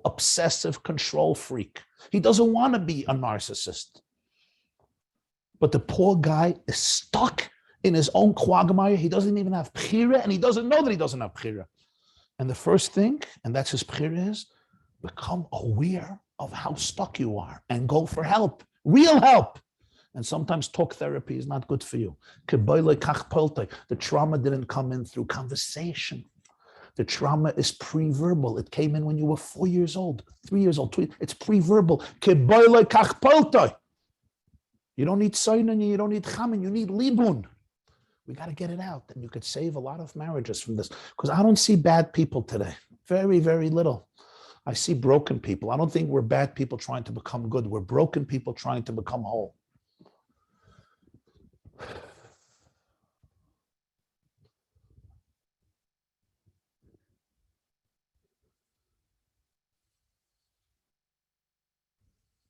obsessive control freak. He doesn't want to be a narcissist. But the poor guy is stuck in his own quagmire. He doesn't even have bchira, and he doesn't know that he doesn't have bchira. And the first thing, and that's his bchira, is become aware of how stuck you are and go for help, real help. And sometimes talk therapy is not good for you. The trauma didn't come in through conversation. The trauma is pre-verbal. It came in when you were 4 years old, 3 years old. It's pre-verbal. You don't need Soinen, you don't need Chamin, you need Libun. We got to get it out. And you could save a lot of marriages from this. Because I don't see bad people today. Very, very little. I see broken people. I don't think we're bad people trying to become good. We're broken people trying to become whole.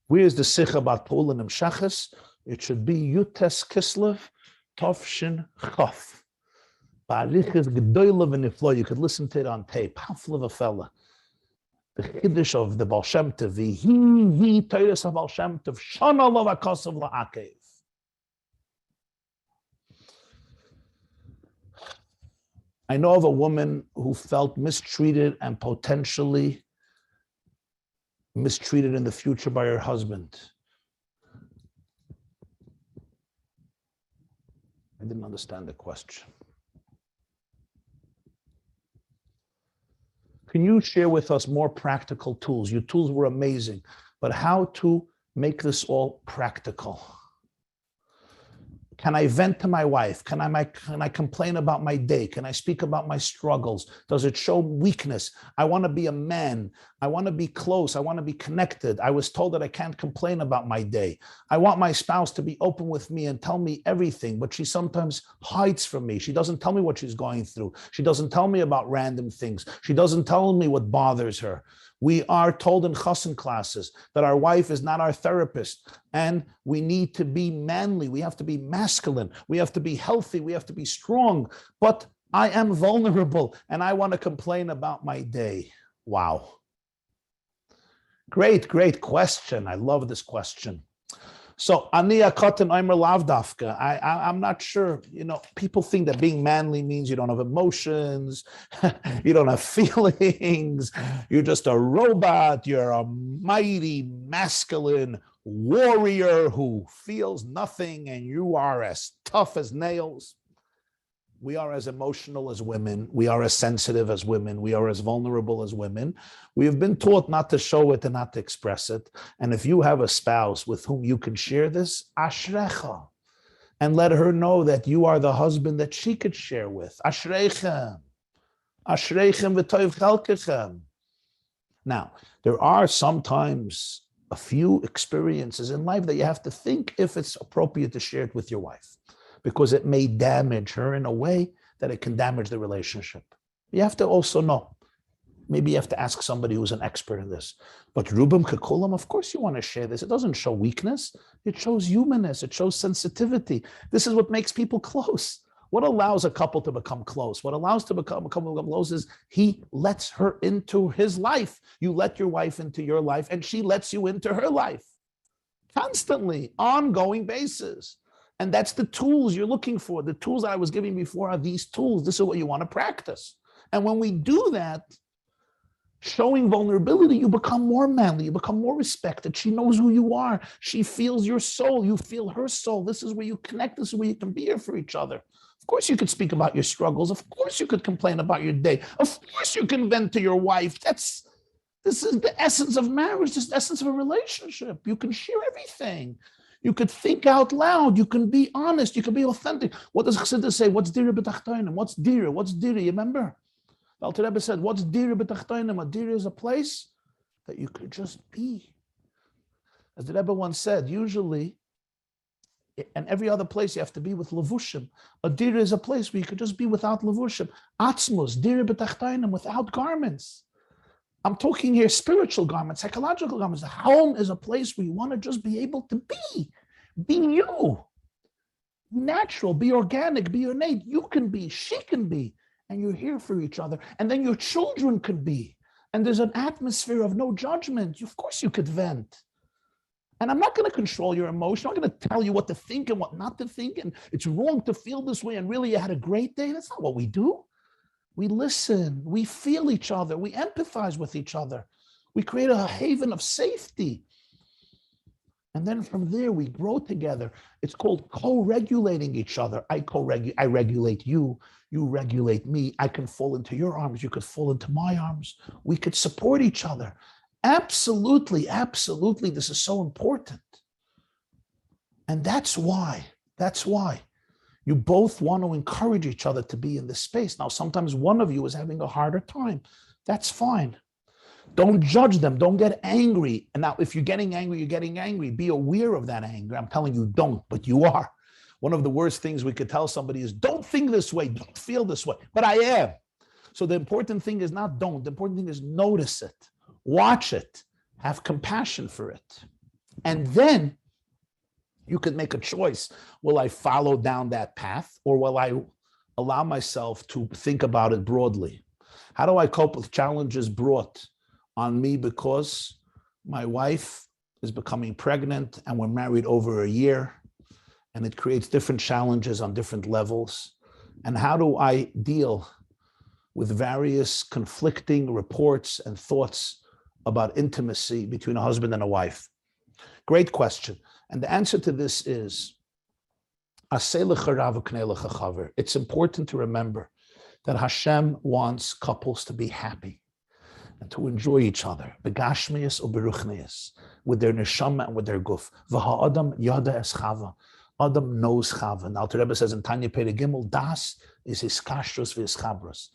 Where's the Sikha about Paul and Imshachas? It should be Yutes Kislev, Tovshin Chof. Ba'arichas Gedoyla v'niflo. You could listen to it on tape. How full of a fella. The Chiddush of the Baal Shem Tov, V'hi Teiros HaBaal Shem Tov, Shana Lo V'Kosav La'akev. I know of a woman who felt mistreated and potentially mistreated in the future by her husband. I didn't understand the question. Can you share with us more practical tools? Your tools were amazing, but how to make this all practical? Can I vent to my wife? Can I complain about my day? Can I speak about my struggles? Does it show weakness? I want to be a man. I want to be close. I want to be connected. I was told that I can't complain about my day. I want my spouse to be open with me and tell me everything, but she sometimes hides from me. She doesn't tell me what she's going through. She doesn't tell me about random things. She doesn't tell me what bothers her. We are told in chassan classes that our wife is not our therapist, and we need to be manly. We have to be masculine. We have to be healthy. We have to be strong. But I am vulnerable, and I want to complain about my day. Wow. Great question. I love this question. So, Aniya Katan Aimer Lavdafka. I'm not sure, people think that being manly means you don't have emotions, you don't have feelings, you're just a robot, you're a mighty masculine warrior who feels nothing, and you are as tough as nails. We are as emotional as women. We are as sensitive as women. We are as vulnerable as women. We have been taught not to show it and not to express it. And if you have a spouse with whom you can share this, ashrecha, and let her know that you are the husband that she could share with. Ashreichem. Ashreichem v'toiv chalkechem. Now, there are sometimes a few experiences in life that you have to think if it's appropriate to share it with your wife, because it may damage her in a way that it can damage the relationship. You have to also know. Maybe you have to ask somebody who's an expert in this. But Rubim Kekulam, of course you want to share this. It doesn't show weakness. It shows humanness. It shows sensitivity. This is what makes people close. What allows a couple to become close? What allows to become close is he lets her into his life. You let your wife into your life, and she lets you into her life. Constantly, ongoing basis. And that's the tools you're looking for. The tools that I was giving before are these tools. This is what you want to practice. And when we do that, showing vulnerability, you become more manly, you become more respected. She knows who you are. She feels your soul. You feel her soul. This is where you connect. This is where you can be here for each other. Of course, you could speak about your struggles. Of course, you could complain about your day. Of course, you can vent to your wife. This is the essence of marriage. This is the essence of a relationship. You can share everything. You could think out loud. You can be honest. You can be authentic. What does Chassidus say? What's dira b'tachtonim? What's dira? What's dira? You remember? The Alter Rebbe said, what's dira b'tachtonim? A dira is a place that you could just be. As the Rebbe once said, usually, and every other place you have to be with levushim. A dira is a place where you could just be without levushim. Atzmus, dira b'tachtonim, without garments. I'm talking here spiritual garments, psychological garments. The home is a place where you want to just be able to be you, natural, be organic, be innate. You can be, she can be, and you're here for each other. And then your children could be. And there's an atmosphere of no judgment. Of course you could vent. And I'm not going to control your emotion. I'm not going to tell you what to think and what not to think. And it's wrong to feel this way. And really you had a great day. That's not what we do. We listen, we feel each other, we empathize with each other. We create a haven of safety. And then from there, we grow together. It's called co-regulating each other. I regulate you, you regulate me. I can fall into your arms, you could fall into my arms. We could support each other. Absolutely, absolutely, this is so important. And that's why. You both want to encourage each other to be in this space. Now, sometimes one of you is having a harder time. That's fine. Don't judge them. Don't get angry. And now, if you're getting angry. Be aware of that anger. I'm telling you, don't, but you are. One of the worst things we could tell somebody is, don't think this way, don't feel this way. But I am. So the important thing is not don't. The important thing is notice it, watch it, have compassion for it. And then you could make a choice. Will I follow down that path, or will I allow myself to think about it broadly? How do I cope with challenges brought on me because my wife is becoming pregnant and we're married over a year, and it creates different challenges on different levels? And how do I deal with various conflicting reports and thoughts about intimacy between a husband and a wife? Great question. And the answer to this is, it's important to remember that Hashem wants couples to be happy and to enjoy each other, with their neshama and with their guf. Adam knows Chava. Now, the Rebbe says in Tanya Pere Gimel, Das is his kashrus v'his chabros.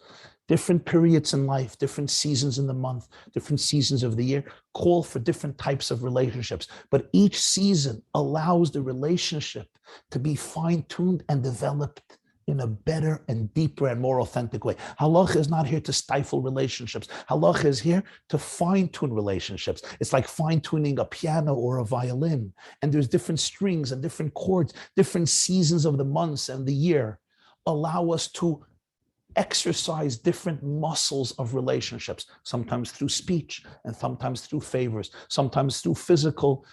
Different periods in life, different seasons in the month, different seasons of the year call for different types of relationships. But each season allows the relationship to be fine-tuned and developed in a better and deeper and more authentic way. Halacha is not here to stifle relationships. Halacha is here to fine-tune relationships. It's like fine-tuning a piano or a violin. And there's different strings and different chords, different seasons of the months and the year allow us to exercise different muscles of relationships, sometimes through speech and sometimes through favors, sometimes through physical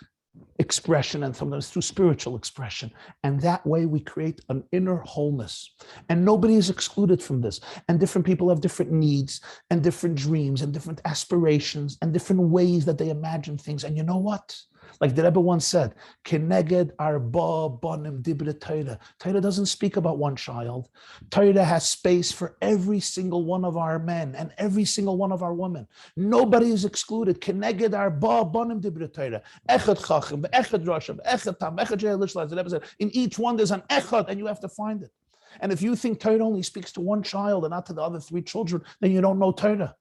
expression and sometimes through spiritual expression. And that way we create an inner wholeness. And nobody is excluded from this. And different people have different needs and different dreams and different aspirations and different ways that they imagine things. And you know what? Like the Rebbe once said, Keneged arba bonim dibre Torah. Torah doesn't speak about one child. Torah has space for every single one of our men and every single one of our women. Nobody is excluded. Keneged arba bonim dibre Torah. Echad chacham, echad rosham, echad tam, echad je'elishlas. The Rebbe said, in each one there's an echad, and you have to find it. And if you think Torah only speaks to one child and not to the other three children, then you don't know Torah.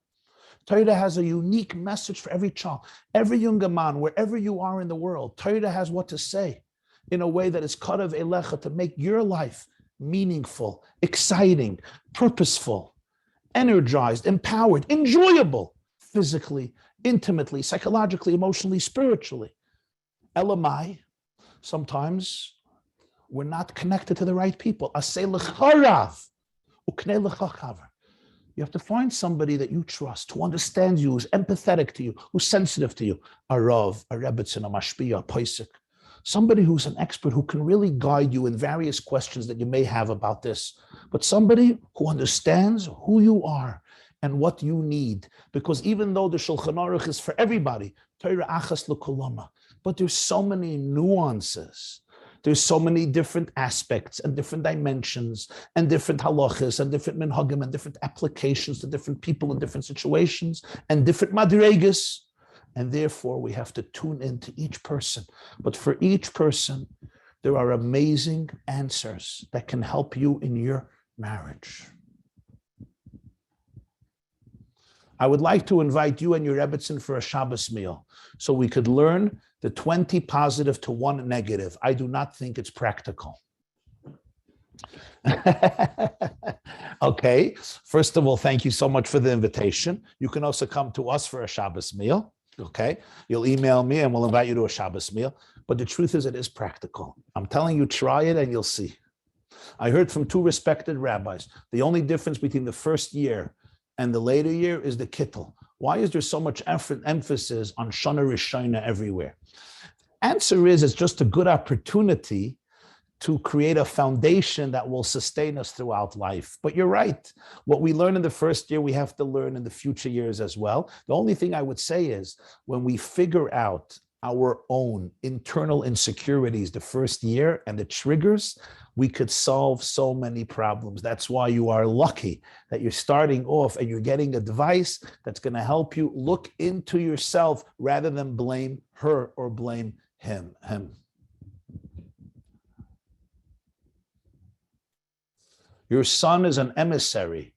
Torah has a unique message for every child, every younger man, wherever you are in the world. Torah has what to say in a way that is karav elecha to make your life meaningful, exciting, purposeful, energized, empowered, enjoyable, physically, intimately, psychologically, emotionally, spiritually. Elamai, sometimes we're not connected to the right people. Aseh l'charav, uknei l'chachaver. You have to find somebody that you trust, who understands you, who's empathetic to you, who's sensitive to you. A Rav, a Rebbetzin, a Mashpia, a Poisek. Somebody who's an expert who can really guide you in various questions that you may have about this. But somebody who understands who you are and what you need. Because even though the Shulchan Aruch is for everybody, Torah achas l'kolama, but there's so many nuances. There's so many different aspects and different dimensions and different halachas and different minhagim and different applications to different people in different situations and different madregas. And therefore, we have to tune into each person. But for each person, there are amazing answers that can help you in your marriage. I would like to invite you and your Rebbetzin for a Shabbos meal so we could learn the 20 positive to 1 negative. I do not think it's practical. Okay, first of all, thank you so much for the invitation. You can also come to us for a Shabbos meal, okay? You'll email me and we'll invite you to a Shabbos meal. But the truth is, it is practical. I'm telling you, try it and you'll see. I heard from 2 respected rabbis, the only difference between the first year and the later year is the kittel. Why is there so much emphasis on Shana Rishona everywhere? Answer is, it's just a good opportunity to create a foundation that will sustain us throughout life. But you're right. What we learn in the first year, we have to learn in the future years as well. The only thing I would say is when we figure out our own internal insecurities the first year and the triggers, we could solve so many problems. That's why you are lucky that you're starting off and you're getting advice that's going to help you look into yourself rather than blame her or blame him. Your son is an emissary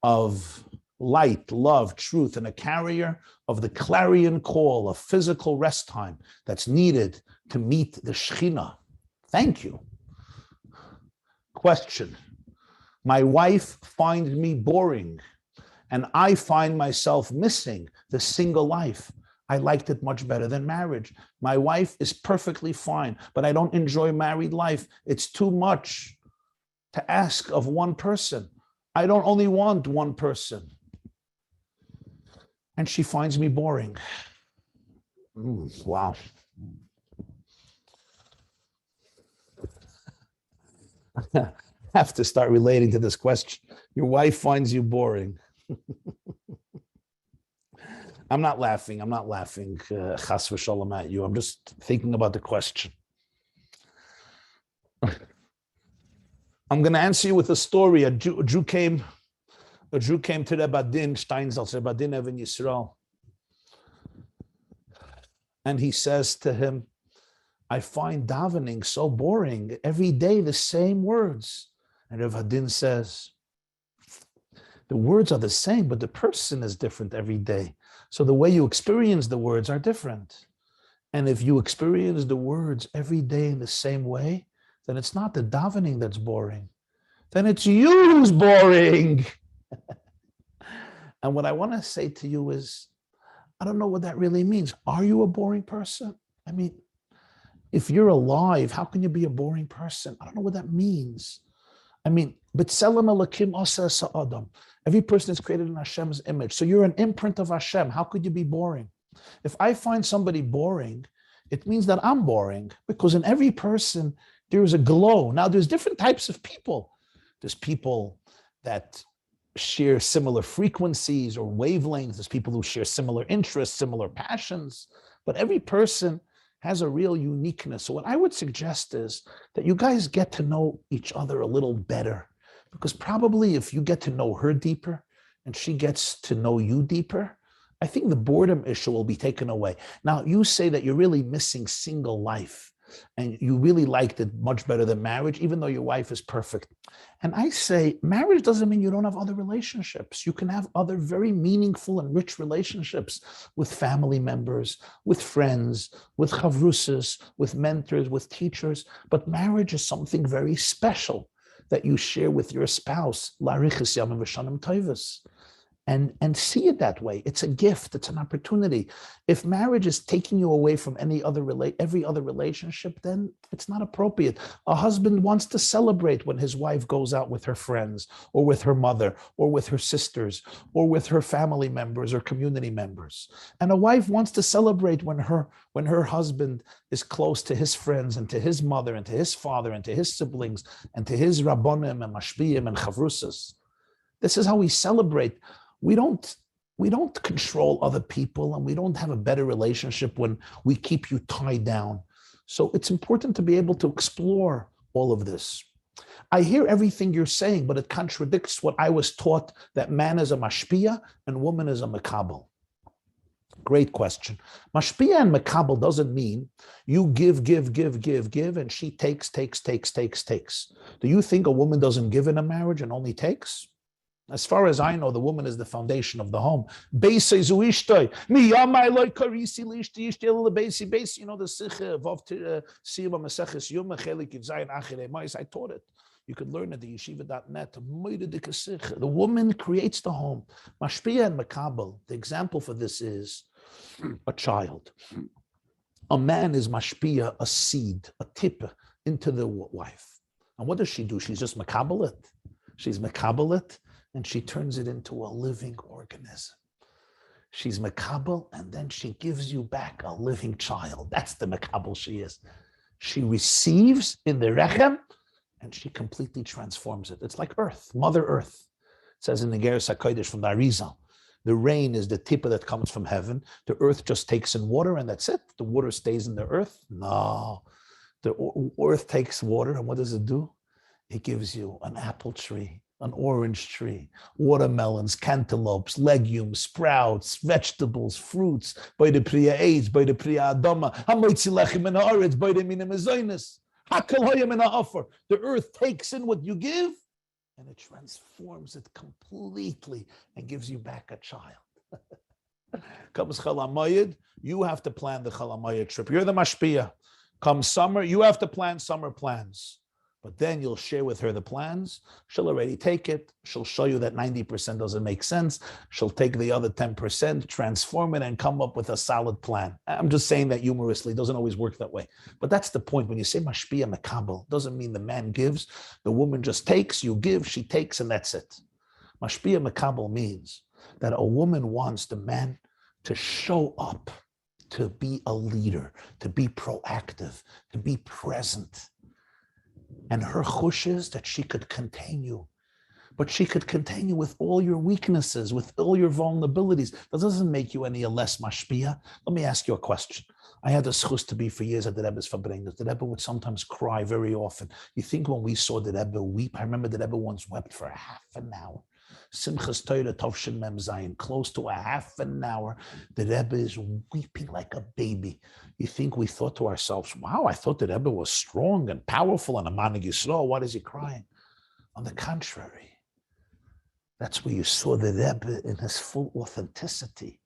of light, love, truth, and a carrier of the clarion call of physical rest time that's needed to meet the Shekhinah. Thank you. Question. My wife finds me boring, and I find myself missing the single life. I liked it much better than marriage. My wife is perfectly fine, but I don't enjoy married life. It's too much to ask of one person. I don't only want one person. And she finds me boring. Wow. I have to start relating to this question. Your wife finds you boring. I'm not laughing. Chas v'shalom at you. I'm just thinking about the question. I'm going to answer you with a story. A Jew came to Rabbi Steinsaltz, Rabbi Even Yisrael, and he says to him, I find davening so boring. Every day, the same words. And Rav Hadin says, the words are the same, but the person is different every day. So the way you experience the words are different. And if you experience the words every day in the same way, then it's not the davening that's boring. Then it's you who's boring. And what I want to say to you is, I don't know what that really means. Are you a boring person? I mean, if you're alive, how can you be a boring person? I don't know what that means. I mean, B'Tselem Elokim Asa Sa'adam. Every person is created in Hashem's image. So you're an imprint of Hashem. How could you be boring? If I find somebody boring, it means that I'm boring, because in every person, there is a glow. Now, there's different types of people. There's people that share similar frequencies or wavelengths. There's people who share similar interests, similar passions. But every person has a real uniqueness. So what I would suggest is that you guys get to know each other a little better, because probably if you get to know her deeper and she gets to know you deeper, I think the boredom issue will be taken away. Now, you say that you're really missing single life and you really liked it much better than marriage, even though your wife is perfect. And I say, marriage doesn't mean you don't have other relationships. You can have other very meaningful and rich relationships with family members, with friends, with chavrusas, with mentors, with teachers. But marriage is something very special that you share with your spouse. Larichis yamim v'shanim tovos. And see it that way. It's a gift. It's an opportunity. If marriage is taking you away from every other relationship, then it's not appropriate. A husband wants to celebrate when his wife goes out with her friends, or with her mother, or with her sisters, or with her family members or community members. And a wife wants to celebrate when her husband is close to his friends and to his mother and to his father and to his siblings and to his rabbonim and mashpiyim and chavrusas. This is how we celebrate. We don't control other people, and we don't have a better relationship when we keep you tied down. So it's important to be able to explore all of this. I hear everything you're saying, but it contradicts what I was taught, that man is a mashpia and woman is a makabel. Great question. Mashpia and makabel doesn't mean you give, and she takes. Do you think a woman doesn't give in a marriage and only takes? As far as I know, the woman is the foundation of the home. You know the sikha I taught it. You could learn at the yeshiva.net. The woman creates the home. Mashpia and makabel, the example for this is a child. A man is mashpia, a seed, a tip into the wife. And what does she do? She's just makabel it. She's makabel it, and she turns it into a living organism. She's makabel, and then she gives you back a living child. That's the makabel she is. She receives in the rechem, and she completely transforms it. It's like earth, Mother Earth. It says in the Geras HaKodesh from the Arizal, the rain is the tippa that comes from heaven. The earth just takes in water, and that's it. The water stays in the earth. No, the earth takes water, and what does it do? It gives you an apple tree, an orange tree, watermelons, cantaloupes, legumes, sprouts, vegetables, fruits, by the priya AIDS, by the priya adama, hamoitzi lechem in haaretz, by the mina mezoinus, hakol hoyam in ha'offer. The earth takes in what you give, and it transforms it completely and gives you back a child. Comes Chol HaMoed, you have to plan the Chol HaMoed trip. You're the mashpia. Come summer, you have to plan summer plans. But then you'll share with her the plans. She'll already take it. She'll show you that 90% doesn't make sense. She'll take the other 10%, transform it, and come up with a solid plan. I'm just saying that humorously. It doesn't always work that way. But that's the point. When you say mashpia makabel, doesn't mean the man gives. The woman just takes, you give, she takes, and that's it. Mashpia makabel means that a woman wants the man to show up, to be a leader, to be proactive, to be present. And her chush is that she could contain you. But she could contain you with all your weaknesses, with all your vulnerabilities. That doesn't make you any less mashpia. Let me ask you a question. I had the schus to be for years at the Rebbe's Fabrengas. The Rebbe would sometimes cry very often. You think when we saw the Rebbe weep, I remember the Rebbe once wept for half an hour. Simchas Torah Tovshin Mem Zayin, close to a half an hour. The Rebbe is weeping like a baby. You think we thought to ourselves, wow, I thought the Rebbe was strong and powerful and a Manig Yisrael. Why is he crying? On the contrary, that's where you saw the Rebbe in his full authenticity.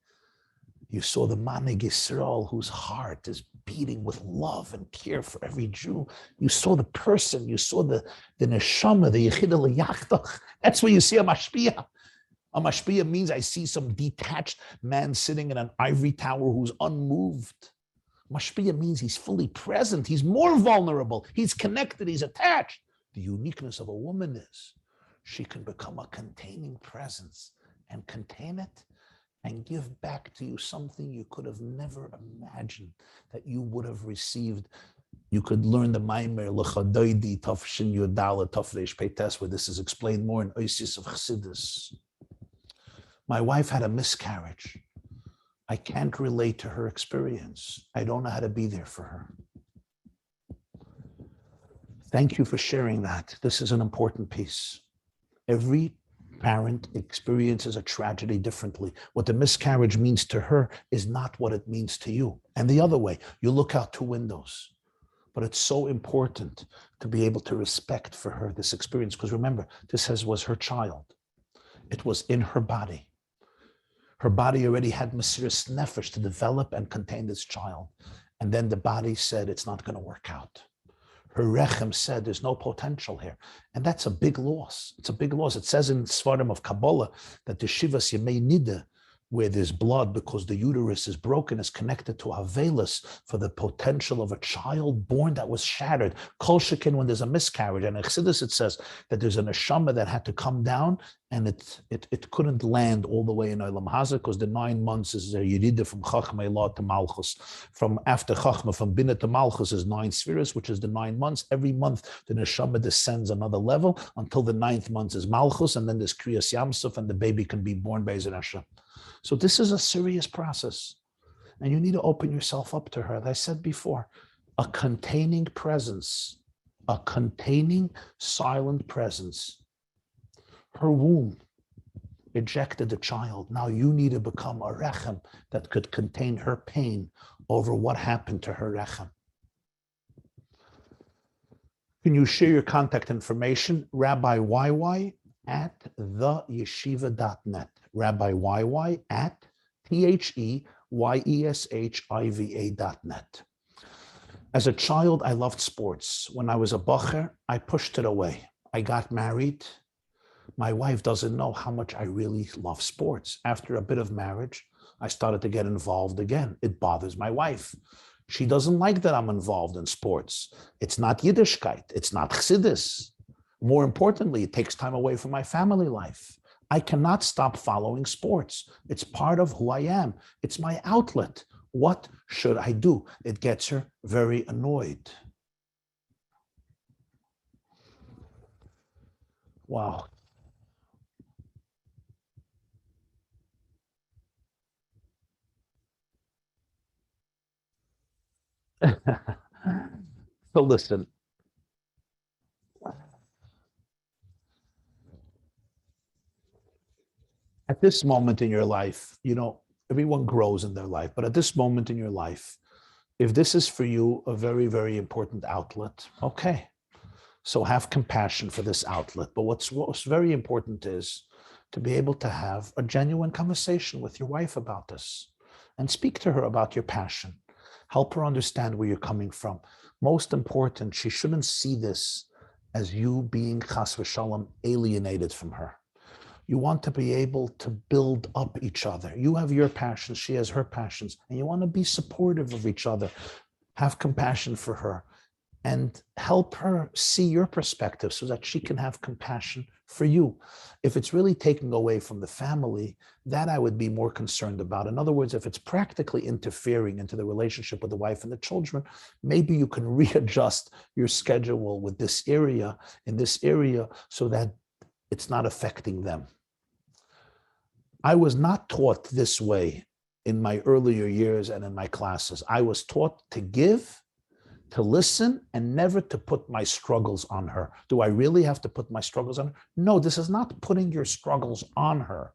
You saw the Manig Yisrael whose heart is beating with love and care for every Jew. You saw the person, you saw the neshama, the yechida leyachtach. That's where you see a mashpia. A mashpia means I see some detached man sitting in an ivory tower who's unmoved. Mashpia means he's fully present, he's more vulnerable, he's connected, he's attached. The uniqueness of a woman is she can become a containing presence and contain it and give back to you something you could have never imagined that you would have received. You could learn the Maimer L'chadoidi Tafshin Yodala Tafresh Peites, where this is explained more in Oisis of Chassidus. My wife had a miscarriage. I can't relate to her experience. I don't know how to be there for her. Thank you for sharing that. This is an important piece. Every parent experiences a tragedy differently. What the miscarriage means to her is not what it means to you. And the other way, you look out two windows. But it's so important to be able to respect for her this experience, because remember, this was her child. It was in her body. Her body already had Mesiras Nefesh to develop and contain this child. And then the body said, it's not going to work out. Her rechem said, there's no potential here. And that's a big loss. It's a big loss. It says in Svarim of Kabbalah that the Shivas Yemei Nida, where there's blood because the uterus is broken, is connected to Havelis for the potential of a child born that was shattered. Kol shekin when there's a miscarriage. And in Chassidus it says that there's a neshama that had to come down and it couldn't land all the way in Olam Hazeh because the 9 months is a Yerida from Chachma Elah to Malchus. From after Chachma, from Bina to Malchus is 9 spheres, which is the 9 months. Every month the neshama descends another level until the 9th month is Malchus, and then there's Kriyas Yamsuf and the baby can be born by Be'ezer Hashem. So this is a serious process, and you need to open yourself up to her. As I said before, a containing presence, a containing silent presence. Her womb ejected a child. Now you need to become a rechem that could contain her pain over what happened to her rechem. Can you share your contact information? Rabbi YY at theyeshiva.net. Rabbi YY at theyeshiva.net. As a child, I loved sports. When I was a bacher, I pushed it away. I got married. My wife doesn't know how much I really love sports. After a bit of marriage, I started to get involved again. It bothers my wife. She doesn't like that I'm involved in sports. It's not Yiddishkeit. It's not Chassidus. More importantly, it takes time away from my family life. I cannot stop following sports. It's part of who I am. It's my outlet. What should I do? It gets her very annoyed. Wow. So listen. At this moment in your life, everyone grows in their life, but at this moment in your life, if this is for you a very, very important outlet, okay. So have compassion for this outlet. But what's very important is to be able to have a genuine conversation with your wife about this and speak to her about your passion. Help her understand where you're coming from. Most important, she shouldn't see this as you being chas v'shalom alienated from her. You want to be able to build up each other. You have your passions, she has her passions, and you want to be supportive of each other. Have compassion for her and help her see your perspective so that she can have compassion for you. If it's really taking away from the family, that I would be more concerned about. In other words, if it's practically interfering into the relationship with the wife and the children, maybe you can readjust your schedule with this area, in this area, so that it's not affecting them. I was not taught this way in my earlier years and in my classes. I was taught to give, to listen and never to put my struggles on her. Do I really have to put my struggles on her? No, this is not putting your struggles on her.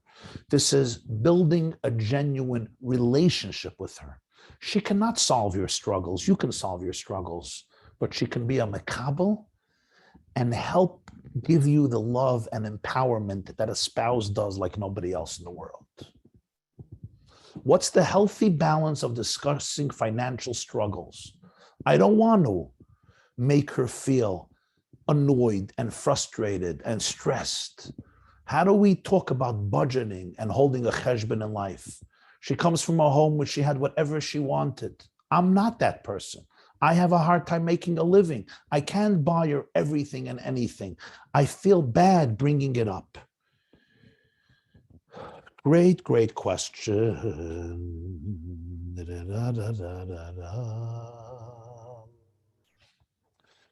This is building a genuine relationship with her. She cannot solve your struggles. You can solve your struggles, but she can be a makabel and help give you the love and empowerment that a spouse does like nobody else in the world. What's the healthy balance of discussing financial struggles? I don't want to make her feel annoyed and frustrated and stressed. How do we talk about budgeting and holding a cheshbon in life? She comes from a home where she had whatever she wanted. I'm not that person. I have a hard time making a living. I can't buy her everything and anything. I feel bad bringing it up. Great, great question.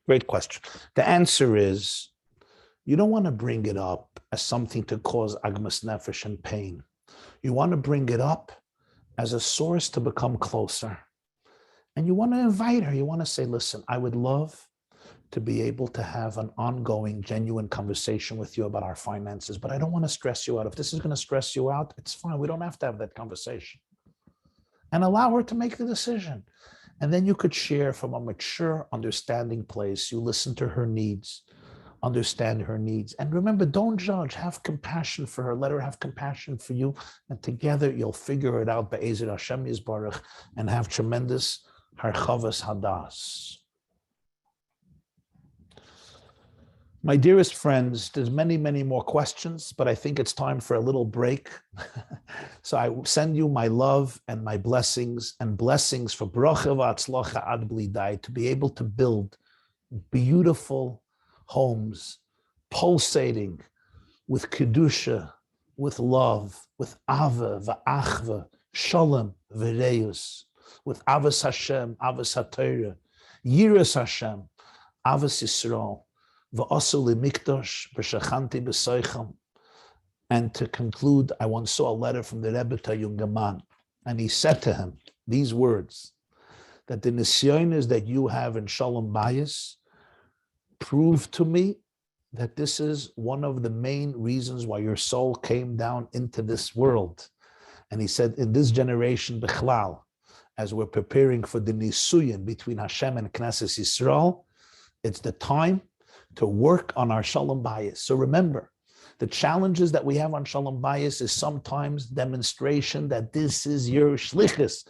Great question. The answer is, you don't want to bring it up as something to cause agmas nefesh and pain. You want to bring it up as a source to become closer. And you want to invite her. You want to say, listen, I would love to be able to have an ongoing, genuine conversation with you about our finances, but I don't want to stress you out. If this is going to stress you out, it's fine. We don't have to have that conversation. And allow her to make the decision. And then you could share from a mature, understanding place. You listen to her needs, understand her needs. And remember, don't judge. Have compassion for her. Let her have compassion for you. And together, you'll figure it out, Be'ezer Hashem Yisbarach, and have tremendous harchavas hadas. My dearest friends, there's many, many more questions, but I think it's time for a little break. So I send you my love and my blessings for bracha v'atzlacha ad bli dai, to be able to build beautiful homes, pulsating with kedusha, with love, with ava v'achva, shalom v'reus, with avas Hashem, avas HaTorah, yiras Hashem, avas Yisrael. And to conclude, I once saw a letter from the Rebbe to a younger man, and he said to him these words, that the nisyonos that you have in Shalom Bayis prove to me that this is one of the main reasons why your soul came down into this world. And he said, in this generation, Bechlal, as we're preparing for the nisuyin between Hashem and Knesset Yisrael, it's the time to work on our Shalom Bayis. So remember, the challenges that we have on Shalom Bayis is sometimes demonstration that this is your shlichus.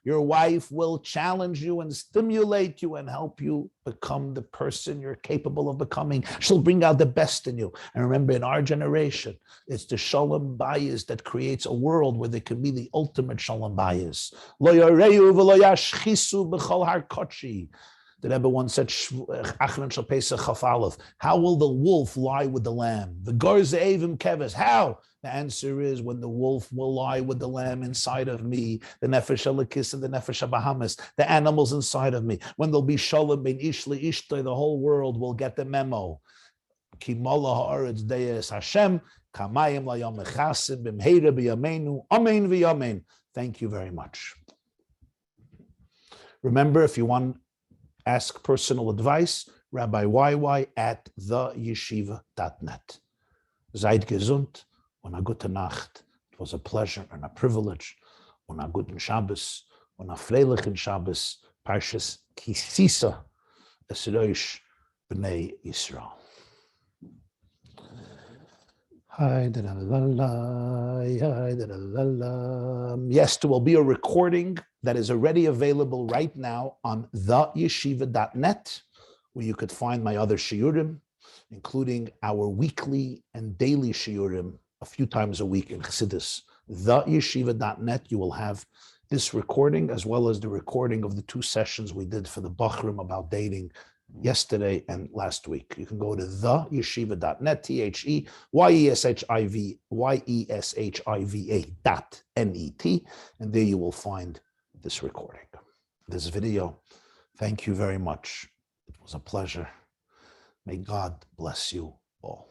Your wife will challenge you and stimulate you and help you become the person you're capable of becoming. She'll bring out the best in you. And remember, in our generation, it's the Shalom Bayis that creates a world where there can be the ultimate Shalom Bayis. The Rebbe once said, how will the wolf lie with the lamb? The garza evim keves. How? The answer is, when the wolf will lie with the lamb inside of me, the nefesh elikis and the nefesh bahamas, the animals inside of me. When there'll be shalom ben ishli ishtai, the whole world will get the memo. Ki mala haaretz deyes Hashem, kamayim layam mechasim b'mheira b'yameinu, amen v'yamein. Thank you very much. Remember, if you want ask personal advice, Rabbi YY at theyeshiva.net. Seid gesund und a gute Nacht. It was a pleasure and a privilege. Und a guten Shabbos, und a freilichen Shabbos, Parshas Kisisa, es Rosh B'nai Yisrael. Yes, there will be a recording that is already available right now on theyeshiva.net, where you could find my other shiurim, including our weekly and daily shiurim a few times a week in Chassidus. Theyeshiva.net, you will have this recording as well as the recording of the 2 sessions we did for the Bachrim about dating yesterday and last week. You can go to theyeshiva.net, theyeshiva.net, and there you will find this recording, this video. Thank you very much. It was a pleasure. May God bless you all.